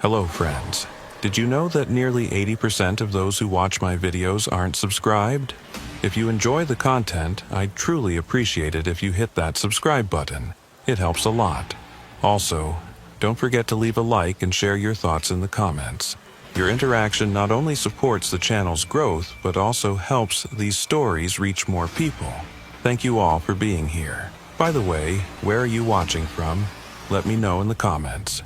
Hello friends. Did you know that nearly 80% of those who watch my videos aren't subscribed? If you enjoy the content, I'd truly appreciate it if you hit that subscribe button. It helps a lot. Also, don't forget to leave a like and share your thoughts in the comments. Your interaction not only supports the channel's growth, but also helps these stories reach more people. Thank you all for being here. By the way, where are you watching from? Let me know in the comments.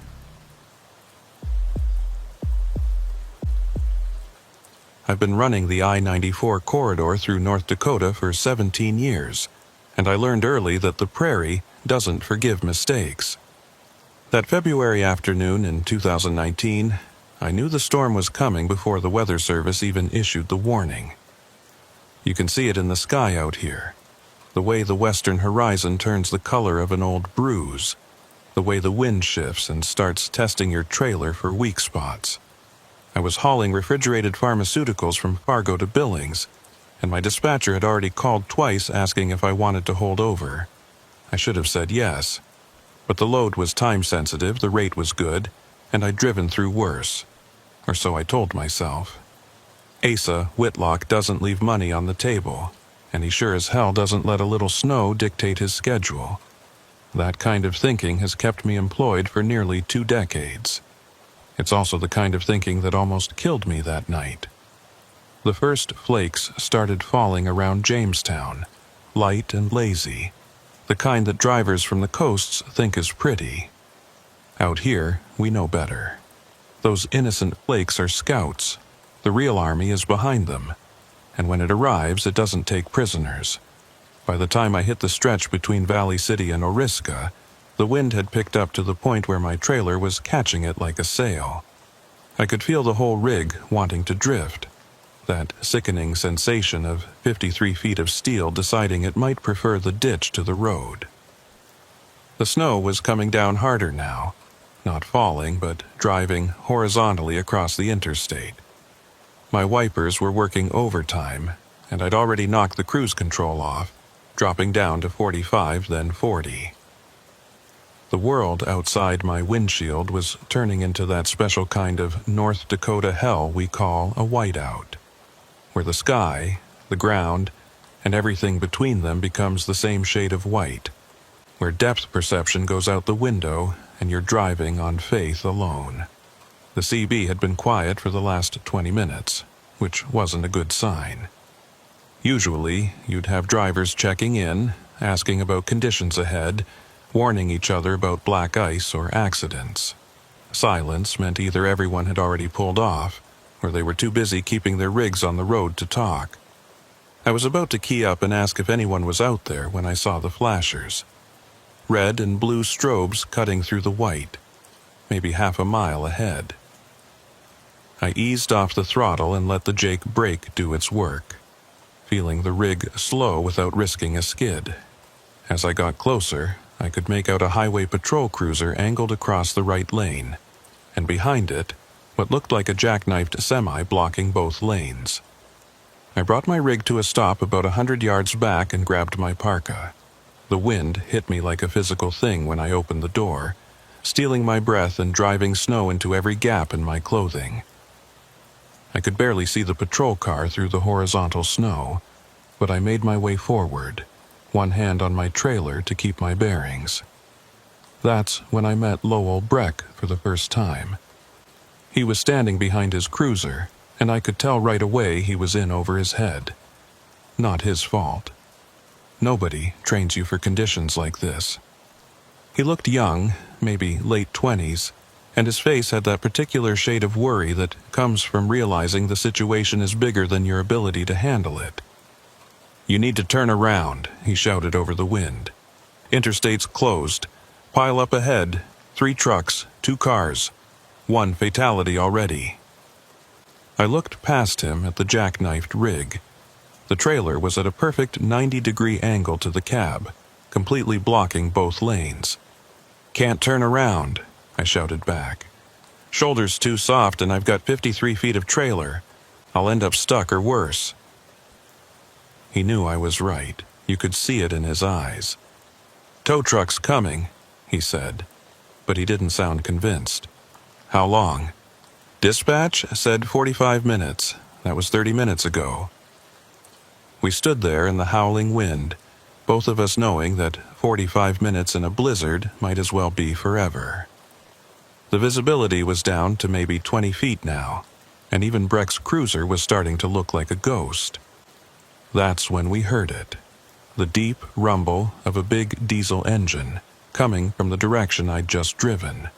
I've been running the I-94 corridor through North Dakota for 17 years, and I learned early that the prairie doesn't forgive mistakes. That February afternoon in 2019, I knew the storm was coming before the Weather Service even issued the warning. You can see it in the sky out here, the way the western horizon turns the color of an old bruise, the way the wind shifts and starts testing your trailer for weak spots. I was hauling refrigerated pharmaceuticals from Fargo to Billings, and my dispatcher had already called twice asking if I wanted to hold over. I should have said yes, but the load was time-sensitive, the rate was good, and I'd driven through worse. Or so I told myself. Asa Whitlock doesn't leave money on the table, and he sure as hell doesn't let a little snow dictate his schedule. That kind of thinking has kept me employed for nearly 2 decades. It's also the kind of thinking that almost killed me that night. The first flakes started falling around Jamestown, light and lazy, the kind that drivers from the coasts think is pretty. Out here, we know better. Those innocent flakes are scouts. The real army is behind them, and when it arrives, it doesn't take prisoners. By the time I hit the stretch between Valley City and Oriska, the wind had picked up to the point where my trailer was catching it like a sail. I could feel the whole rig wanting to drift, that sickening sensation of 53 feet of steel deciding it might prefer the ditch to the road. The snow was coming down harder now, not falling, but driving horizontally across the interstate. My wipers were working overtime, and I'd already knocked the cruise control off, dropping down to 45, then 40. The world outside my windshield was turning into that special kind of North Dakota hell we call a whiteout, where the sky, the ground, and everything between them becomes the same shade of white, where depth perception goes out the window and you're driving on faith alone. The CB had been quiet for the last 20 minutes, which wasn't a good sign. Usually, you'd have drivers checking in, asking about conditions ahead, warning each other about black ice or accidents. Silence meant either everyone had already pulled off, or they were too busy keeping their rigs on the road to talk. I was about to key up and ask if anyone was out there when I saw the flashers. Red and blue strobes cutting through the white, maybe half a mile ahead. I eased off the throttle and let the Jake brake do its work, feeling the rig slow without risking a skid. As I got closer, I could make out a highway patrol cruiser angled across the right lane, and behind it, what looked like a jackknifed semi blocking both lanes. I brought my rig to a stop about 100 yards back and grabbed my parka. The wind hit me like a physical thing when I opened the door, stealing my breath and driving snow into every gap in my clothing. I could barely see the patrol car through the horizontal snow, but I made my way forward, one hand on my trailer to keep my bearings. That's when I met Lowell Breck for the first time. He was standing behind his cruiser, and I could tell right away he was in over his head. Not his fault. Nobody trains you for conditions like this. He looked young, maybe late 20s, and his face had that particular shade of worry that comes from realizing the situation is bigger than your ability to handle it. "You need to turn around," he shouted over the wind. "Interstate's closed. Pile up ahead. 3 trucks, 2 cars. 1 fatality already." I looked past him at the jackknifed rig. The trailer was at a perfect 90-degree angle to the cab, completely blocking both lanes. "Can't turn around," I shouted back. "Shoulder's too soft and I've got 53 feet of trailer. I'll end up stuck or worse." He knew I was right. You could see it in his eyes. "Tow truck's coming," he said, but he didn't sound convinced. How long? Dispatch said 45 minutes. That was 30 minutes ago. We stood there in the howling wind, both of us knowing that 45 minutes in a blizzard might as well be forever. The visibility was down to maybe 20 feet now, and even Breck's cruiser was starting to look like a ghost. That's when we heard it, the deep rumble of a big diesel engine coming from the direction I'd just driven.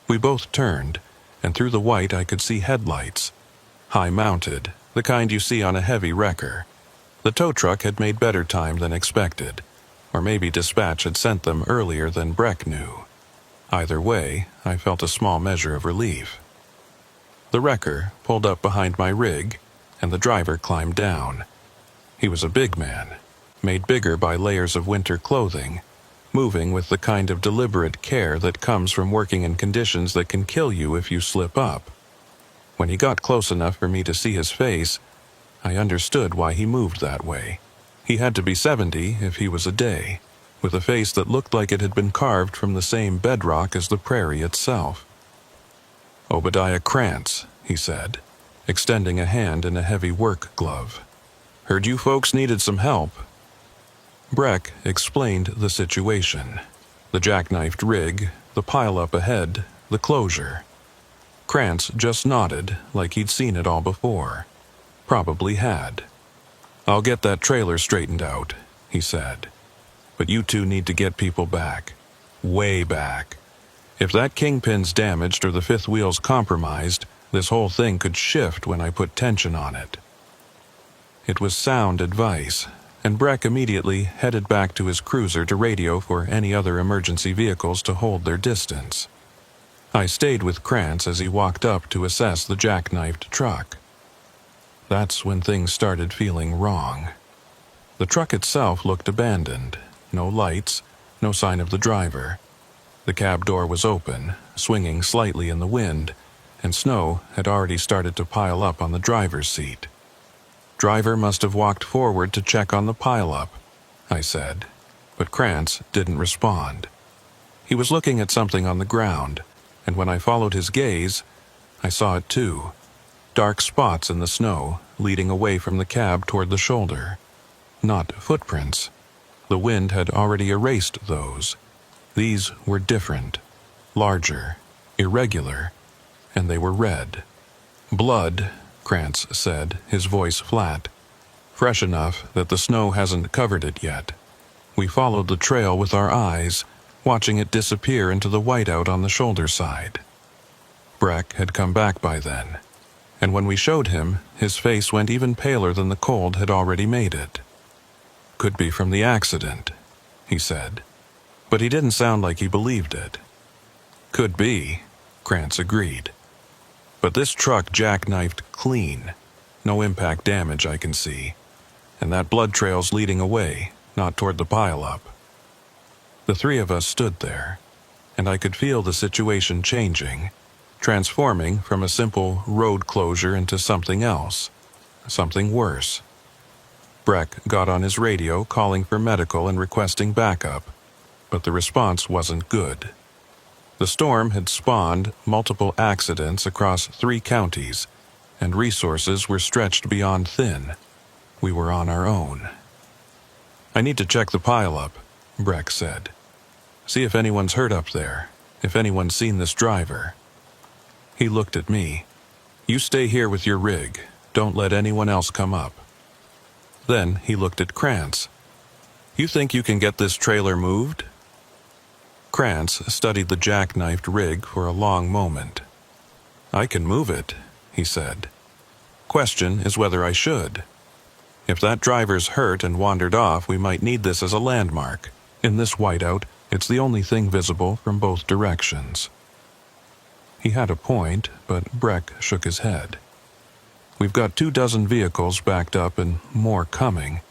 We both turned, and through the white I could see headlights, high-mounted, the kind you see on a heavy wrecker. The tow truck had made better time than expected, or maybe dispatch had sent them earlier than Breck knew. Either way, I felt a small measure of relief. The wrecker pulled up behind my rig, and the driver climbed down. He was a big man, made bigger by layers of winter clothing, moving with the kind of deliberate care that comes from working in conditions that can kill you if you slip up. When he got close enough for me to see his face, I understood why he moved that way. He had to be 70 if he was a day, with a face that looked like it had been carved from the same bedrock as the prairie itself. "Obadiah Krantz," he said, extending a hand in a heavy work glove. "Heard you folks needed some help." Breck explained the situation. The jackknifed rig, the pile-up ahead, the closure. Krantz just nodded like he'd seen it all before. Probably had. "I'll get that trailer straightened out," he said. "But you two need to get people back. Way back. If that kingpin's damaged or the fifth wheel's compromised, this whole thing could shift when I put tension on it." It was sound advice, and Breck immediately headed back to his cruiser to radio for any other emergency vehicles to hold their distance. I stayed with Krantz as he walked up to assess the jackknifed truck. That's when things started feeling wrong. The truck itself looked abandoned. No lights, no sign of the driver. The cab door was open, swinging slightly in the wind, and snow had already started to pile up on the driver's seat. "Driver must have walked forward to check on the pile-up," I said, but Krantz didn't respond. He was looking at something on the ground, and when I followed his gaze, I saw it too. Dark spots in the snow, leading away from the cab toward the shoulder. Not footprints. The wind had already erased those. These were different, larger, irregular, and they were red. "Blood," Krantz said, his voice flat. "Fresh enough that the snow hasn't covered it yet. We followed the trail with our eyes, watching it disappear into the whiteout on the shoulder side." Breck had come back by then, and when we showed him, his face went even paler than the cold had already made it. "Could be from the accident," he said, but he didn't sound like he believed it. "Could be," Krantz agreed. "But this truck jackknifed clean. No impact damage I can see. And that blood trail's leading away, not toward the pile-up." The three of us stood there, and I could feel the situation changing, transforming from a simple road closure into something else, something worse. Breck got on his radio calling for medical and requesting backup, but the response wasn't good. The storm had spawned multiple accidents across 3 counties, and resources were stretched beyond thin. We were on our own. "I need to check the pile-up," Breck said. "See if anyone's hurt up there, if anyone's seen this driver." He looked at me. "You stay here with your rig. Don't let anyone else come up." Then he looked at Krantz. "You think you can get this trailer moved?" Krantz studied the jackknifed rig for a long moment. "I can move it," he said. "Question is whether I should. If that driver's hurt and wandered off, we might need this as a landmark. In this whiteout, it's the only thing visible from both directions." He had a point, but Breck shook his head. "We've got 24 vehicles backed up and more coming.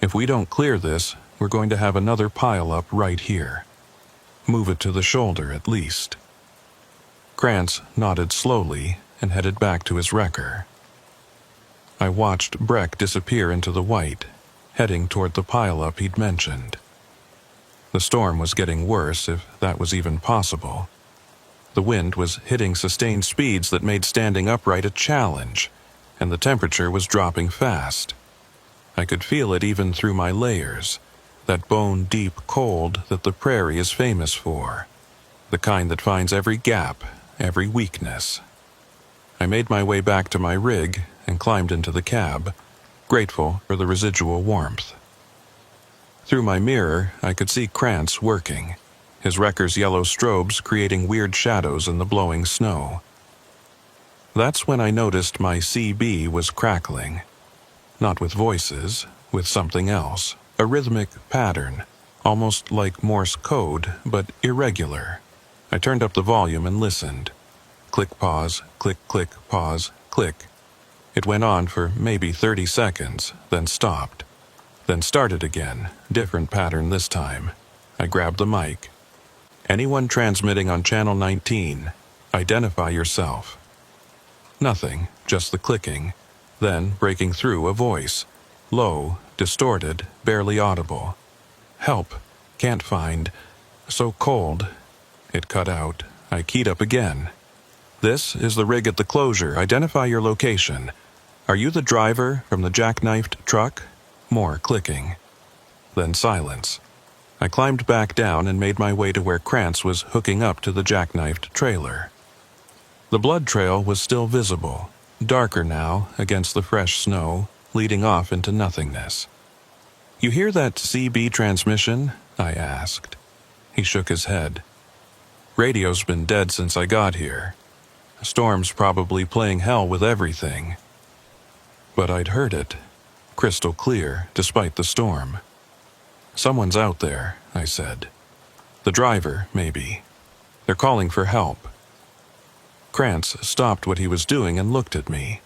If we don't clear this, we're going to have another pile-up right here. Move it to the shoulder at least." Krantz nodded slowly and headed back to his wrecker. I watched Breck disappear into the white, heading toward the pile-up he'd mentioned. The storm was getting worse, if that was even possible. The wind was hitting sustained speeds that made standing upright a challenge, and the temperature was dropping fast. I could feel it even through my layers, that bone-deep cold that the prairie is famous for, the kind that finds every gap, every weakness. I made my way back to my rig and climbed into the cab, grateful for the residual warmth. Through my mirror, I could see Krantz working, his wrecker's yellow strobes creating weird shadows in the blowing snow. That's when I noticed my CB was crackling. Not with voices, with something else, a rhythmic pattern, almost like Morse code, but irregular. I turned up the volume and listened. Click, pause, click, click, pause, click. It went on for maybe 30 seconds, then stopped. Then started again, different pattern this time. I grabbed the mic. Anyone transmitting on channel 19, identify yourself. Nothing, just the clicking, then breaking through a voice. Low, distorted, barely audible. Help, can't find, so cold. It cut out. I keyed up again. This is the rig at the closure. Identify your location. Are you the driver from the jackknifed truck? More clicking. Then silence. I climbed back down and made my way to where Krantz was hooking up to the jackknifed trailer. The blood trail was still visible, darker now against the fresh snow, leading off into nothingness. You hear that CB transmission? I asked. He shook his head. Radio's been dead since I got here. Storm's probably playing hell with everything. But I'd heard it, crystal clear, despite the storm. Someone's out there, I said. The driver, maybe. They're calling for help. Krantz stopped what he was doing and looked at me.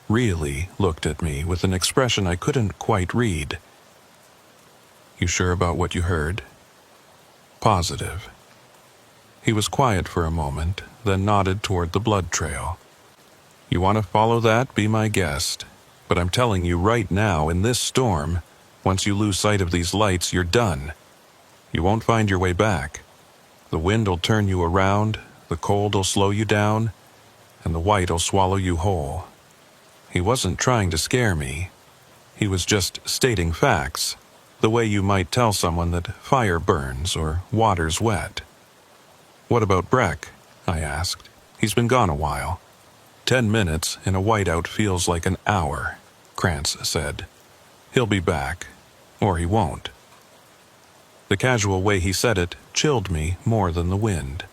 Really looked at me with an expression I couldn't quite read. You sure about what you heard? Positive. He was quiet for a moment, then nodded toward the blood trail. You want to follow that? Be my guest. But I'm telling you right now, in this storm, once you lose sight of these lights, you're done. You won't find your way back. The wind'll turn you around, the cold'll slow you down, and the white'll swallow you whole. He wasn't trying to scare me. He was just stating facts, the way you might tell someone that fire burns or water's wet. What about Breck? I asked. He's been gone a while. 10 minutes in a whiteout feels like an hour, Krantz said. He'll be back, or he won't. The casual way he said it chilled me more than the wind.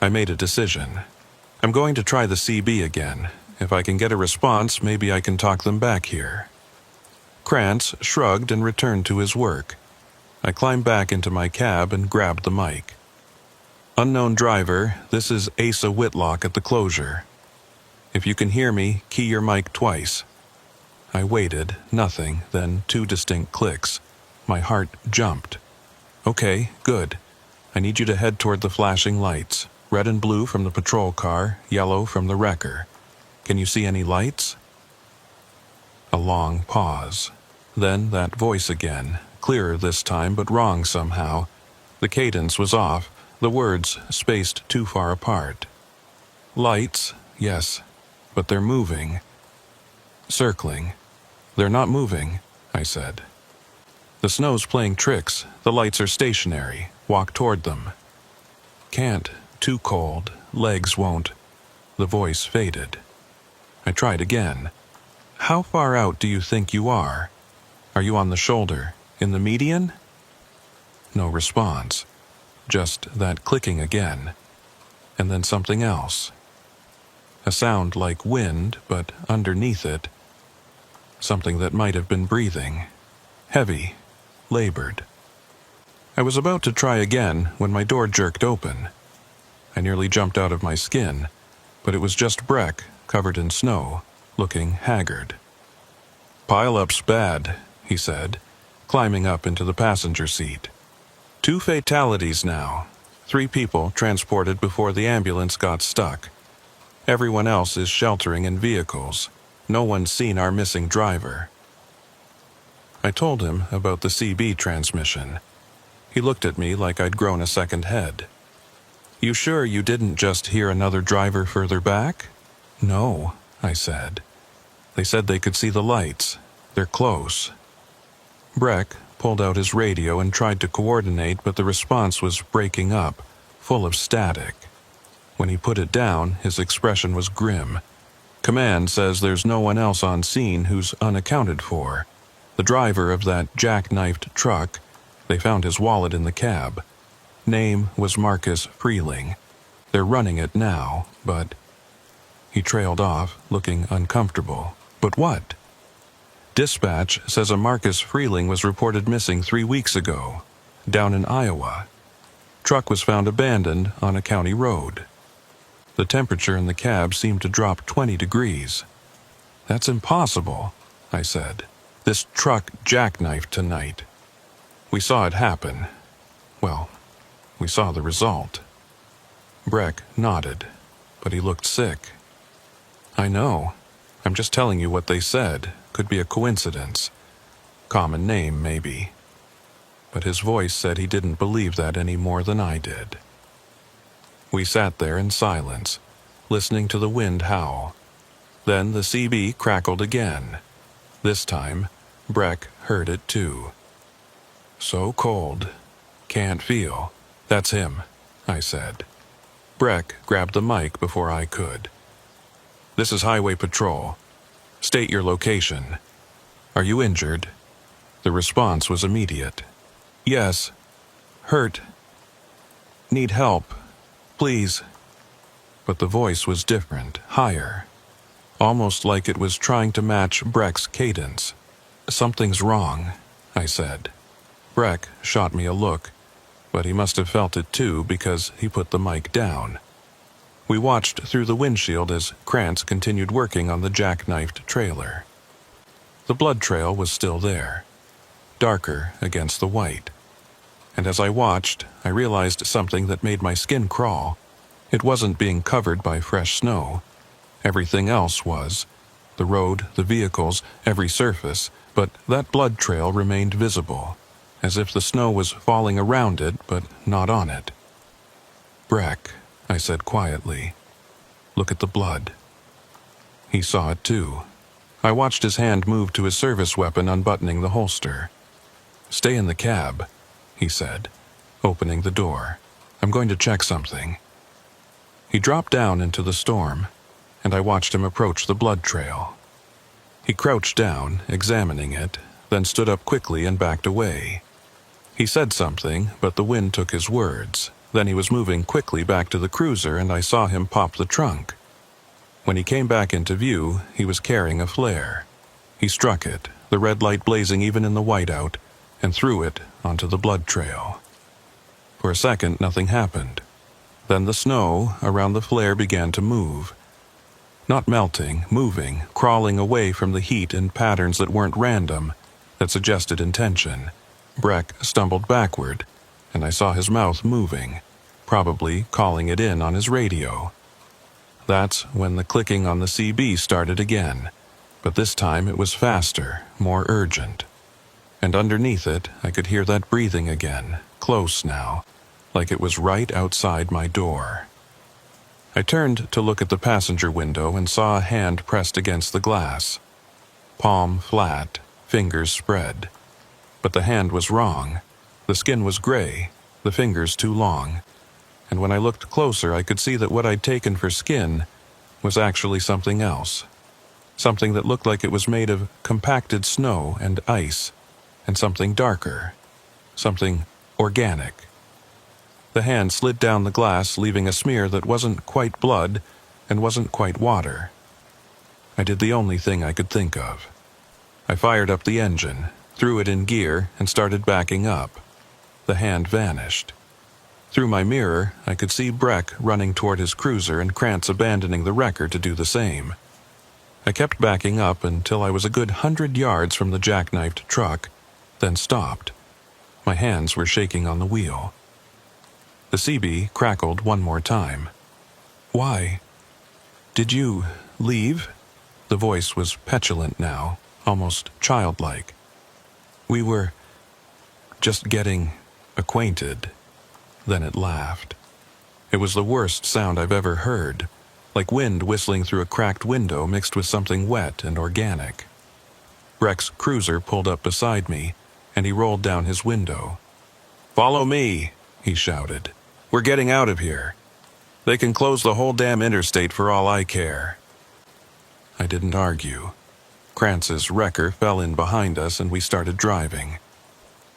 I made a decision. I'm going to try the CB again. If I can get a response, maybe I can talk them back here. Krantz shrugged and returned to his work. I climbed back into my cab and grabbed the mic. Unknown driver, this is Asa Whitlock at the closure. If you can hear me, key your mic twice. I waited, nothing, then 2 distinct clicks. My heart jumped. Okay, good. I need you to head toward the flashing lights. Red and blue from the patrol car, yellow from the wrecker. Can you see any lights? A long pause. Then that voice again, clearer this time but wrong somehow. The cadence was off, the words spaced too far apart. Lights, yes, but they're moving. Circling. They're not moving, I said. The snow's playing tricks. The lights are stationary. Walk toward them. Can't. Too cold. Legs won't. The voice faded. I tried again. How far out do you think you are? Are you on the shoulder? In the median? No response. Just that clicking again. And then something else. A sound like wind, but underneath it, something that might have been breathing. Heavy. Labored. I was about to try again when my door jerked open. I nearly jumped out of my skin, but it was just Breck, covered in snow, looking haggard. Pile-up's bad, he said, climbing up into the passenger seat. 2 fatalities now. 3 people transported before the ambulance got stuck. Everyone else is sheltering in vehicles. No one's seen our missing driver. I told him about the CB transmission. He looked at me like I'd grown a second head. "You sure you didn't just hear another driver further back?" "No," I said. "They said they could see the lights. They're close." Breck pulled out his radio and tried to coordinate, but the response was breaking up, full of static. When he put it down, his expression was grim. "Command says there's no one else on scene who's unaccounted for. The driver of that jackknifed truck, they found his wallet in the cab. Name was Marcus Freeling. They're running it now, but..." He trailed off, looking uncomfortable. "But what?" "Dispatch says a Marcus Freeling was reported missing 3 weeks ago, down in Iowa. Truck was found abandoned on a county road." The temperature in the cab seemed to drop 20 degrees. "That's impossible," I said. "This truck jackknifed tonight. We saw it happen. Well, we saw the result." Breck nodded, but he looked sick. "I know. I'm just telling you what they said. Could be a coincidence. Common name, maybe." But his voice said he didn't believe that any more than I did. We sat there in silence, listening to the wind howl. Then the CB crackled again. This time, Breck heard it too. "So cold. Can't feel. That's him," I said. Breck grabbed the mic before I could. "This is Highway Patrol. State your location. Are you injured?" The response was immediate. "Yes. Hurt. Need help. Please." But the voice was different, higher. Almost like it was trying to match Breck's cadence. "Something's wrong," I said. Breck shot me a look, but he must have felt it too because he put the mic down. We watched through the windshield as Krantz continued working on the jackknifed trailer. The blood trail was still there, darker against the white. And as I watched, I realized something that made my skin crawl. It wasn't being covered by fresh snow. Everything else was. The road, the vehicles, every surface, but that blood trail remained visible, as if the snow was falling around it, but not on it. "Breck," I said quietly, "look at the blood." He saw it too. I watched his hand move to his service weapon, unbuttoning the holster. "Stay in the cab," he said, opening the door. "I'm going to check something." He dropped down into the storm, and I watched him approach the blood trail. He crouched down, examining it, then stood up quickly and backed away. He said something, but the wind took his words. Then he was moving quickly back to the cruiser, and I saw him pop the trunk. When he came back into view, he was carrying a flare. He struck it, the red light blazing even in the whiteout, and threw it onto the blood trail. For a second, nothing happened. Then the snow around the flare began to move. Not melting, moving, crawling away from the heat in patterns that weren't random, that suggested intention. Breck stumbled backward, and I saw his mouth moving, probably calling it in on his radio. That's when the clicking on the CB started again, but this time it was faster, more urgent. And underneath it, I could hear that breathing again, close now, like it was right outside my door. I turned to look at the passenger window and saw a hand pressed against the glass. Palm flat, fingers spread. But the hand was wrong. The skin was gray, the fingers too long. And when I looked closer, I could see that what I'd taken for skin was actually something else. Something that looked like it was made of compacted snow and ice, and something darker. Something organic. The hand slid down the glass, leaving a smear that wasn't quite blood and wasn't quite water. I did the only thing I could think of. I fired up the engine, threw it in gear, and started backing up. The hand vanished. Through my mirror, I could see Breck running toward his cruiser and Krantz abandoning the wrecker to do the same. I kept backing up until I was a good 100 yards from the jackknifed truck, then stopped. My hands were shaking on the wheel. The CB crackled one more time. "Why? Did you leave?" The voice was petulant now, almost childlike. "We were just getting acquainted." Then it laughed. It was the worst sound I've ever heard, like wind whistling through a cracked window mixed with something wet and organic. Breck's cruiser pulled up beside me, and he rolled down his window. "Follow me," he shouted. "We're getting out of here. They can close the whole damn interstate for all I care." I didn't argue. Krantz's wrecker fell in behind us and we started driving.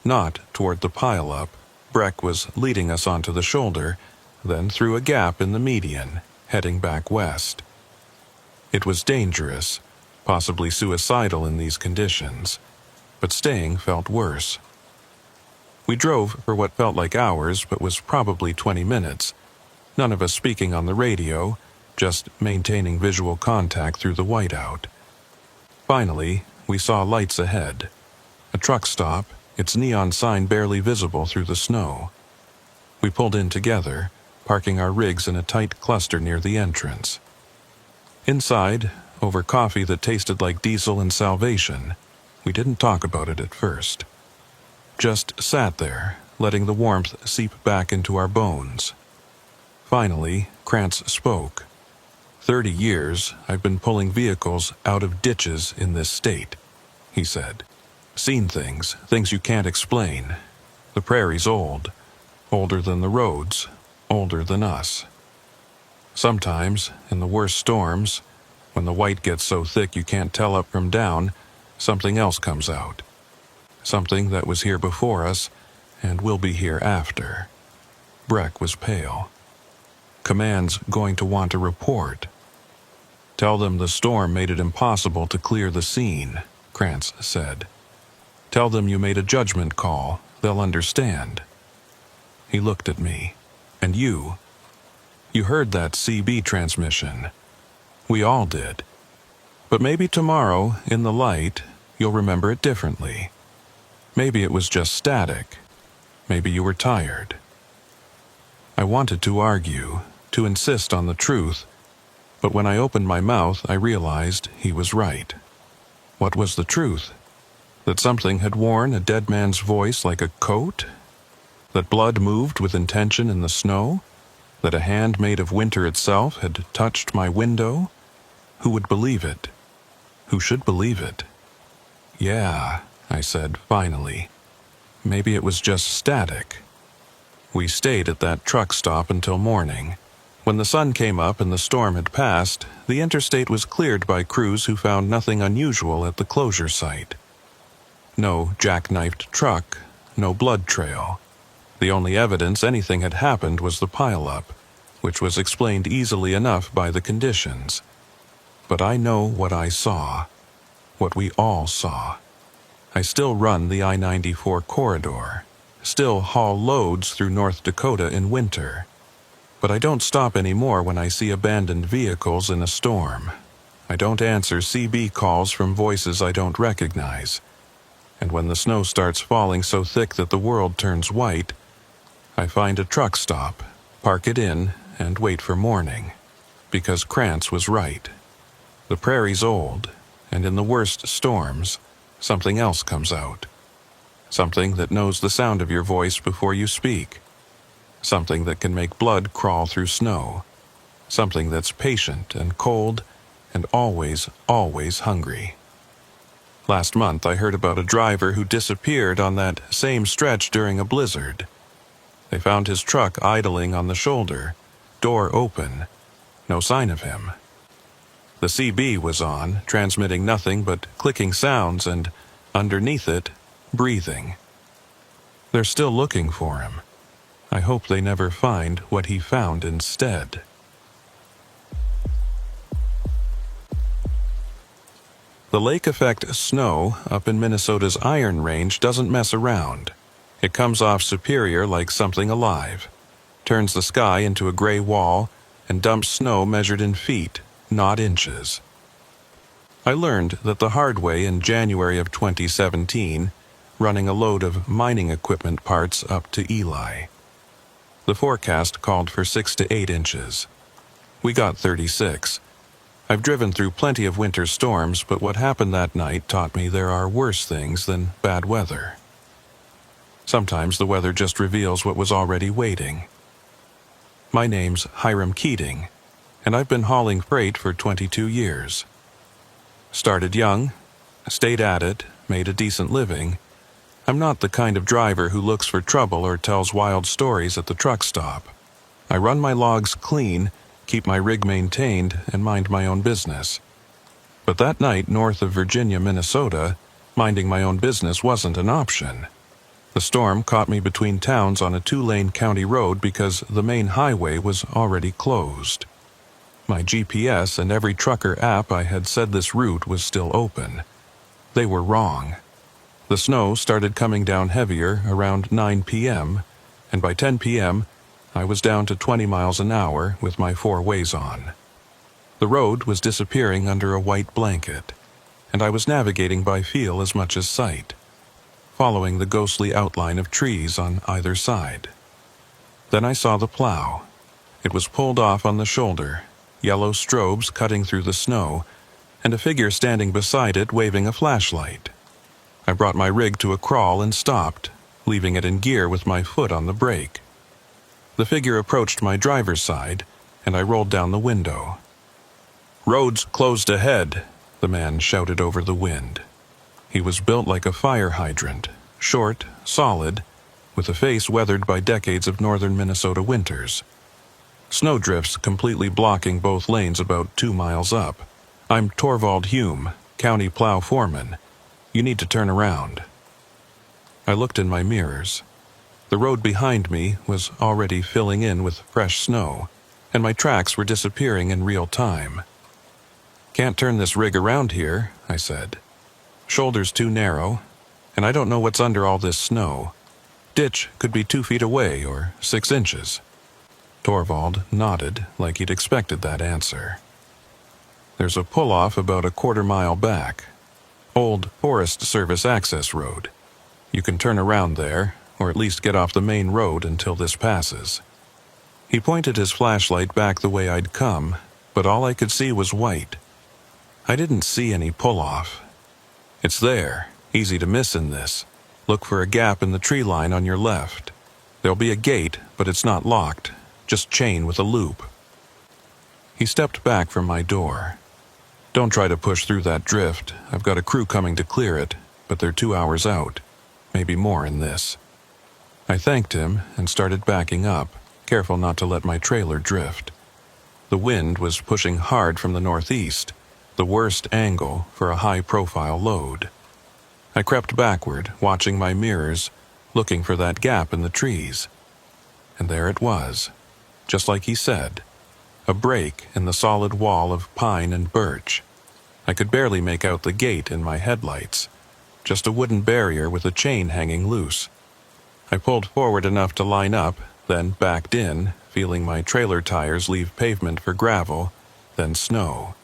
Not toward the pile-up. Breck was leading us onto the shoulder, then through a gap in the median, heading back west. It was dangerous, possibly suicidal in these conditions, but staying felt worse. We drove for what felt like hours but was probably 20 minutes, none of us speaking on the radio, just maintaining visual contact through the whiteout. Finally, we saw lights ahead. A truck stop, its neon sign barely visible through the snow. We pulled in together, parking our rigs in a tight cluster near the entrance. Inside, over coffee that tasted like diesel and salvation, we didn't talk about it at first. Just sat there, letting the warmth seep back into our bones. Finally, Krantz spoke. 30 years I've been pulling vehicles out of ditches in this state, he said. Seen things you can't explain. The prairie's old, older than the roads, older than us. Sometimes, in the worst storms, when the white gets so thick you can't tell up from down, something else comes out. Something that was here before us and will be here after. Breck was pale. Command's going to want a report. Tell them the storm made it impossible to clear the scene, Krantz said. Tell them you made a judgment call. They'll understand. He looked at me. And you heard that CB transmission. We all did. But maybe tomorrow, in the light, you'll remember it differently. Maybe it was just static. Maybe you were tired. I wanted to argue, to insist on the truth, but when I opened my mouth, I realized he was right. What was the truth? That something had worn a dead man's voice like a coat? That blood moved with intention in the snow? That a hand made of winter itself had touched my window? Who would believe it? Who should believe it? Yeah, I said finally. Maybe it was just static. We stayed at that truck stop until morning. When the sun came up and the storm had passed, the interstate was cleared by crews who found nothing unusual at the closure site. No jackknifed truck, no blood trail. The only evidence anything had happened was the pile-up, which was explained easily enough by the conditions. But I know what I saw, what we all saw. I still run the I-94 corridor, still haul loads through North Dakota in winter. But I don't stop anymore when I see abandoned vehicles in a storm. I don't answer CB calls from voices I don't recognize. And when the snow starts falling so thick that the world turns white, I find a truck stop, park it in, and wait for morning. Because Krantz was right. The prairie's old, and in the worst storms, something else comes out. Something that knows the sound of your voice before you speak. Something that can make blood crawl through snow. Something that's patient and cold and always, always hungry. Last month I heard about a driver who disappeared on that same stretch during a blizzard. They found his truck idling on the shoulder, door open, no sign of him. The CB was on, transmitting nothing but clicking sounds and, underneath it, breathing. They're still looking for him. I hope they never find what he found instead. The lake effect snow up in Minnesota's Iron Range doesn't mess around. It comes off Superior like something alive, turns the sky into a gray wall, and dumps snow measured in feet, not inches. I learned that the hard way in January of 2017, running a load of mining equipment parts up to Eli. The forecast called for 6 to 8 inches. We got 36. I've driven through plenty of winter storms, but what happened that night taught me there are worse things than bad weather. Sometimes the weather just reveals what was already waiting. My name's Hiram Keating, and I've been hauling freight for 22 years. Started young, stayed at it, made a decent living. I'm not the kind of driver who looks for trouble or tells wild stories at the truck stop. I run my logs clean, keep my rig maintained, and mind my own business. But that night north of Virginia, Minnesota, minding my own business wasn't an option. The storm caught me between towns on a 2-lane county road because the main highway was already closed. My GPS and every trucker app I had said this route was still open. They were wrong. The snow started coming down heavier around 9 p.m., and by 10 p.m., I was down to 20 miles an hour with my 4-ways on. The road was disappearing under a white blanket, and I was navigating by feel as much as sight, following the ghostly outline of trees on either side. Then I saw the plow. It was pulled off on the shoulder, yellow strobes cutting through the snow, and a figure standing beside it waving a flashlight. I brought my rig to a crawl and stopped, leaving it in gear with my foot on the brake. The figure approached my driver's side, and I rolled down the window. "Road's closed ahead," the man shouted over the wind. He was built like a fire hydrant, short, solid, with a face weathered by decades of northern Minnesota winters. Snowdrifts completely blocking both lanes about 2 miles up. "I'm Torvald Hume, county plow foreman. You need to turn around." I looked in my mirrors. The road behind me was already filling in with fresh snow, and my tracks were disappearing in real time. "Can't turn this rig around here," I said. "Shoulder's too narrow, and I don't know what's under all this snow. Ditch could be 2 feet away or 6 inches. Torvald nodded like he'd expected that answer. "There's a pull-off about a 1/4 mile back. Old Forest Service access road. You can turn around there, or at least get off the main road until this passes." He pointed his flashlight back the way I'd come, but all I could see was white. I didn't see any pull-off. "It's there, easy to miss in this. Look for a gap in the tree line on your left. There'll be a gate, but it's not locked, just chain with a loop." He stepped back from my door. "Don't try to push through that drift. I've got a crew coming to clear it, but they're 2 hours out. Maybe more in this." I thanked him and started backing up, careful not to let my trailer drift. The wind was pushing hard from the northeast, the worst angle for a high-profile load. I crept backward, watching my mirrors, looking for that gap in the trees. And there it was, just like he said, a break in the solid wall of pine and birch. I could barely make out the gate in my headlights, just a wooden barrier with a chain hanging loose. I pulled forward enough to line up, then backed in, feeling my trailer tires leave pavement for gravel, then snow.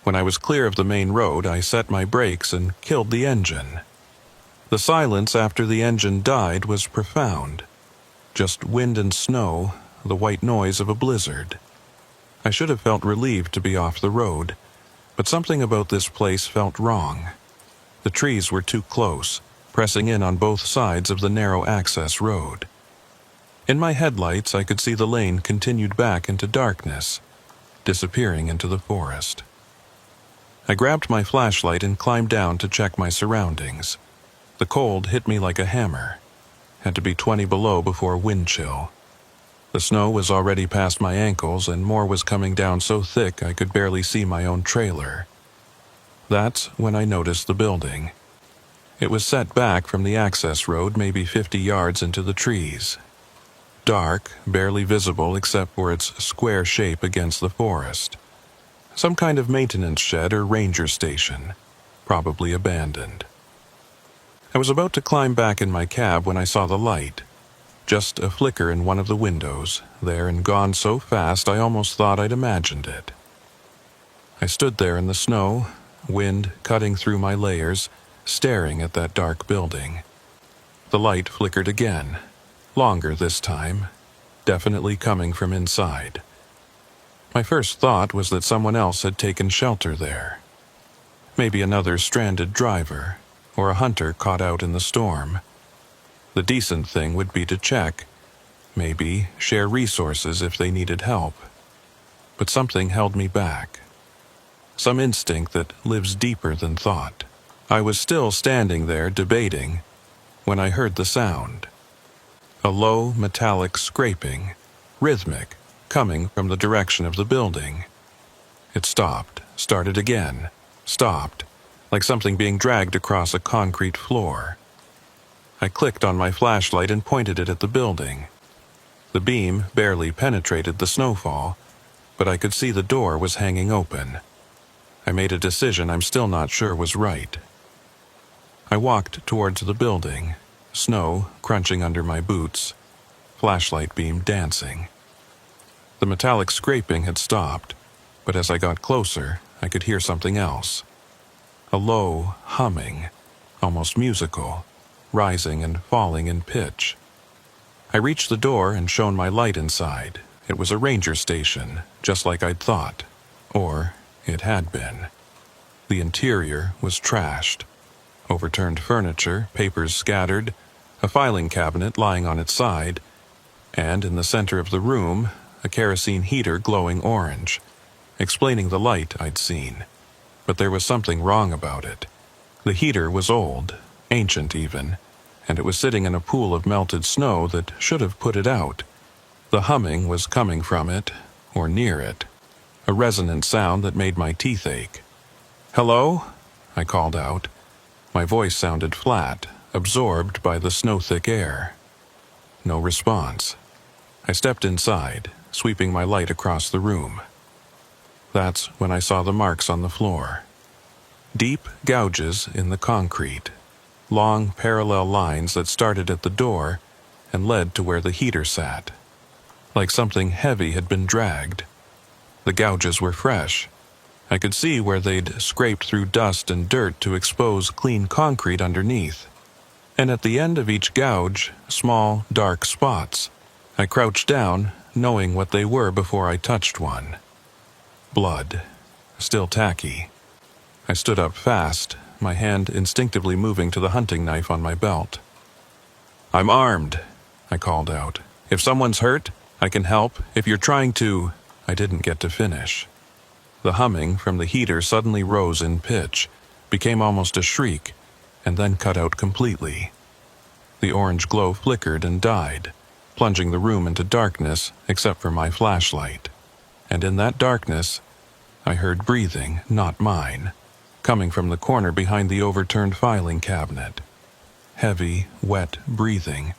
When I was clear of the main road, I set my brakes and killed the engine. The silence after the engine died was profound. Just wind and snow, the white noise of a blizzard. I should have felt relieved to be off the road, but something about this place felt wrong. The trees were too close, pressing in on both sides of the narrow access road. In my headlights, I could see the lane continued back into darkness, disappearing into the forest. I grabbed my flashlight and climbed down to check my surroundings. The cold hit me like a hammer. Had to be 20 below before wind chill. The snow was already past my ankles, and more was coming down so thick I could barely see my own trailer. That's when I noticed the building. It was set back from the access road maybe 50 yards into the trees. Dark, barely visible except for its square shape against the forest. Some kind of maintenance shed or ranger station, probably abandoned. I was about to climb back in my cab when I saw the light. Just a flicker in one of the windows, there and gone so fast I almost thought I'd imagined it. I stood there in the snow, wind cutting through my layers, staring at that dark building. The light flickered again, longer this time, definitely coming from inside. My first thought was that someone else had taken shelter there. Maybe another stranded driver, or a hunter caught out in the storm. The decent thing would be to check, maybe share resources if they needed help. But something held me back. Some instinct that lives deeper than thought. I was still standing there debating when I heard the sound. A low, metallic scraping, rhythmic, coming from the direction of the building. It stopped, started again, stopped, like something being dragged across a concrete floor. I clicked on my flashlight and pointed it at the building. The beam barely penetrated the snowfall, but I could see the door was hanging open. I made a decision I'm still not sure was right. I walked towards the building, snow crunching under my boots, flashlight beam dancing. The metallic scraping had stopped, but as I got closer, I could hear something else. A low humming, almost musical, rising and falling in pitch. I reached the door and shone my light inside. It was a ranger station, just like I'd thought. Or it had been. The interior was trashed. Overturned furniture, papers scattered, a filing cabinet lying on its side, and in the center of the room, a kerosene heater glowing orange, explaining the light I'd seen. But there was something wrong about it. The heater was old, ancient even, and it was sitting in a pool of melted snow that should have put it out. The humming was coming from it, or near it, a resonant sound that made my teeth ache. "Hello?" I called out. My voice sounded flat, absorbed by the snow-thick air. No response. I stepped inside, sweeping my light across the room. That's when I saw the marks on the floor. Deep gouges in the concrete, long parallel lines that started at the door and led to where the heater sat. Like something heavy had been dragged. The gouges were fresh. I could see where they'd scraped through dust and dirt to expose clean concrete underneath. And at the end of each gouge, small, dark spots. I crouched down, knowing what they were before I touched one. Blood. Still tacky. I stood up fast, my hand instinctively moving to the hunting knife on my belt. "I'm armed," I called out. "If someone's hurt, I can help. If you're trying to—" I didn't get to finish. The humming from the heater suddenly rose in pitch, became almost a shriek, and then cut out completely. The orange glow flickered and died, plunging the room into darkness except for my flashlight. And in that darkness, I heard breathing, not mine, coming from the corner behind the overturned filing cabinet. Heavy, wet breathing,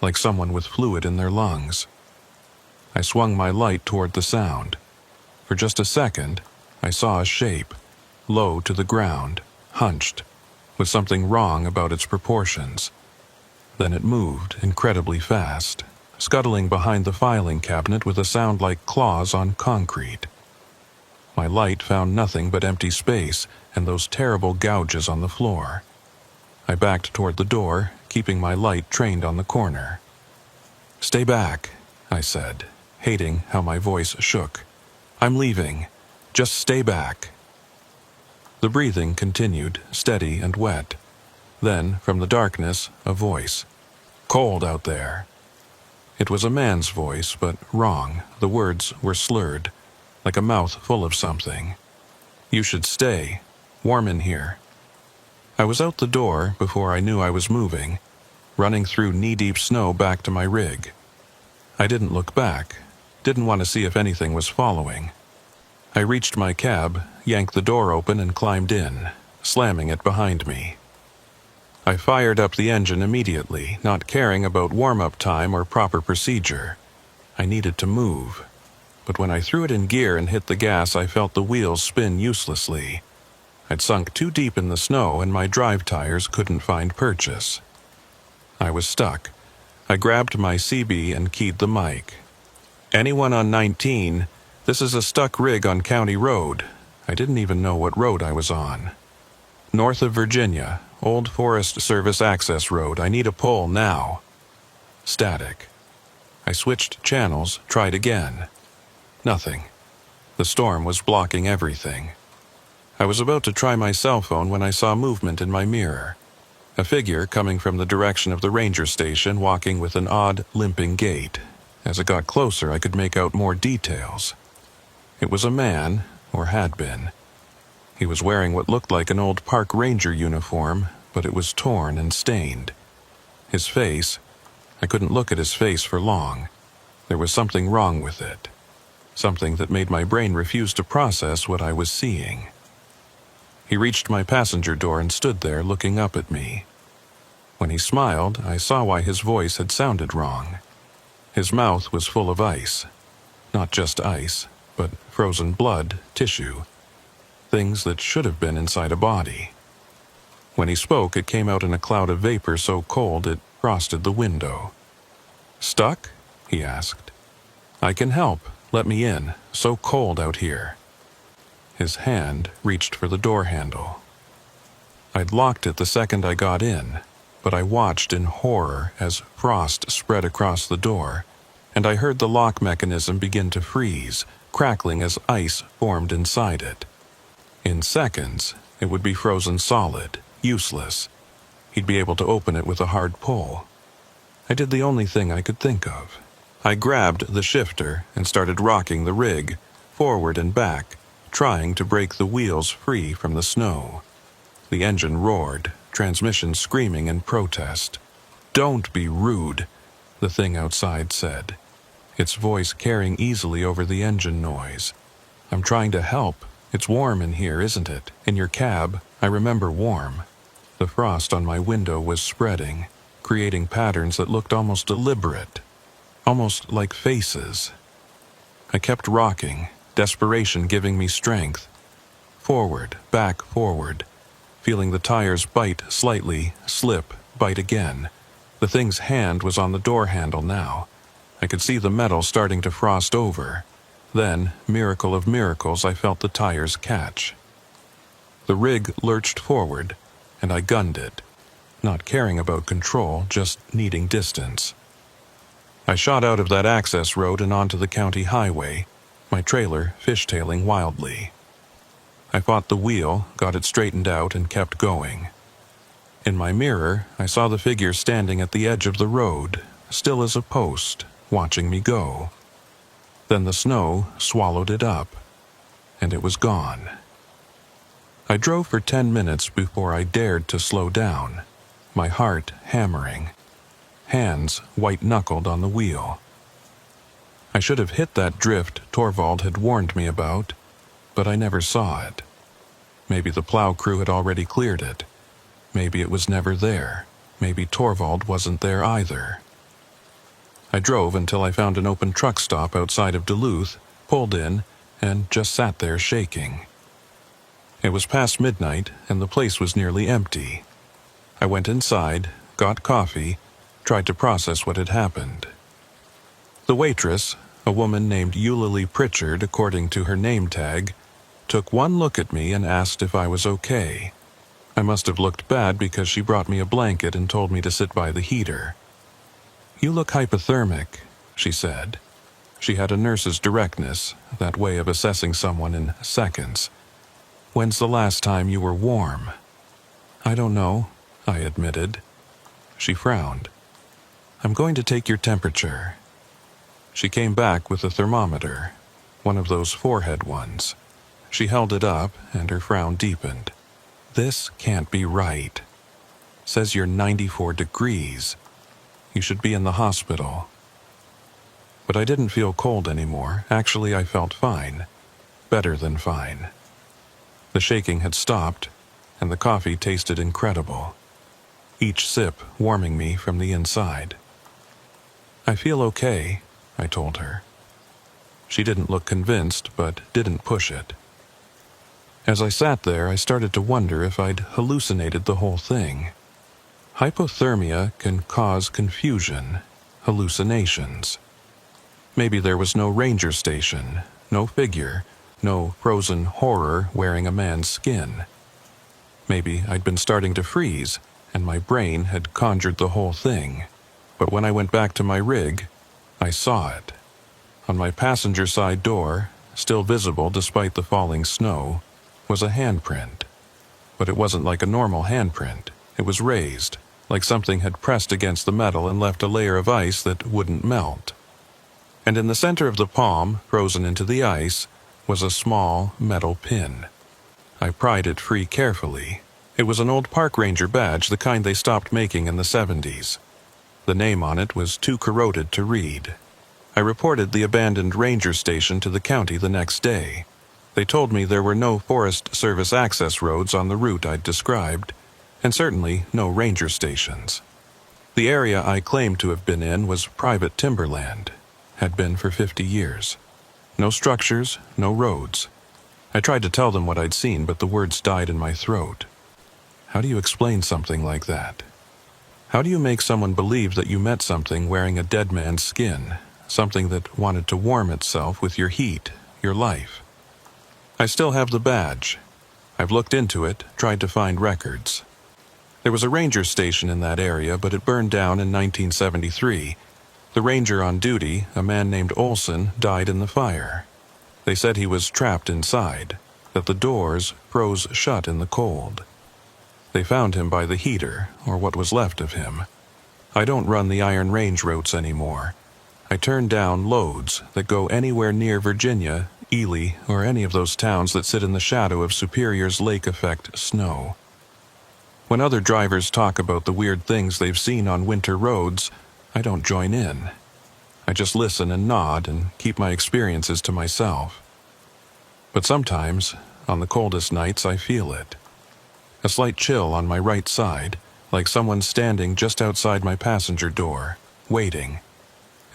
like someone with fluid in their lungs. I swung my light toward the sound. For just a second, I saw a shape, low to the ground, hunched, with something wrong about its proportions. Then it moved incredibly fast, scuttling behind the filing cabinet with a sound like claws on concrete. My light found nothing but empty space and those terrible gouges on the floor. I backed toward the door, keeping my light trained on the corner. "Stay back," I said, hating how my voice shook. "I'm leaving. Just stay back." The breathing continued, steady and wet. Then, from the darkness, a voice. "Cold out there." It was a man's voice, but wrong. The words were slurred, like a mouth full of something. "You should stay. Warm in here." I was out the door before I knew I was moving, running through knee-deep snow back to my rig. I didn't look back, didn't want to see if anything was following. I reached my cab, yanked the door open and climbed in, slamming it behind me. I fired up the engine immediately, not caring about warm-up time or proper procedure. I needed to move. But when I threw it in gear and hit the gas, I felt the wheels spin uselessly. I'd sunk too deep in the snow and my drive tires couldn't find purchase. I was stuck. I grabbed my CB and keyed the mic. "Anyone on 19, this is a stuck rig on County Road." I didn't even know what road I was on. "North of Virginia, Old Forest Service Access Road. I need a pole now." Static. I switched channels, tried again. Nothing. The storm was blocking everything. I was about to try my cell phone when I saw movement in my mirror. A figure coming from the direction of the ranger station walking with an odd, limping gait. As it got closer, I could make out more details. It was a man, or had been. He was wearing what looked like an old park ranger uniform, but it was torn and stained. His face, I couldn't look at his face for long. There was something wrong with it. Something that made my brain refuse to process what I was seeing. He reached my passenger door and stood there looking up at me. When he smiled, I saw why his voice had sounded wrong. His mouth was full of ice. Not just ice, but frozen blood, tissue. Things that should have been inside a body. When he spoke, it came out in a cloud of vapor so cold it frosted the window. "Stuck?" he asked. "I can help. Let me in. So cold out here." His hand reached for the door handle. I'd locked it the second I got in, but I watched in horror as frost spread across the door, and I heard the lock mechanism begin to freeze, crackling as ice formed inside it. In seconds, it would be frozen solid, useless. He'd be able to open it with a hard pull. I did the only thing I could think of. I grabbed the shifter and started rocking the rig, forward and back, trying to break the wheels free from the snow. The engine roared, transmission screaming in protest. "Don't be rude," the thing outside said, its voice carrying easily over the engine noise. "I'm trying to help. It's warm in here, isn't it? In your cab, I remember warm." The frost on my window was spreading, creating patterns that looked almost deliberate, almost like faces. I kept rocking, desperation giving me strength. Forward, back, forward, feeling the tires bite slightly, slip, bite again. The thing's hand was on the door handle now. I could see the metal starting to frost over. Then, miracle of miracles, I felt the tires catch. The rig lurched forward, and I gunned it, not caring about control, just needing distance. I shot out of that access road and onto the county highway, my trailer fishtailing wildly. I fought the wheel, got it straightened out, and kept going. In my mirror, I saw the figure standing at the edge of the road, still as a post, watching me go. Then the snow swallowed it up, and it was gone. I drove for 10 minutes before I dared to slow down, my heart hammering, hands white-knuckled on the wheel. I should have hit that drift Torvald had warned me about, but I never saw it. Maybe the plow crew had already cleared it. Maybe it was never there. Maybe Torvald wasn't there either. I drove until I found an open truck stop outside of Duluth, pulled in, and just sat there shaking. It was past midnight, and the place was nearly empty. I went inside, got coffee, tried to process what had happened. The waitress, a woman named Eulalie Pritchard according to her name tag, took one look at me and asked if I was okay. I must have looked bad because she brought me a blanket and told me to sit by the heater. "You look hypothermic," she said. She had a nurse's directness, that way of assessing someone in seconds. "When's the last time you were warm?" "I don't know," I admitted. She frowned. "I'm going to take your temperature." She came back with a thermometer, one of those forehead ones. She held it up, and her frown deepened. "This can't be right. Says you're 94 degrees. You should be in the hospital." But I didn't feel cold anymore. Actually, I felt fine. Better than fine. The shaking had stopped, and the coffee tasted incredible, each sip warming me from the inside. "I feel okay," I told her. She didn't look convinced, but didn't push it. As I sat there, I started to wonder if I'd hallucinated the whole thing. Hypothermia can cause confusion, hallucinations. Maybe there was no ranger station, no figure, no frozen horror wearing a man's skin. Maybe I'd been starting to freeze, and my brain had conjured the whole thing. But when I went back to my rig, I saw it. On my passenger side door, still visible despite the falling snow, was a handprint. But it wasn't like a normal handprint. It was raised, like something had pressed against the metal and left a layer of ice that wouldn't melt. and in the center of the palm, frozen into the ice, was a small metal pin. I pried it free carefully. It was an old park ranger badge, the kind they stopped making in the 70s. The name on it was too corroded to read. I reported the abandoned ranger station to the county the next day. They told me there were no Forest Service access roads on the route I'd described, and certainly no ranger stations. The area I claimed to have been in was private timberland, had been for 50 years. No structures, no roads. I tried to tell them what I'd seen, but the words died in my throat. How do you explain something like that? How do you make someone believe that you met something wearing a dead man's skin, something that wanted to warm itself with your heat, your life? I still have the badge. I've looked into it, tried to find records. There was a ranger station in that area, but it burned down in 1973. The ranger on duty, a man named Olson, died in the fire. They said he was trapped inside, that the doors froze shut in the cold. They found him by the heater, or what was left of him. I don't run the Iron Range routes anymore. I turn down loads that go anywhere near Virginia, Ely, or any of those towns that sit in the shadow of Superior's lake effect snow. When other drivers talk about the weird things they've seen on winter roads, I don't join in. I just listen and nod and keep my experiences to myself. But sometimes, on the coldest nights, I feel it. A slight chill on my right side, like someone standing just outside my passenger door, waiting.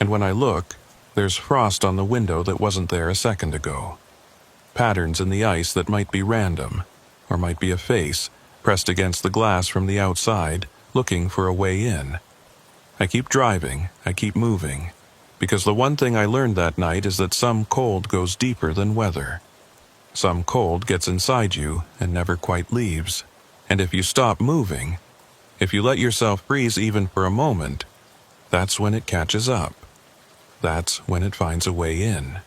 And when I look, there's frost on the window that wasn't there a second ago. Patterns in the ice that might be random, or might be a face pressed against the glass from the outside, looking for a way in. I keep driving, I keep moving, because the one thing I learned that night is that some cold goes deeper than weather. Some cold gets inside you and never quite leaves. And if you stop moving, if you let yourself freeze even for a moment, that's when it catches up. That's when it finds a way in.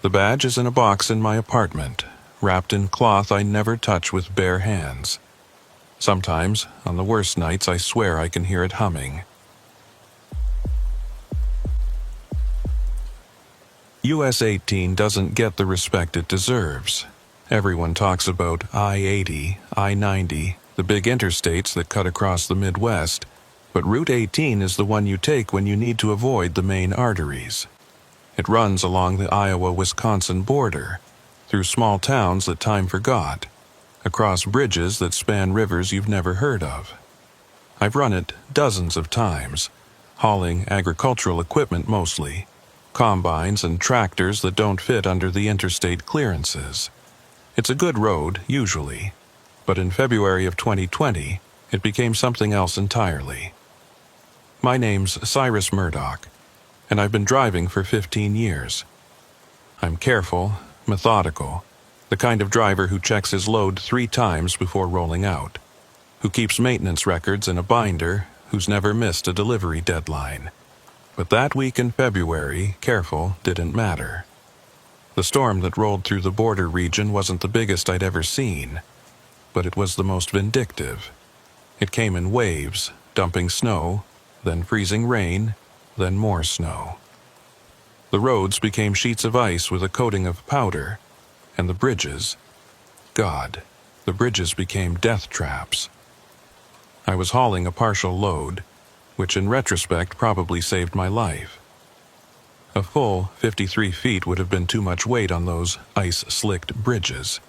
The badge is in a box in my apartment, wrapped in cloth I never touch with bare hands. Sometimes, on the worst nights, I swear I can hear it humming. US 18 doesn't get the respect it deserves. Everyone talks about I-80, I-90, the big interstates that cut across the Midwest, but Route 18 is the one you take when you need to avoid the main arteries. It runs along the Iowa-Wisconsin border, through small towns that time forgot, across bridges that span rivers you've never heard of. I've run it dozens of times, hauling agricultural equipment mostly, combines and tractors that don't fit under the interstate clearances. It's a good road, usually, but in February of 2020, it became something else entirely. My name's Cyrus Murdoch, and I've been driving for 15 years. I'm careful, methodical, the kind of driver who checks his load 3 times before rolling out, who keeps maintenance records in a binder, who's never missed a delivery deadline. But that week in February, careful didn't matter. The storm that rolled through the border region wasn't the biggest I'd ever seen, but it was the most vindictive. It came in waves, dumping snow, then freezing rain, then more snow. The roads became sheets of ice with a coating of powder, and the bridges, God, the bridges became death traps. I was hauling a partial load, which in retrospect probably saved my life. A full 53 feet would have been too much weight on those ice-slicked bridges.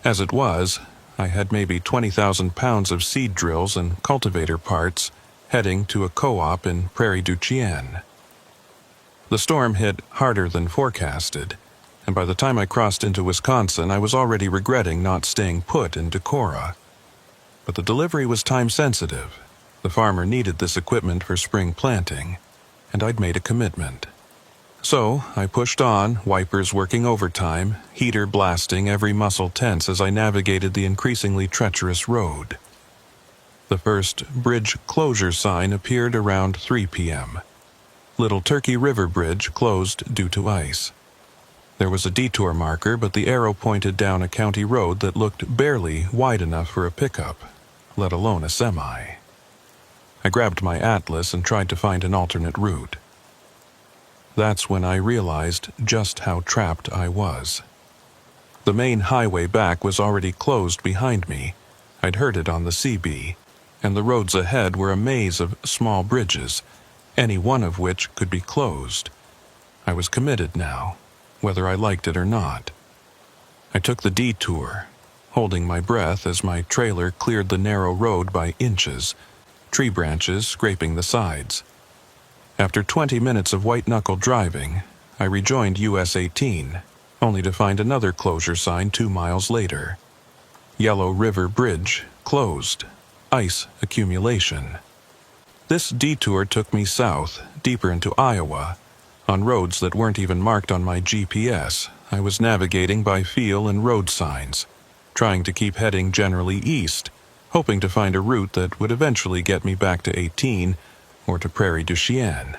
As it was, I had maybe 20,000 pounds of seed drills and cultivator parts heading to a co-op in Prairie du Chien. The storm hit harder than forecasted, and by the time I crossed into Wisconsin, I was already regretting not staying put in Decorah. But the delivery was time-sensitive. The farmer needed this equipment for spring planting, and I'd made a commitment. So I pushed on, wipers working overtime, heater blasting, every muscle tense as I navigated the increasingly treacherous road. The first bridge closure sign appeared around 3 p.m. Little Turkey River Bridge closed due to ice. There was a detour marker, but the arrow pointed down a county road that looked barely wide enough for a pickup, let alone a semi. I grabbed my atlas and tried to find an alternate route. That's when I realized just how trapped I was. The main highway back was already closed behind me. I'd heard it on the CB, and the roads ahead were a maze of small bridges, any one of which could be closed. I was committed now, whether I liked it or not. I took the detour, holding my breath as my trailer cleared the narrow road by inches, tree branches scraping the sides. After 20 minutes of white-knuckle driving, I rejoined US 18, only to find another closure sign 2 miles later. Yellow River Bridge closed. Ice accumulation. This detour took me south, deeper into Iowa, on roads that weren't even marked on my GPS. I was navigating by feel and road signs, trying to keep heading generally east, hoping to find a route that would eventually get me back to 18 or to Prairie du Chien.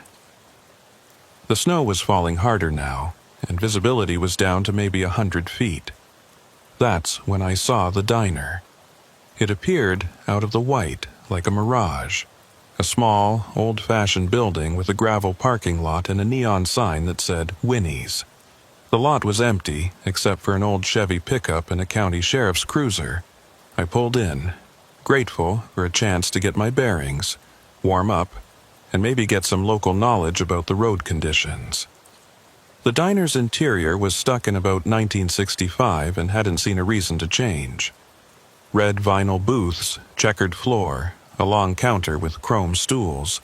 The snow was falling harder now, and visibility was down to maybe 100 feet. That's when I saw the diner. It appeared out of the white, like a mirage. A small, old-fashioned building with a gravel parking lot and a neon sign that said Winnie's. The lot was empty, except for an old Chevy pickup and a county sheriff's cruiser. I pulled in, grateful for a chance to get my bearings, warm up, and maybe get some local knowledge about the road conditions. The diner's interior was stuck in about 1965 and hadn't seen a reason to change. Red vinyl booths, checkered floor, a long counter with chrome stools.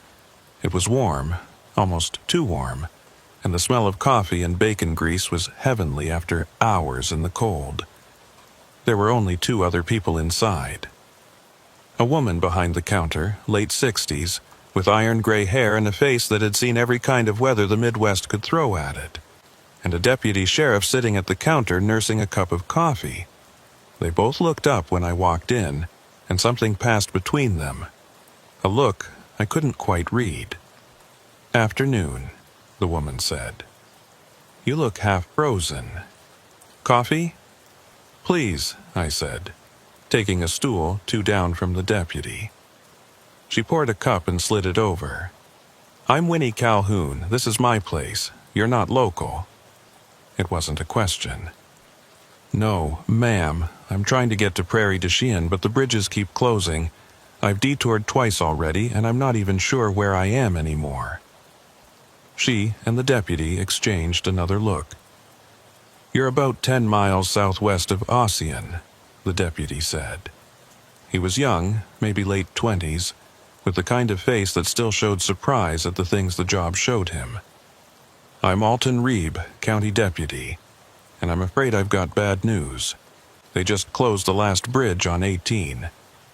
It was warm, almost too warm, and the smell of coffee and bacon grease was heavenly after hours in the cold. There were only 2 other people inside. A woman behind the counter, late 60s, with iron-gray hair and a face that had seen every kind of weather the Midwest could throw at it, and a deputy sheriff sitting at the counter nursing a cup of coffee. They both looked up when I walked in, and something passed between them. A look I couldn't quite read. "Afternoon," the woman said. "You look half frozen. Coffee?" "Please," I said, taking a stool 2 down from the deputy. She poured a cup and slid it over. "I'm Winnie Calhoun. This is my place. You're not local." It wasn't a question. "No, ma'am. I'm trying to get to Prairie du Chien, but the bridges keep closing. I've detoured twice already, and I'm not even sure where I am anymore." She and the deputy exchanged another look. "You're about 10 miles southwest of Ossian," the deputy said. He was young, maybe late 20s, with the kind of face that still showed surprise at the things the job showed him. "I'm Alton Reeb, county deputy, and I'm afraid I've got bad news. They just closed the last bridge on 18.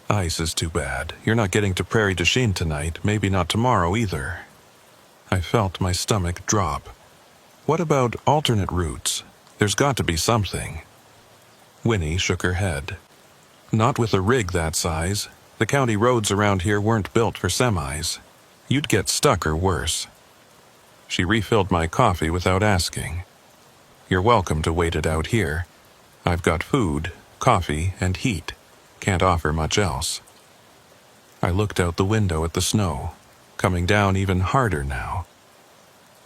Ice is too bad. You're not getting to Prairie du Chien tonight, maybe not tomorrow either." I felt my stomach drop. "What about alternate routes? There's got to be something." Winnie shook her head. "Not with a rig that size. The county roads around here weren't built for semis. You'd get stuck or worse." She refilled my coffee without asking. "You're welcome to wait it out here. I've got food, coffee, and heat. Can't offer much else." I looked out the window at the snow, coming down even harder now.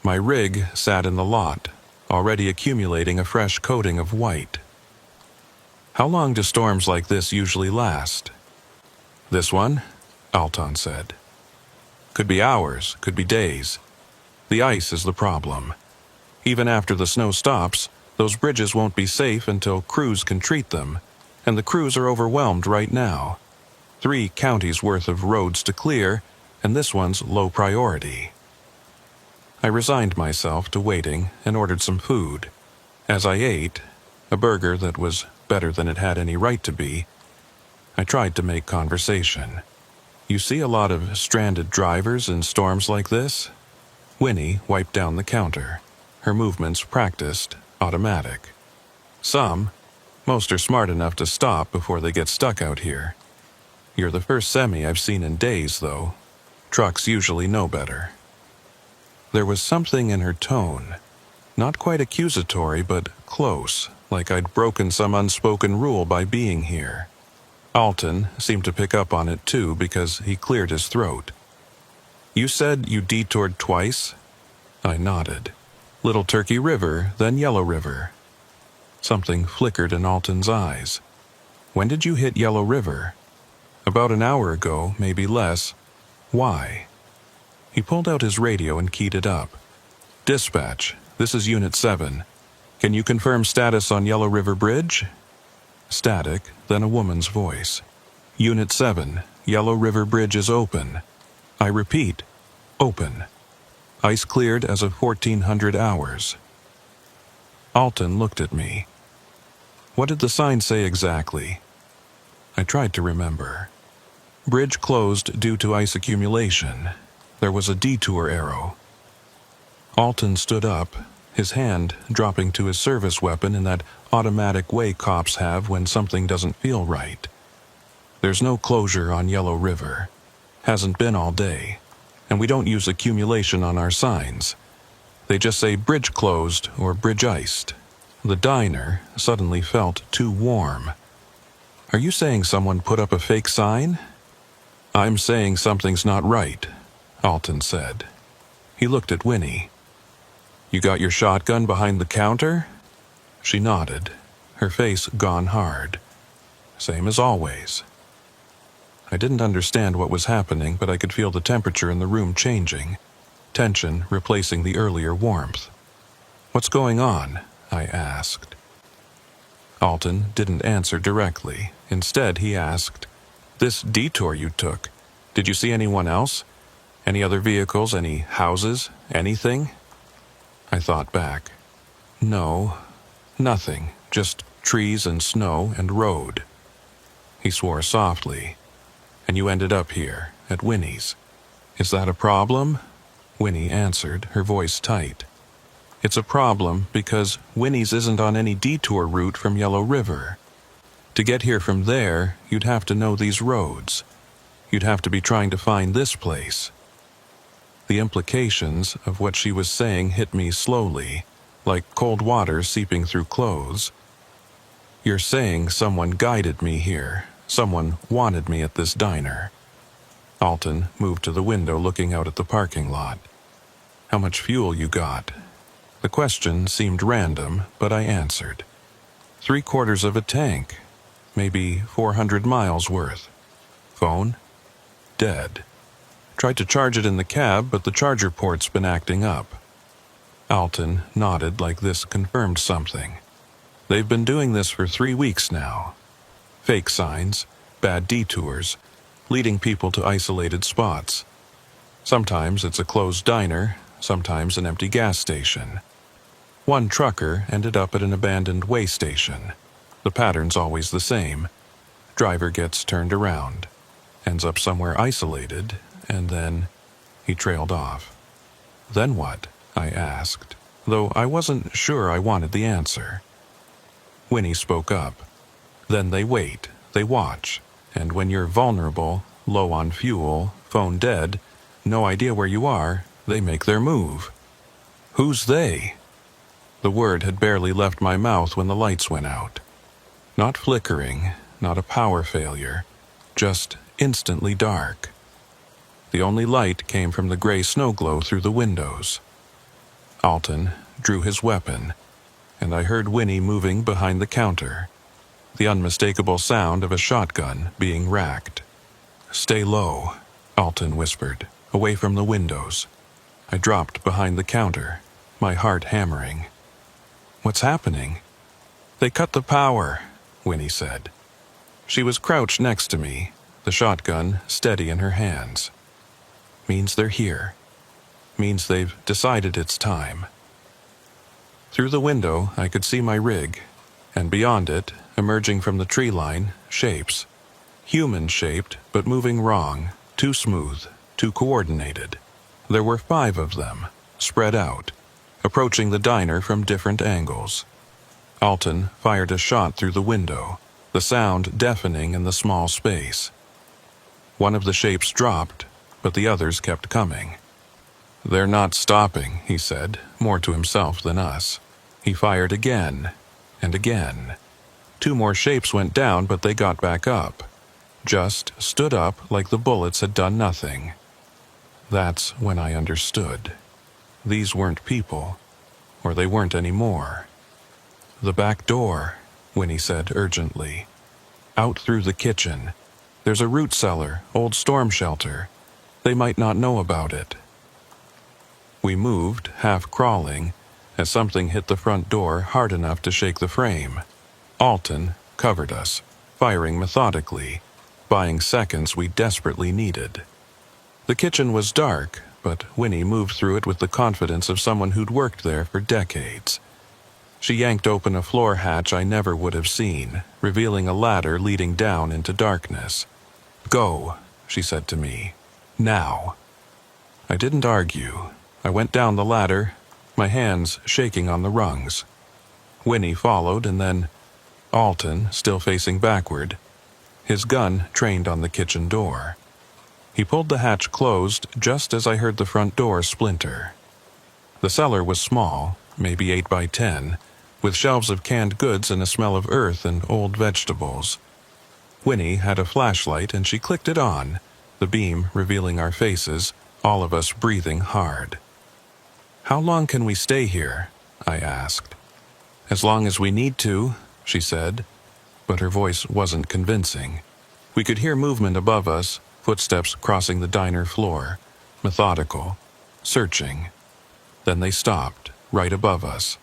My rig sat in the lot, already accumulating a fresh coating of white. "How long do storms like this usually last?" "This one?" Alton said. "Could be hours, could be days. The ice is the problem. Even after the snow stops, those bridges won't be safe until crews can treat them, and the crews are overwhelmed right now. 3 counties worth of roads to clear, and this one's low priority." I resigned myself to waiting and ordered some food. As I ate, a burger that was better than it had any right to be, I tried to make conversation. "You see a lot of stranded drivers in storms like this?" Winnie wiped down the counter, her movements practiced, automatic. "Some. Most are smart enough to stop before they get stuck out here. You're the first semi I've seen in days, though. Trucks usually know better." There was something in her tone, not quite accusatory, but close, like I'd broken some unspoken rule by being here. Alton seemed to pick up on it too because he cleared his throat. "You said you detoured twice?" I nodded. Little Turkey River, then Yellow River. Something flickered in Alton's eyes. When did you hit Yellow River? About an hour ago, maybe less. Why? He pulled out his radio and keyed it up. Dispatch, this is Unit 7. Can you confirm status on Yellow River Bridge? Static, then a woman's voice. Unit 7, Yellow River Bridge is open. I repeat, open. Ice cleared as of 1400 hours. Alton looked at me. What did the sign say exactly? I tried to remember. Bridge closed due to ice accumulation. There was a detour arrow. Alton stood up, his hand dropping to his service weapon in that automatic way cops have when something doesn't feel right. There's no closure on Yellow River. Hasn't been all day. And we don't use accumulation on our signs. They just say bridge closed or bridge iced. The diner suddenly felt too warm. Are you saying someone put up a fake sign? I'm saying something's not right, Alton said. He looked at Winnie. You got your shotgun behind the counter? She nodded, her face gone hard. Same as always. I didn't understand what was happening, but I could feel the temperature in the room changing, tension replacing the earlier warmth. What's going on? I asked. Alton didn't answer directly. Instead, he asked, This detour you took, did you see anyone else? Any other vehicles, any houses, anything? I thought back. No, nothing, just trees and snow and road. He swore softly. And you ended up here, at Winnie's. Is that a problem? Winnie answered, her voice tight. It's a problem because Winnie's isn't on any detour route from Yellow River. To get here from there, you'd have to know these roads. You'd have to be trying to find this place. The implications of what she was saying hit me slowly, like cold water seeping through clothes. You're saying someone guided me here. Someone wanted me at this diner. Alton moved to the window looking out at the parking lot. How much fuel you got? The question seemed random, but I answered. 3/4 of a tank. Maybe 400 miles worth. Phone? Dead. Tried to charge it in the cab, but the charger port's been acting up. Alton nodded like this confirmed something. They've been doing this for 3 weeks now. Fake signs, bad detours, leading people to isolated spots. Sometimes it's a closed diner, sometimes an empty gas station. One trucker ended up at an abandoned way station. The pattern's always the same. Driver gets turned around, ends up somewhere isolated, and then he trailed off. Then what? I asked, though I wasn't sure I wanted the answer. Winnie spoke up. Then they wait, they watch, and when you're vulnerable, low on fuel, phone dead, no idea where you are, they make their move. Who's they? The word had barely left my mouth when the lights went out. Not flickering, not a power failure, just instantly dark. The only light came from the gray snow glow through the windows. Alton drew his weapon, and I heard Winnie moving behind the counter. The unmistakable sound of a shotgun being racked. Stay low, Alton whispered, away from the windows. I dropped behind the counter, my heart hammering. What's happening? They cut the power, Winnie said. She was crouched next to me, the shotgun steady in her hands. Means they're here. Means they've decided it's time. Through the window, I could see my rig, and beyond it, emerging from the tree line, shapes. Human-shaped, but moving wrong, too smooth, too coordinated. There were 5 of them, spread out, approaching the diner from different angles. Alton fired a shot through the window, the sound deafening in the small space. One of the shapes dropped, but the others kept coming. They're not stopping, he said, more to himself than us. He fired again, and again. 2 more shapes went down, but they got back up. Just stood up like the bullets had done nothing. That's when I understood. These weren't people. or they weren't anymore. "The back door," Winnie said urgently. "Out through the kitchen. There's a root cellar, old storm shelter. They might not know about it." We moved, half crawling, as something hit the front door hard enough to shake the frame. Alton covered us, firing methodically, buying seconds we desperately needed. The kitchen was dark, but Winnie moved through it with the confidence of someone who'd worked there for decades. She yanked open a floor hatch I never would have seen, revealing a ladder leading down into darkness. "Go," she said to me. "Now." I didn't argue. I went down the ladder, my hands shaking on the rungs. Winnie followed, and then Alton, still facing backward, his gun trained on the kitchen door. He pulled the hatch closed just as I heard the front door splinter. The cellar was small, maybe 8 by 10, with shelves of canned goods and a smell of earth and old vegetables. Winnie had a flashlight and she clicked it on, the beam revealing our faces, all of us breathing hard. "How long can we stay here?" I asked. "As long as we need to," she said, but her voice wasn't convincing. We could hear movement above us, footsteps crossing the diner floor, methodical, searching. Then they stopped, right above us.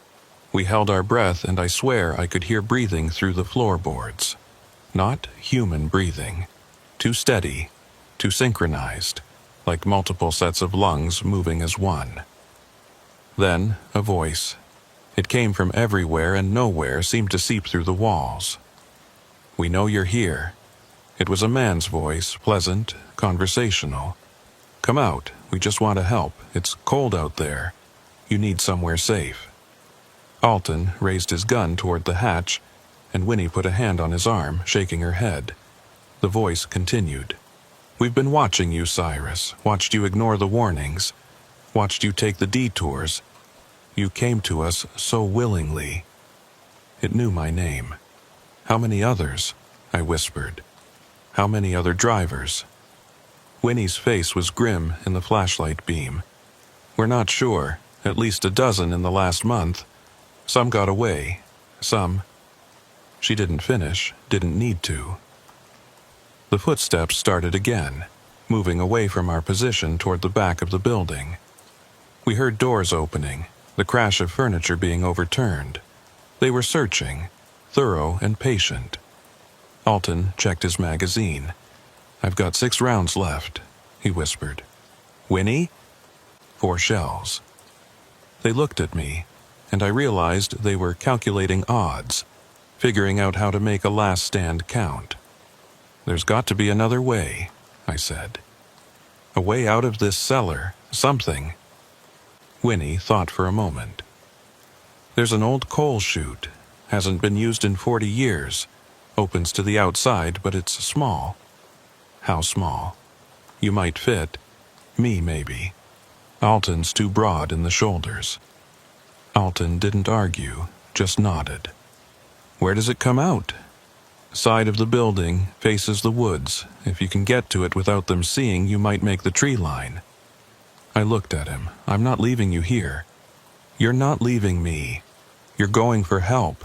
We held our breath, and I swear I could hear breathing through the floorboards. Not human breathing. Too steady, too synchronized, like multiple sets of lungs moving as one. Then, a voice. It came from everywhere and nowhere seemed to seep through the walls. "We know you're here." It was a man's voice, pleasant, conversational. "Come out, we just want to help. It's cold out there. You need somewhere safe." Alton raised his gun toward the hatch, and Winnie put a hand on his arm, shaking her head. The voice continued. "We've been watching you, Cyrus, watched you ignore the warnings, watched you take the detours. You came to us so willingly." It knew my name. "How many others?" I whispered. "How many other drivers?" Winnie's face was grim in the flashlight beam. "We're not sure. At least a dozen in the last month. Some got away. Some—" She didn't finish, didn't need to. The footsteps started again, moving away from our position toward the back of the building. We heard doors opening, the crash of furniture being overturned. They were searching, thorough and patient. Alton checked his magazine. "I've got 6 rounds left," he whispered. "Winnie?" 4 shells. They looked at me, and I realized they were calculating odds, figuring out how to make a last stand count. "There's got to be another way," I said. "A way out of this cellar, something." Winnie thought for a moment. "There's an old coal chute. Hasn't been used in 40 years. Opens to the outside, but it's small." "How small?" "You might fit. Me, maybe. Alton's too broad in the shoulders." Alton didn't argue, just nodded. "Where does it come out?" "Side of the building, faces the woods. If you can get to it without them seeing, you might make the tree line." I looked at him. "I'm not leaving you here." "You're not leaving me. You're going for help.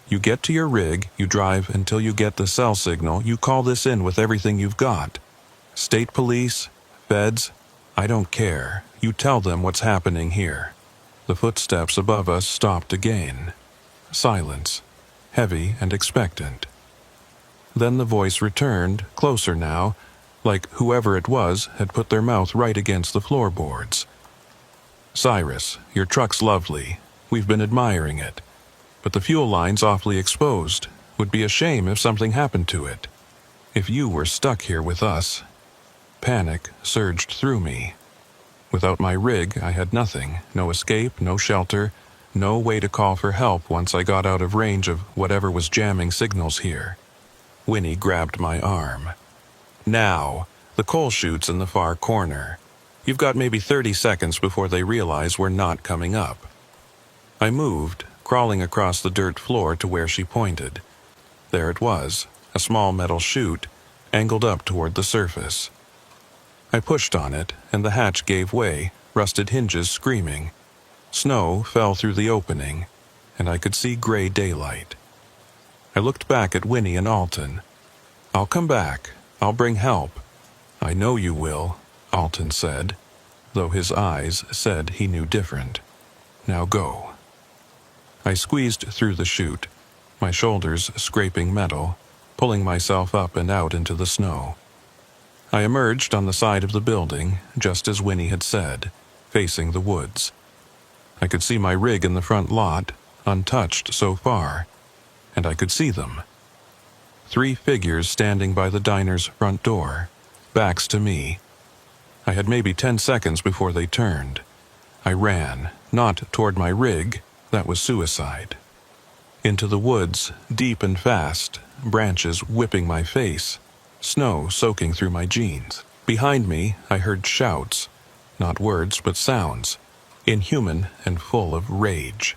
You get to your rig, you drive until you get the cell signal, you call this in with everything you've got. State police, feds, I don't care. You tell them what's happening here." The footsteps above us stopped again. Silence, heavy and expectant. Then the voice returned, closer now, like whoever it was had put their mouth right against the floorboards. "Cyrus, your truck's lovely. We've been admiring it. But the fuel line's awfully exposed. Would be a shame if something happened to it. If you were stuck here with us." Panic surged through me. Without my rig, I had nothing. No escape, no shelter, no way to call for help once I got out of range of whatever was jamming signals here. Winnie grabbed my arm. "Now, the coal chute's in the far corner. You've got maybe 30 seconds before they realize we're not coming up." I moved, crawling across the dirt floor to where she pointed. There it was, a small metal chute, angled up toward the surface. I pushed on it, and the hatch gave way, rusted hinges screaming. Snow fell through the opening, and I could see gray daylight. I looked back at Winnie and Alton. "I'll come back. I'll bring help." "I know you will," Alton said, though his eyes said he knew different. "Now go." I squeezed through the chute, my shoulders scraping metal, pulling myself up and out into the snow. I emerged on the side of the building, just as Winnie had said, facing the woods. I could see my rig in the front lot, untouched so far, and I could see them. 3 figures standing by the diner's front door, backs to me. I had maybe 10 seconds before they turned. I ran, not toward my rig, that was suicide. Into the woods, deep and fast, branches whipping my face, snow soaking through my jeans. Behind me, I heard shouts, not words but sounds, inhuman and full of rage.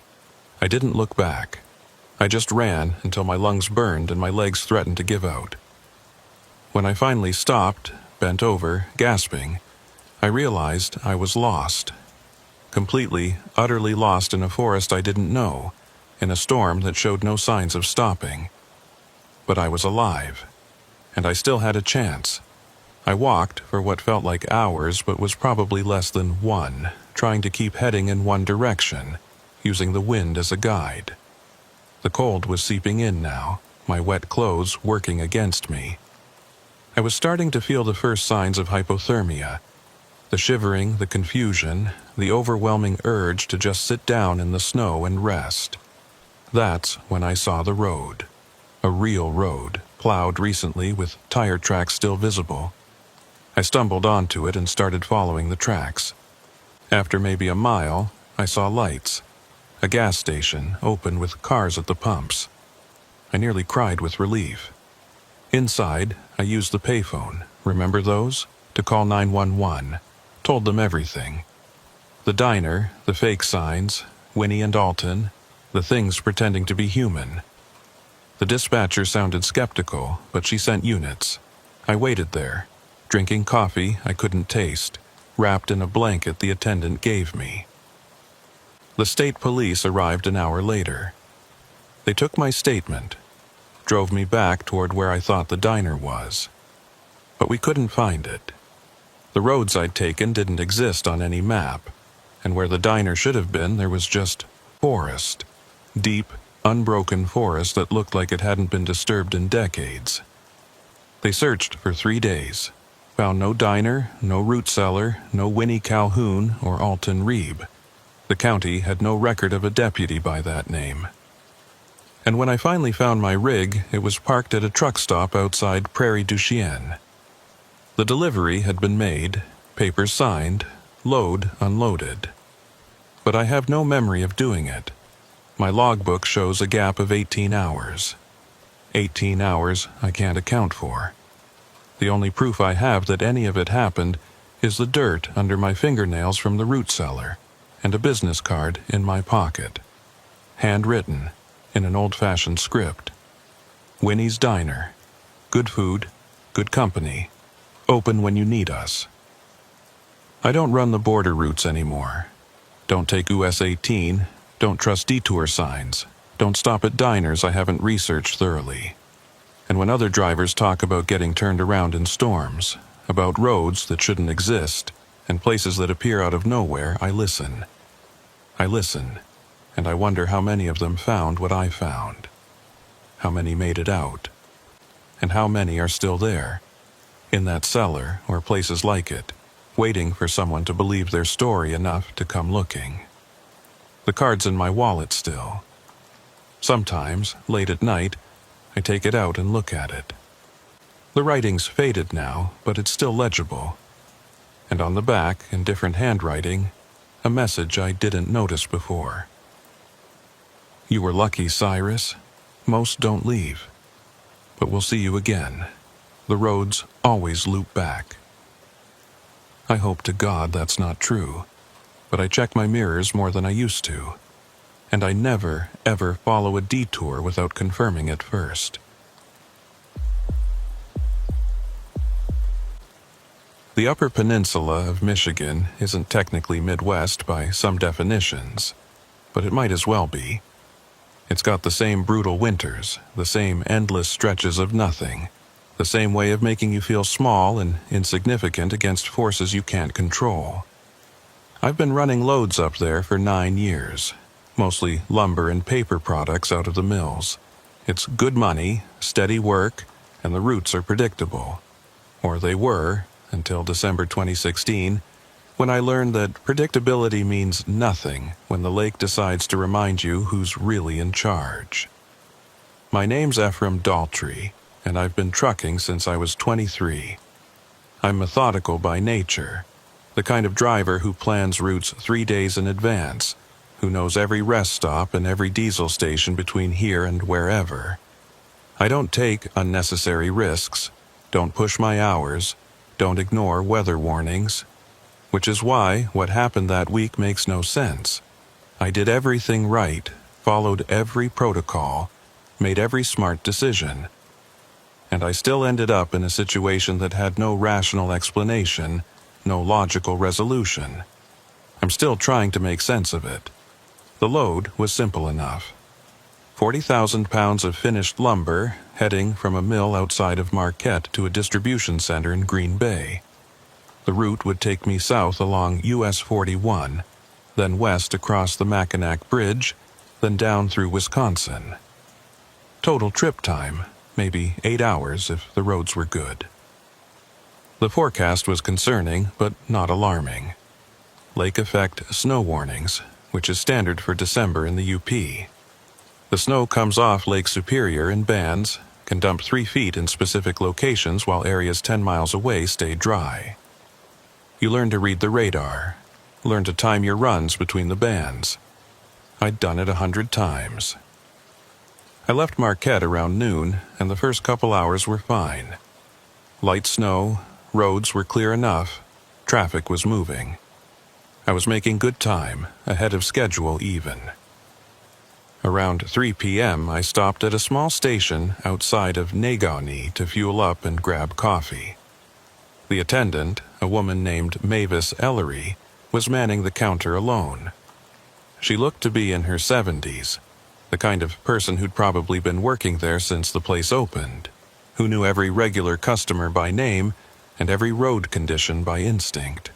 I didn't look back. I just ran until my lungs burned and my legs threatened to give out. When I finally stopped, bent over, gasping, I realized I was lost. Completely, utterly lost in a forest I didn't know, in a storm that showed no signs of stopping. But I was alive, and I still had a chance. I walked for what felt like hours but was probably less than 1, trying to keep heading in one direction, using the wind as a guide. The cold was seeping in now, my wet clothes working against me. I was starting to feel the first signs of hypothermia. The shivering, the confusion, the overwhelming urge to just sit down in the snow and rest. That's when I saw the road. A real road, plowed recently with tire tracks still visible. I stumbled onto it and started following the tracks. After maybe a mile, I saw lights. A gas station, open with cars at the pumps. I nearly cried with relief. Inside, I used the payphone, remember those? To call 911. Told them everything. The diner, the fake signs, Winnie and Alton, the things pretending to be human. The dispatcher sounded skeptical, but she sent units. I waited there, drinking coffee I couldn't taste, wrapped in a blanket the attendant gave me. The state police arrived an hour later. They took my statement, drove me back toward where I thought the diner was. But we couldn't find it. The roads I'd taken didn't exist on any map, and where the diner should have been there was just forest. Deep, unbroken forest that looked like it hadn't been disturbed in decades. They searched for 3 days, found no diner, no root cellar, no Winnie Calhoun or Alton Reeb. The county had no record of a deputy by that name. And when I finally found my rig, it was parked at a truck stop outside Prairie du Chien. The delivery had been made, papers signed, load unloaded. But I have no memory of doing it. My logbook shows a gap of 18 hours. 18 hours I can't account for. The only proof I have that any of it happened is the dirt under my fingernails from the root cellar, and a business card in my pocket. Handwritten, in an old-fashioned script. Winnie's Diner. Good food, good company. Open when you need us. I don't run the border routes anymore. Don't take US 18, don't trust detour signs, don't stop at diners I haven't researched thoroughly. And when other drivers talk about getting turned around in storms, about roads that shouldn't exist, and places that appear out of nowhere, I listen. I listen, and I wonder how many of them found what I found. How many made it out? And how many are still there? In that cellar or places like it, waiting for someone to believe their story enough to come looking. The card's in my wallet still. Sometimes, late at night, I take it out and look at it. The writing's faded now, but it's still legible. And on the back, in different handwriting, a message I didn't notice before. You were lucky, Cyrus. Most don't leave. But we'll see you again. The roads always loop back. I hope to God that's not true, but I check my mirrors more than I used to, and I never, ever follow a detour without confirming it first. The Upper Peninsula of Michigan isn't technically Midwest by some definitions, but it might as well be. It's got the same brutal winters, the same endless stretches of nothing, the same way of making you feel small and insignificant against forces you can't control. I've been running loads up there for 9 years, mostly lumber and paper products out of the mills. It's good money, steady work, and the routes are predictable. Or they were, until December 2016, when I learned that predictability means nothing when the lake decides to remind you who's really in charge. My name's Ephraim Daltrey, and I've been trucking since I was 23. I'm methodical by nature, the kind of driver who plans routes 3 days in advance, who knows every rest stop and every diesel station between here and wherever. I don't take unnecessary risks, don't push my hours, don't ignore weather warnings, which is why what happened that week makes no sense. I did everything right, followed every protocol, made every smart decision. And I still ended up in a situation that had no rational explanation, no logical resolution. I'm still trying to make sense of it. The load was simple enough. 40,000 pounds of finished lumber heading from a mill outside of Marquette to a distribution center in Green Bay. The route would take me south along US 41, then west across the Mackinac Bridge, then down through Wisconsin. Total trip time, maybe 8 hours if the roads were good. The forecast was concerning, but not alarming. Lake effect snow warnings, which is standard for December in the UP. The snow comes off Lake Superior in bands, can dump 3 feet in specific locations while areas 10 miles away stay dry. You learn to read the radar, learn to time your runs between the bands. I'd done it 100 times. I left Marquette around noon, and the first couple hours were fine. Light snow, roads were clear enough, traffic was moving. I was making good time, ahead of schedule even. Around 3 p.m., I stopped at a small station outside of Negaunee to fuel up and grab coffee. The attendant, a woman named Mavis Ellery, was manning the counter alone. She looked to be in her 70s, the kind of person who'd probably been working there since the place opened, who knew every regular customer by name and every road condition by instinct.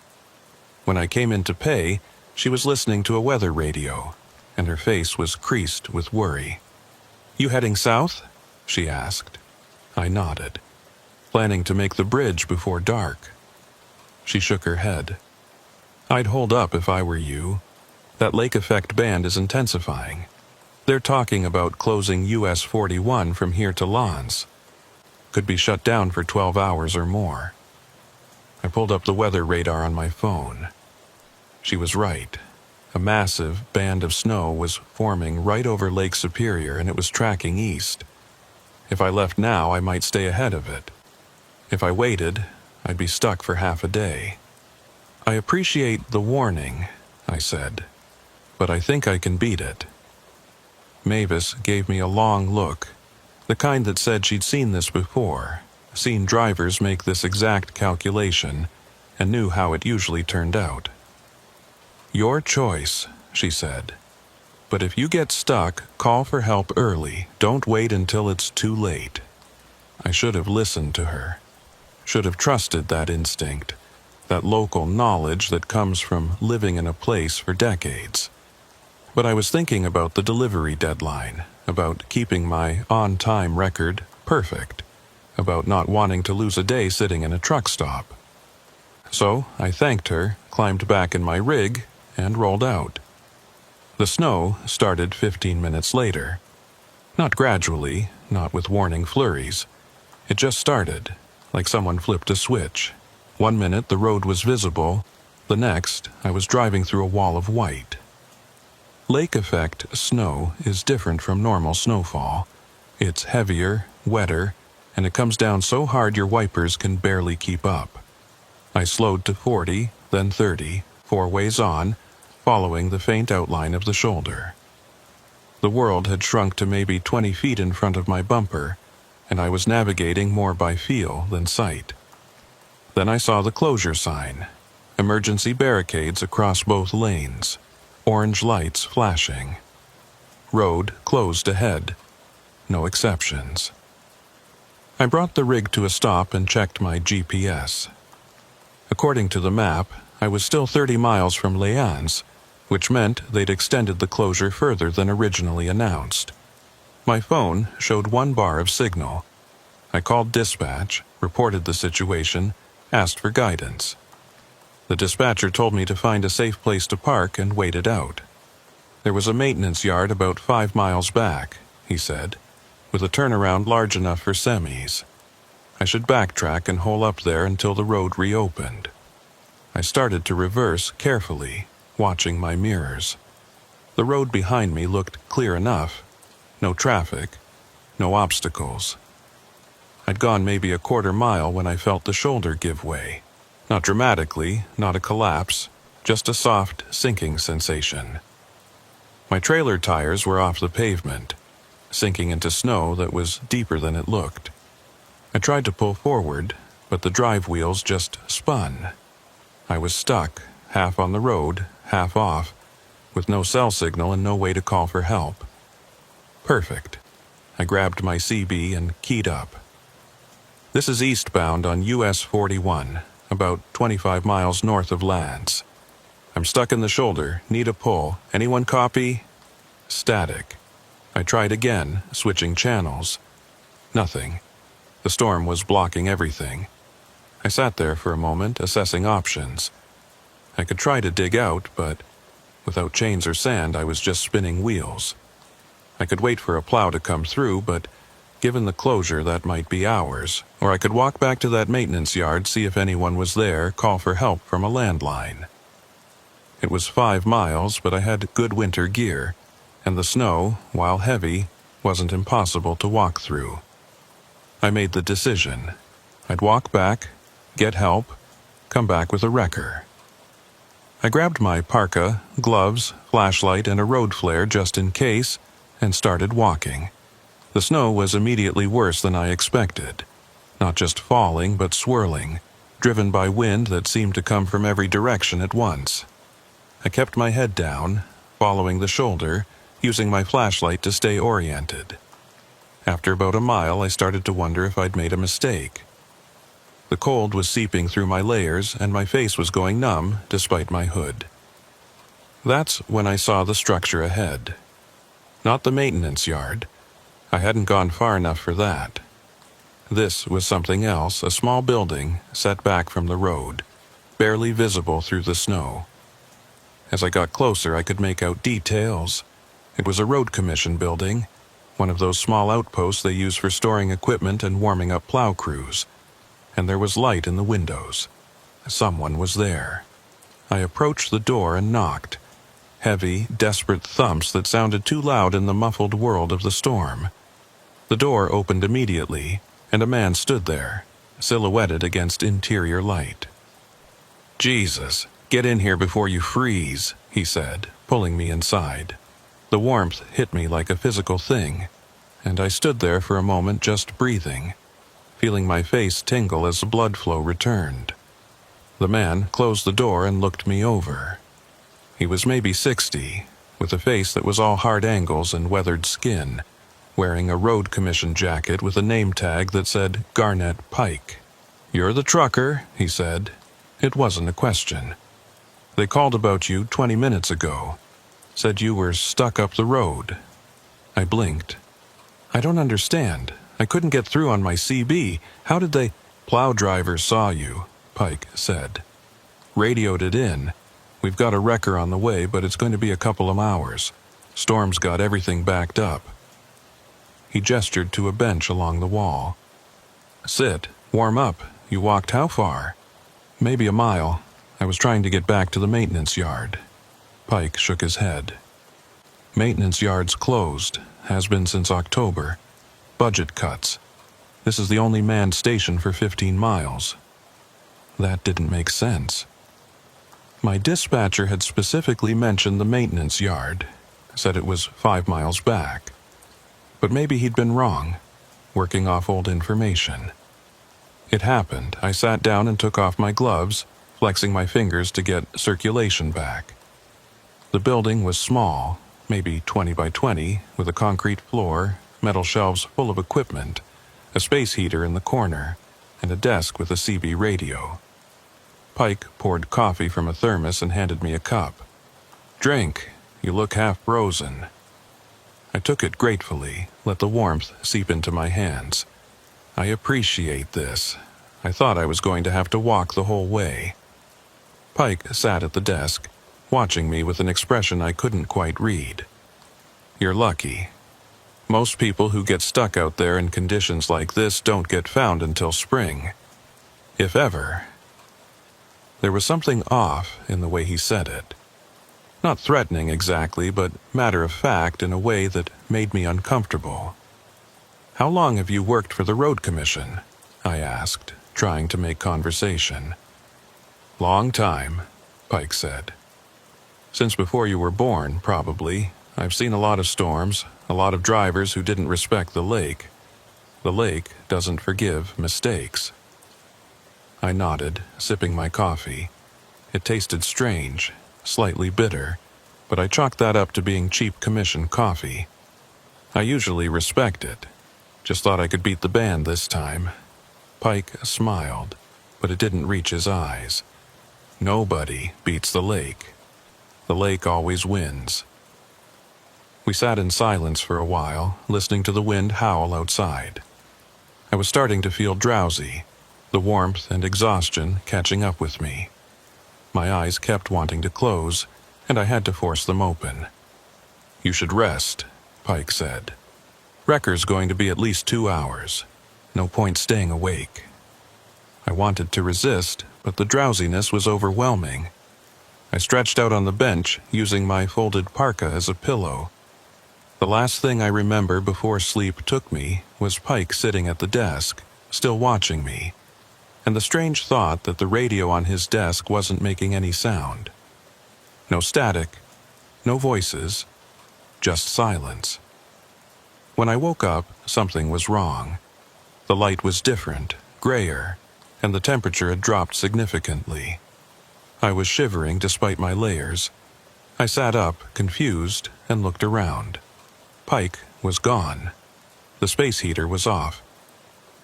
When I came in to pay, she was listening to a weather radio, and her face was creased with worry. "You heading south?" she asked. I nodded. "Planning to make the bridge before dark." She shook her head. "I'd hold up if I were you. That lake effect band is intensifying. They're talking about closing US 41 from here to Lens. Could be shut down for 12 hours or more." I pulled up the weather radar on my phone. She was right. A massive band of snow was forming right over Lake Superior, and it was tracking east. If I left now, I might stay ahead of it. If I waited, I'd be stuck for half a day. "I appreciate the warning," I said, "but I think I can beat it." Mavis gave me a long look, the kind that said she'd seen this before, seen drivers make this exact calculation, and knew how it usually turned out. "Your choice," she said. "But if you get stuck, call for help early. Don't wait until it's too late." I should have listened to her. Should have trusted that instinct, that local knowledge that comes from living in a place for decades. But I was thinking about the delivery deadline, about keeping my on-time record perfect, about not wanting to lose a day sitting in a truck stop. So I thanked her, climbed back in my rig, and rolled out. The snow started 15 minutes later. Not gradually, not with warning flurries. It just started, like someone flipped a switch. 1 minute the road was visible, the next I was driving through a wall of white. Lake effect snow is different from normal snowfall. It's heavier, wetter, and it comes down so hard your wipers can barely keep up. I slowed to 40, then 30, 4 ways on, following the faint outline of the shoulder. The world had shrunk to maybe 20 feet in front of my bumper, and I was navigating more by feel than sight. Then I saw the closure sign. Emergency barricades across both lanes. Orange lights flashing. Road closed ahead. No exceptions. I brought the rig to a stop and checked my GPS. According to the map, I was still 30 miles from Léans, which meant they'd extended the closure further than originally announced. My phone showed 1 bar of signal. I called dispatch, reported the situation, asked for guidance. The dispatcher told me to find a safe place to park and wait it out. There was a maintenance yard about 5 miles back, he said, with a turnaround large enough for semis. I should backtrack and hole up there until the road reopened. I started to reverse carefully, watching my mirrors. The road behind me looked clear enough. No traffic, no obstacles. I'd gone maybe a quarter mile when I felt the shoulder give way. Not dramatically, not a collapse, just a soft, sinking sensation. My trailer tires were off the pavement, sinking into snow that was deeper than it looked. I tried to pull forward, but the drive wheels just spun. I was stuck, half on the road, half off, with no cell signal and no way to call for help. Perfect. I grabbed my CB and keyed up. This is eastbound on US 41, about 25 miles north of Léans. I'm stuck in the shoulder, need a pull. Anyone copy? Static. I tried again, switching channels. Nothing. The storm was blocking everything. I sat there for a moment, assessing options. I could try to dig out, but without chains or sand, I was just spinning wheels. I could wait for a plow to come through, but given the closure, that might be hours. Or I could walk back to that maintenance yard, see if anyone was there, call for help from a landline. It was 5 miles, but I had good winter gear, and the snow, while heavy, wasn't impossible to walk through. I made the decision. I'd walk back, get help, come back with a wrecker. I grabbed my parka, gloves, flashlight, and a road flare just in case, and started walking. The snow was immediately worse than I expected. Not just falling, but swirling, driven by wind that seemed to come from every direction at once. I kept my head down, following the shoulder, using my flashlight to stay oriented. After about a mile, I started to wonder if I'd made a mistake. The cold was seeping through my layers, and my face was going numb despite my hood. That's when I saw the structure ahead. Not the maintenance yard. I hadn't gone far enough for that. This was something else, a small building set back from the road, barely visible through the snow. As I got closer, I could make out details. It was a road commission building, one of those small outposts they use for storing equipment and warming up plow crews. And there was light in the windows. Someone was there. I approached the door and knocked. Heavy, desperate thumps that sounded too loud in the muffled world of the storm. The door opened immediately, and a man stood there, silhouetted against interior light. "Jesus, get in here before you freeze," he said, pulling me inside. The warmth hit me like a physical thing, and I stood there for a moment just breathing, feeling my face tingle as the blood flow returned. The man closed the door and looked me over. He was maybe 60, with a face that was all hard angles and weathered skin, wearing a road commission jacket with a name tag that said Garnett Pike. "You're the trucker," he said. It wasn't a question. "They called about you 20 minutes ago. Said you were stuck up the road." I blinked. "I don't understand. I couldn't get through on my CB. How did they—" "Plow driver saw you," Pike said. "Radioed it in. We've got a wrecker on the way, but it's going to be a couple of hours. Storm's got everything backed up." He gestured to a bench along the wall. "Sit, warm up. You walked how far?" "Maybe a mile. I was trying to get back to the maintenance yard." Pike shook his head. "Maintenance yard's closed. Has been since October. Budget cuts. This is the only manned station for 15 miles. That didn't make sense. My dispatcher had specifically mentioned the maintenance yard, said it was 5 miles back. But maybe he'd been wrong, working off old information. It happened. I sat down and took off my gloves, flexing my fingers to get circulation back. The building was small, maybe 20 by 20, with a concrete floor, metal shelves full of equipment, a space heater in the corner, and a desk with a CB radio. Pike poured coffee from a thermos and handed me a cup. "Drink. You look half frozen." I took it gratefully, let the warmth seep into my hands. "I appreciate this. I thought I was going to have to walk the whole way." Pike sat at the desk, watching me with an expression I couldn't quite read. "You're lucky. Most people who get stuck out there in conditions like this don't get found until spring. If ever." There was something off in the way he said it. Not threatening exactly, but matter-of-fact in a way that made me uncomfortable. "How long have you worked for the road commission?" I asked, trying to make conversation. "Long time," Pike said. "Since before you were born, probably. I've seen a lot of storms, a lot of drivers who didn't respect the lake. The lake doesn't forgive mistakes." I nodded, sipping my coffee. It tasted strange, slightly bitter, but I chalked that up to being cheap commission coffee. I usually respect it. Just thought I could beat the band this time. Pike smiled, but it didn't reach his eyes. "Nobody beats the lake. The lake always wins." We sat in silence for a while, listening to the wind howl outside. I was starting to feel drowsy, the warmth and exhaustion catching up with me. My eyes kept wanting to close, and I had to force them open. "You should rest," Pike said. "Wrecker's going to be at least 2 hours. No point staying awake." I wanted to resist, but the drowsiness was overwhelming. I stretched out on the bench, using my folded parka as a pillow. The last thing I remember before sleep took me was Pike sitting at the desk, still watching me, and the strange thought that the radio on his desk wasn't making any sound. No static, no voices, just silence. When I woke up, something was wrong. The light was different, grayer, and the temperature had dropped significantly. I was shivering despite my layers. I sat up, confused, and looked around. Pike was gone. The space heater was off.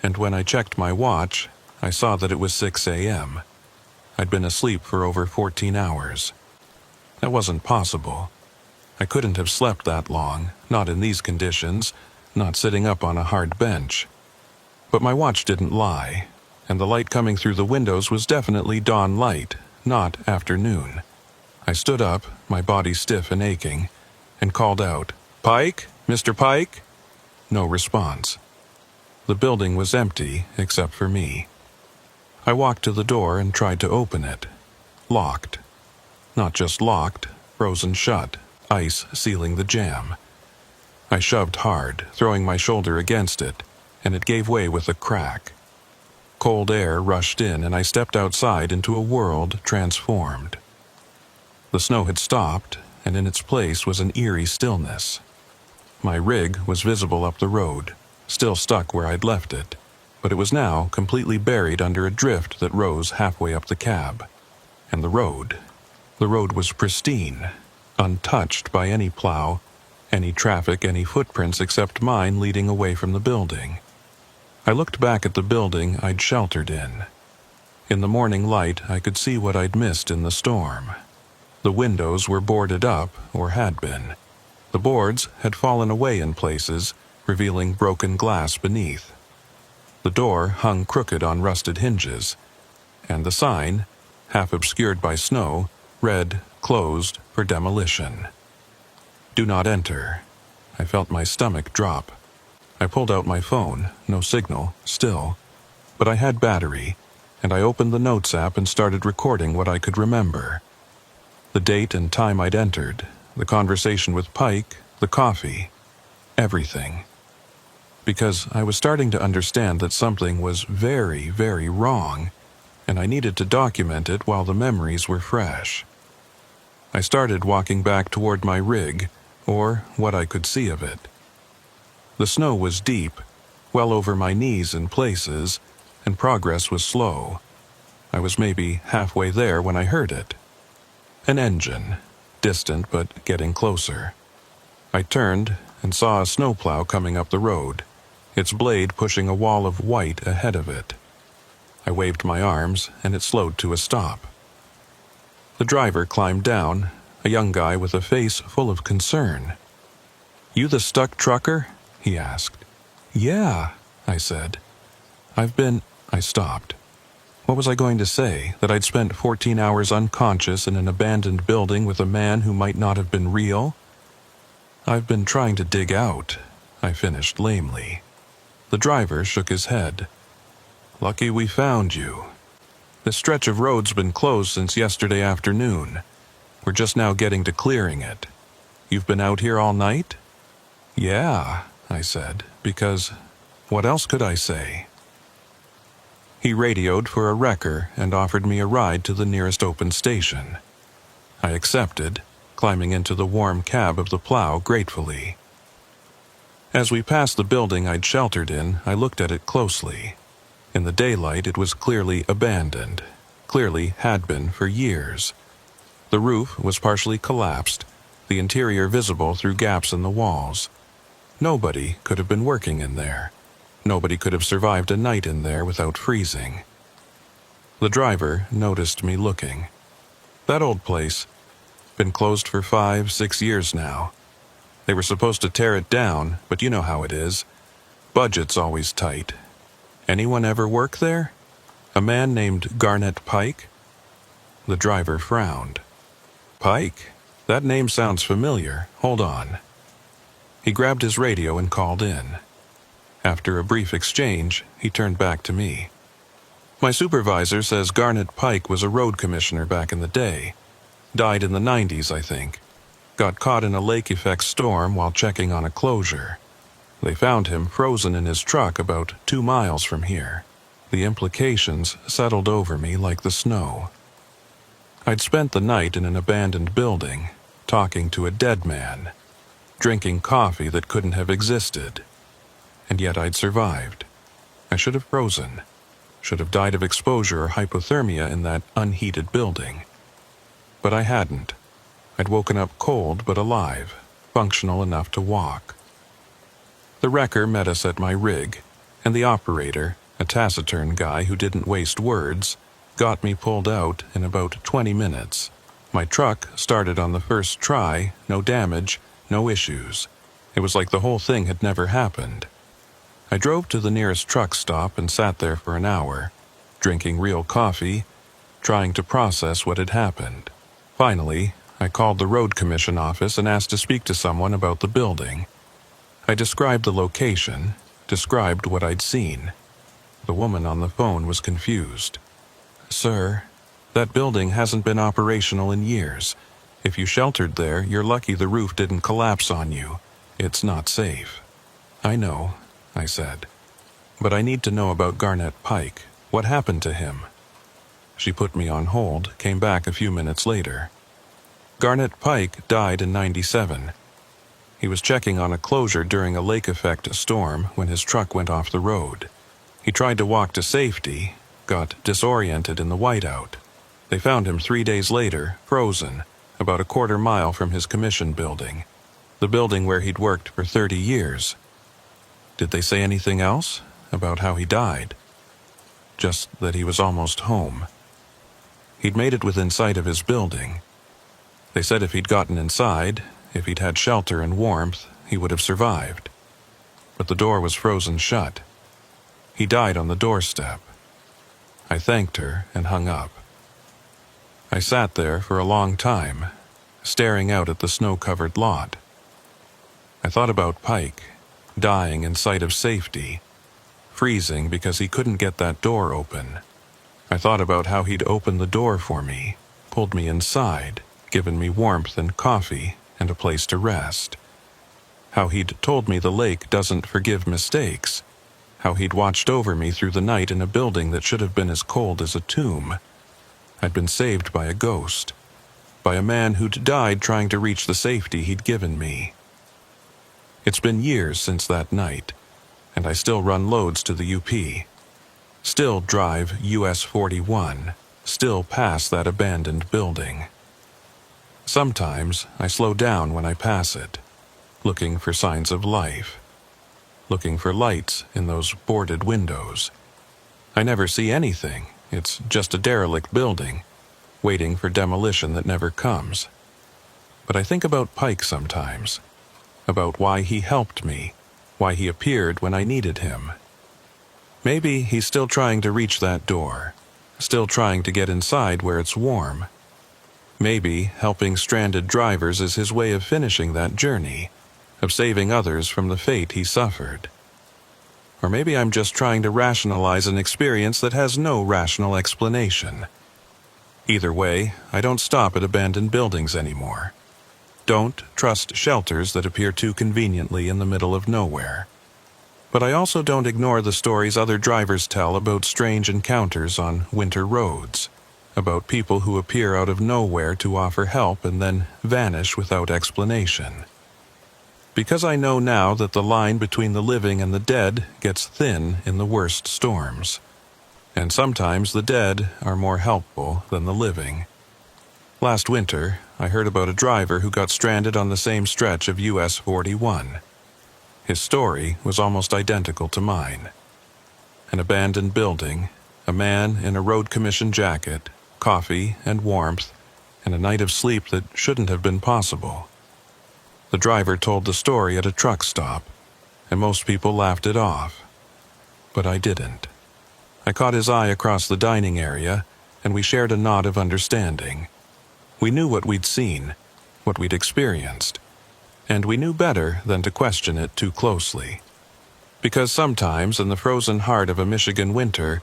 And when I checked my watch, I saw that it was 6 a.m. I'd been asleep for over 14 hours. That wasn't possible. I couldn't have slept that long, not in these conditions, not sitting up on a hard bench. But my watch didn't lie, and the light coming through the windows was definitely dawn light, not afternoon. I stood up, my body stiff and aching, and called out, "Pike? Mr. Pike?" No response. The building was empty except for me. I walked to the door and tried to open it. Locked. Not just locked, frozen shut, ice sealing the jamb. I shoved hard, throwing my shoulder against it, and it gave way with a crack. Cold air rushed in, and I stepped outside into a world transformed. The snow had stopped, and in its place was an eerie stillness. My rig was visible up the road, still stuck where I'd left it, but it was now completely buried under a drift that rose halfway up the cab. And the road was pristine, untouched by any plow, any traffic, any footprints except mine leading away from the building. I looked back at the building I'd sheltered in. In the morning light, I could see what I'd missed in the storm. The windows were boarded up, or had been. The boards had fallen away in places, revealing broken glass beneath. The door hung crooked on rusted hinges, and the sign, half obscured by snow, read, "Closed for demolition." "Do not enter." I felt my stomach drop. I pulled out my phone, no signal, still, but I had battery, and I opened the Notes app and started recording what I could remember. The date and time I'd entered, the conversation with Pike, the coffee, everything. Because I was starting to understand that something was very, very wrong, and I needed to document it while the memories were fresh. I started walking back toward my rig, or what I could see of it. The snow was deep, well over my knees in places, and progress was slow. I was maybe halfway there when I heard it. An engine, distant but getting closer. I turned and saw a snowplow coming up the road, its blade pushing a wall of white ahead of it. I waved my arms, and it slowed to a stop. The driver climbed down, a young guy with a face full of concern. "You the stuck trucker?" he asked. "Yeah," I said. I stopped. What was I going to say? That I'd spent 14 hours unconscious in an abandoned building with a man who might not have been real? "I've been trying to dig out," I finished lamely. The driver shook his head. "Lucky we found you. This stretch of road's been closed since yesterday afternoon. We're just now getting to clearing it. You've been out here all night?" "Yeah," I said, because what else could I say? He radioed for a wrecker and offered me a ride to the nearest open station. I accepted, climbing into the warm cab of the plow gratefully. As we passed the building I'd sheltered in, I looked at it closely. In the daylight it was clearly abandoned, clearly had been for years. The roof was partially collapsed, the interior visible through gaps in the walls. Nobody could have been working in there. Nobody could have survived a night in there without freezing. The driver noticed me looking. "That old place. Been closed for 5-6 years now. They were supposed to tear it down, but you know how it is. Budget's always tight. Anyone ever work there? A man named Garnet Pike?" The driver frowned. "Pike? That name sounds familiar. Hold on." He grabbed his radio and called in. After a brief exchange, he turned back to me. "My supervisor says Garnet Pike was a road commissioner back in the day. Died in the 90s, I think. Got caught in a lake-effect storm while checking on a closure. They found him frozen in his truck about 2 miles from here. The implications settled over me like the snow. I'd spent the night in an abandoned building, talking to a dead man, drinking coffee that couldn't have existed. And yet I'd survived. I should have frozen. Should have died of exposure or hypothermia in that unheated building. But I hadn't. I'd woken up cold but alive, functional enough to walk. The wrecker met us at my rig, and the operator, a taciturn guy who didn't waste words, got me pulled out in about 20 minutes. My truck started on the first try, no damage, no issues. It was like the whole thing had never happened. I drove to the nearest truck stop and sat there for an hour, drinking real coffee, trying to process what had happened. Finally, I called the road commission office and asked to speak to someone about the building. I described the location, described what I'd seen. The woman on the phone was confused. "Sir, that building hasn't been operational in years. If you sheltered there, you're lucky the roof didn't collapse on you. It's not safe." "I know," I said. "But I need to know about Garnet Pike. What happened to him?" She put me on hold, came back a few minutes later. "Garnet Pike died in 97. He was checking on a closure during a lake-effect storm when his truck went off the road. He tried to walk to safety, got disoriented in the whiteout. They found him 3 days later, frozen, about a quarter mile from his commission building, the building where he'd worked for 30 years. Did they say anything else about how he died? Just that he was almost home. He'd made it within sight of his building. They said if he'd gotten inside, if he'd had shelter and warmth, he would have survived. But the door was frozen shut. He died on the doorstep." I thanked her and hung up. I sat there for a long time, staring out at the snow-covered lot. I thought about Pike, dying in sight of safety, freezing because he couldn't get that door open. I thought about how he'd opened the door for me, pulled me inside, given me warmth and coffee and a place to rest. How he'd told me the lake doesn't forgive mistakes. How he'd watched over me through the night in a building that should have been as cold as a tomb. I'd been saved by a ghost, by a man who'd died trying to reach the safety he'd given me. It's been years since that night, and I still run loads to the UP. Still drive US 41, still pass that abandoned building. Sometimes I slow down when I pass it, looking for signs of life, looking for lights in those boarded windows. I never see anything, it's just a derelict building, waiting for demolition that never comes. But I think about Pike sometimes, about why he helped me, why he appeared when I needed him. Maybe he's still trying to reach that door, still trying to get inside where it's warm. Maybe helping stranded drivers is his way of finishing that journey, of saving others from the fate he suffered. Or maybe I'm just trying to rationalize an experience that has no rational explanation. Either way, I don't stop at abandoned buildings anymore. Don't trust shelters that appear too conveniently in the middle of nowhere. But I also don't ignore the stories other drivers tell about strange encounters on winter roads, about people who appear out of nowhere to offer help and then vanish without explanation. Because I know now that the line between the living and the dead gets thin in the worst storms. And sometimes the dead are more helpful than the living. Last winter, I heard about a driver who got stranded on the same stretch of US 41. His story was almost identical to mine. An abandoned building, a man in a road commission jacket, coffee and warmth, and a night of sleep that shouldn't have been possible. The driver told the story at a truck stop, and most people laughed it off. But I didn't. I caught his eye across the dining area, and we shared a nod of understanding. We knew what we'd seen, what we'd experienced, and we knew better than to question it too closely. Because sometimes in the frozen heart of a Michigan winter,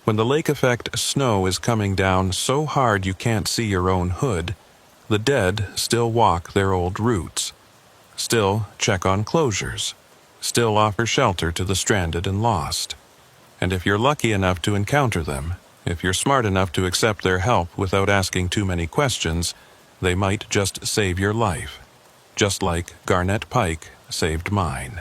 when the lake effect snow is coming down so hard you can't see your own hood, the dead still walk their old routes, still check on closures, still offer shelter to the stranded and lost. And if you're lucky enough to encounter them, if you're smart enough to accept their help without asking too many questions, they might just save your life, just like Garnett Pike saved mine.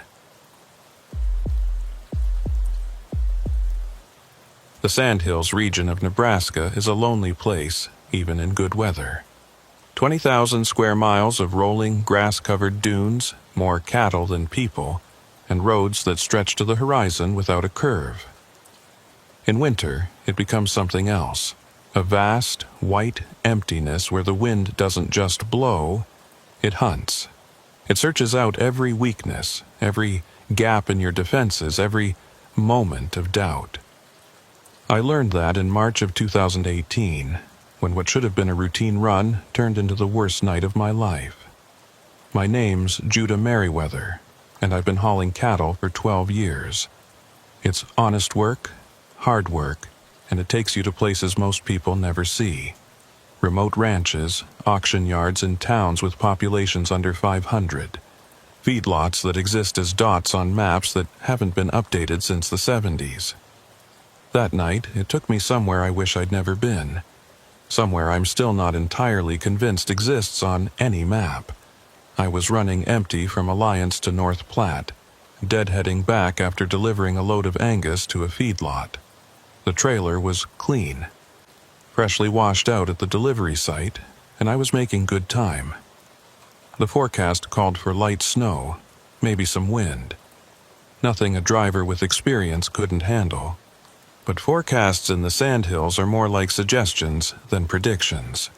The Sandhills region of Nebraska is a lonely place, even in good weather. 20,000 square miles of rolling, grass-covered dunes, more cattle than people, and roads that stretch to the horizon without a curve. In winter, it becomes something else, a vast, white emptiness where the wind doesn't just blow, it hunts. It searches out every weakness, every gap in your defenses, every moment of doubt. I learned that in March of 2018, when what should have been a routine run turned into the worst night of my life. My name's Judah Merriweather, and I've been hauling cattle for 12 years. It's honest work, hard work, and it takes you to places most people never see. Remote ranches, auction yards in towns with populations under 500. Feedlots that exist as dots on maps that haven't been updated since the 70s. That night, it took me somewhere I wish I'd never been. Somewhere I'm still not entirely convinced exists on any map. I was running empty from Alliance to North Platte, deadheading back after delivering a load of Angus to a feedlot. The trailer was clean, freshly washed out at the delivery site, and I was making good time. The forecast called for light snow, maybe some wind. Nothing a driver with experience couldn't handle. But forecasts in the Sandhills are more like suggestions than predictions.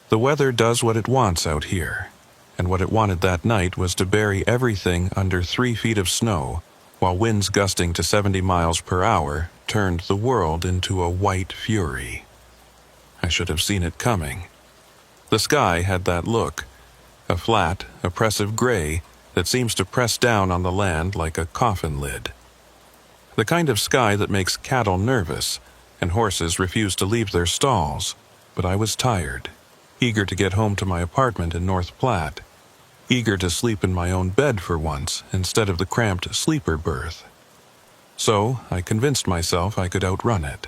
The weather does what it wants out here, and what it wanted that night was to bury everything under 3 feet of snow, while winds gusting to 70 miles per hour turned the world into a white fury. I should have seen it coming. The sky had that look, a flat, oppressive gray that seems to press down on the land like a coffin lid. The kind of sky that makes cattle nervous, and horses refuse to leave their stalls. But I was tired, eager to get home to my apartment in North Platte, eager to sleep in my own bed for once instead of the cramped sleeper berth. So I convinced myself I could outrun it.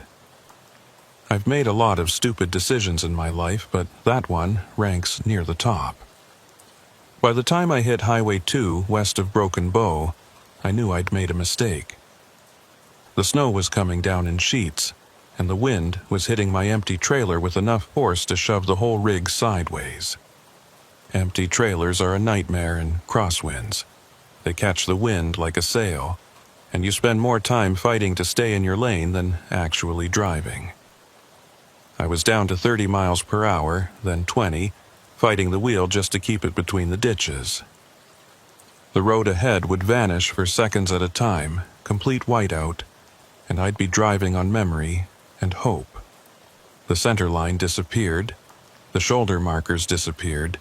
I've made a lot of stupid decisions in my life, but that one ranks near the top. By the time I hit Highway 2 west of Broken Bow, I knew I'd made a mistake. The snow was coming down in sheets, and the wind was hitting my empty trailer with enough force to shove the whole rig sideways. Empty trailers are a nightmare in crosswinds. They catch the wind like a sail, and you spend more time fighting to stay in your lane than actually driving. I was down to 30 miles per hour, then 20, fighting the wheel just to keep it between the ditches. The road ahead would vanish for seconds at a time, complete whiteout, and I'd be driving on memory and hope. The center line disappeared, the shoulder markers disappeared,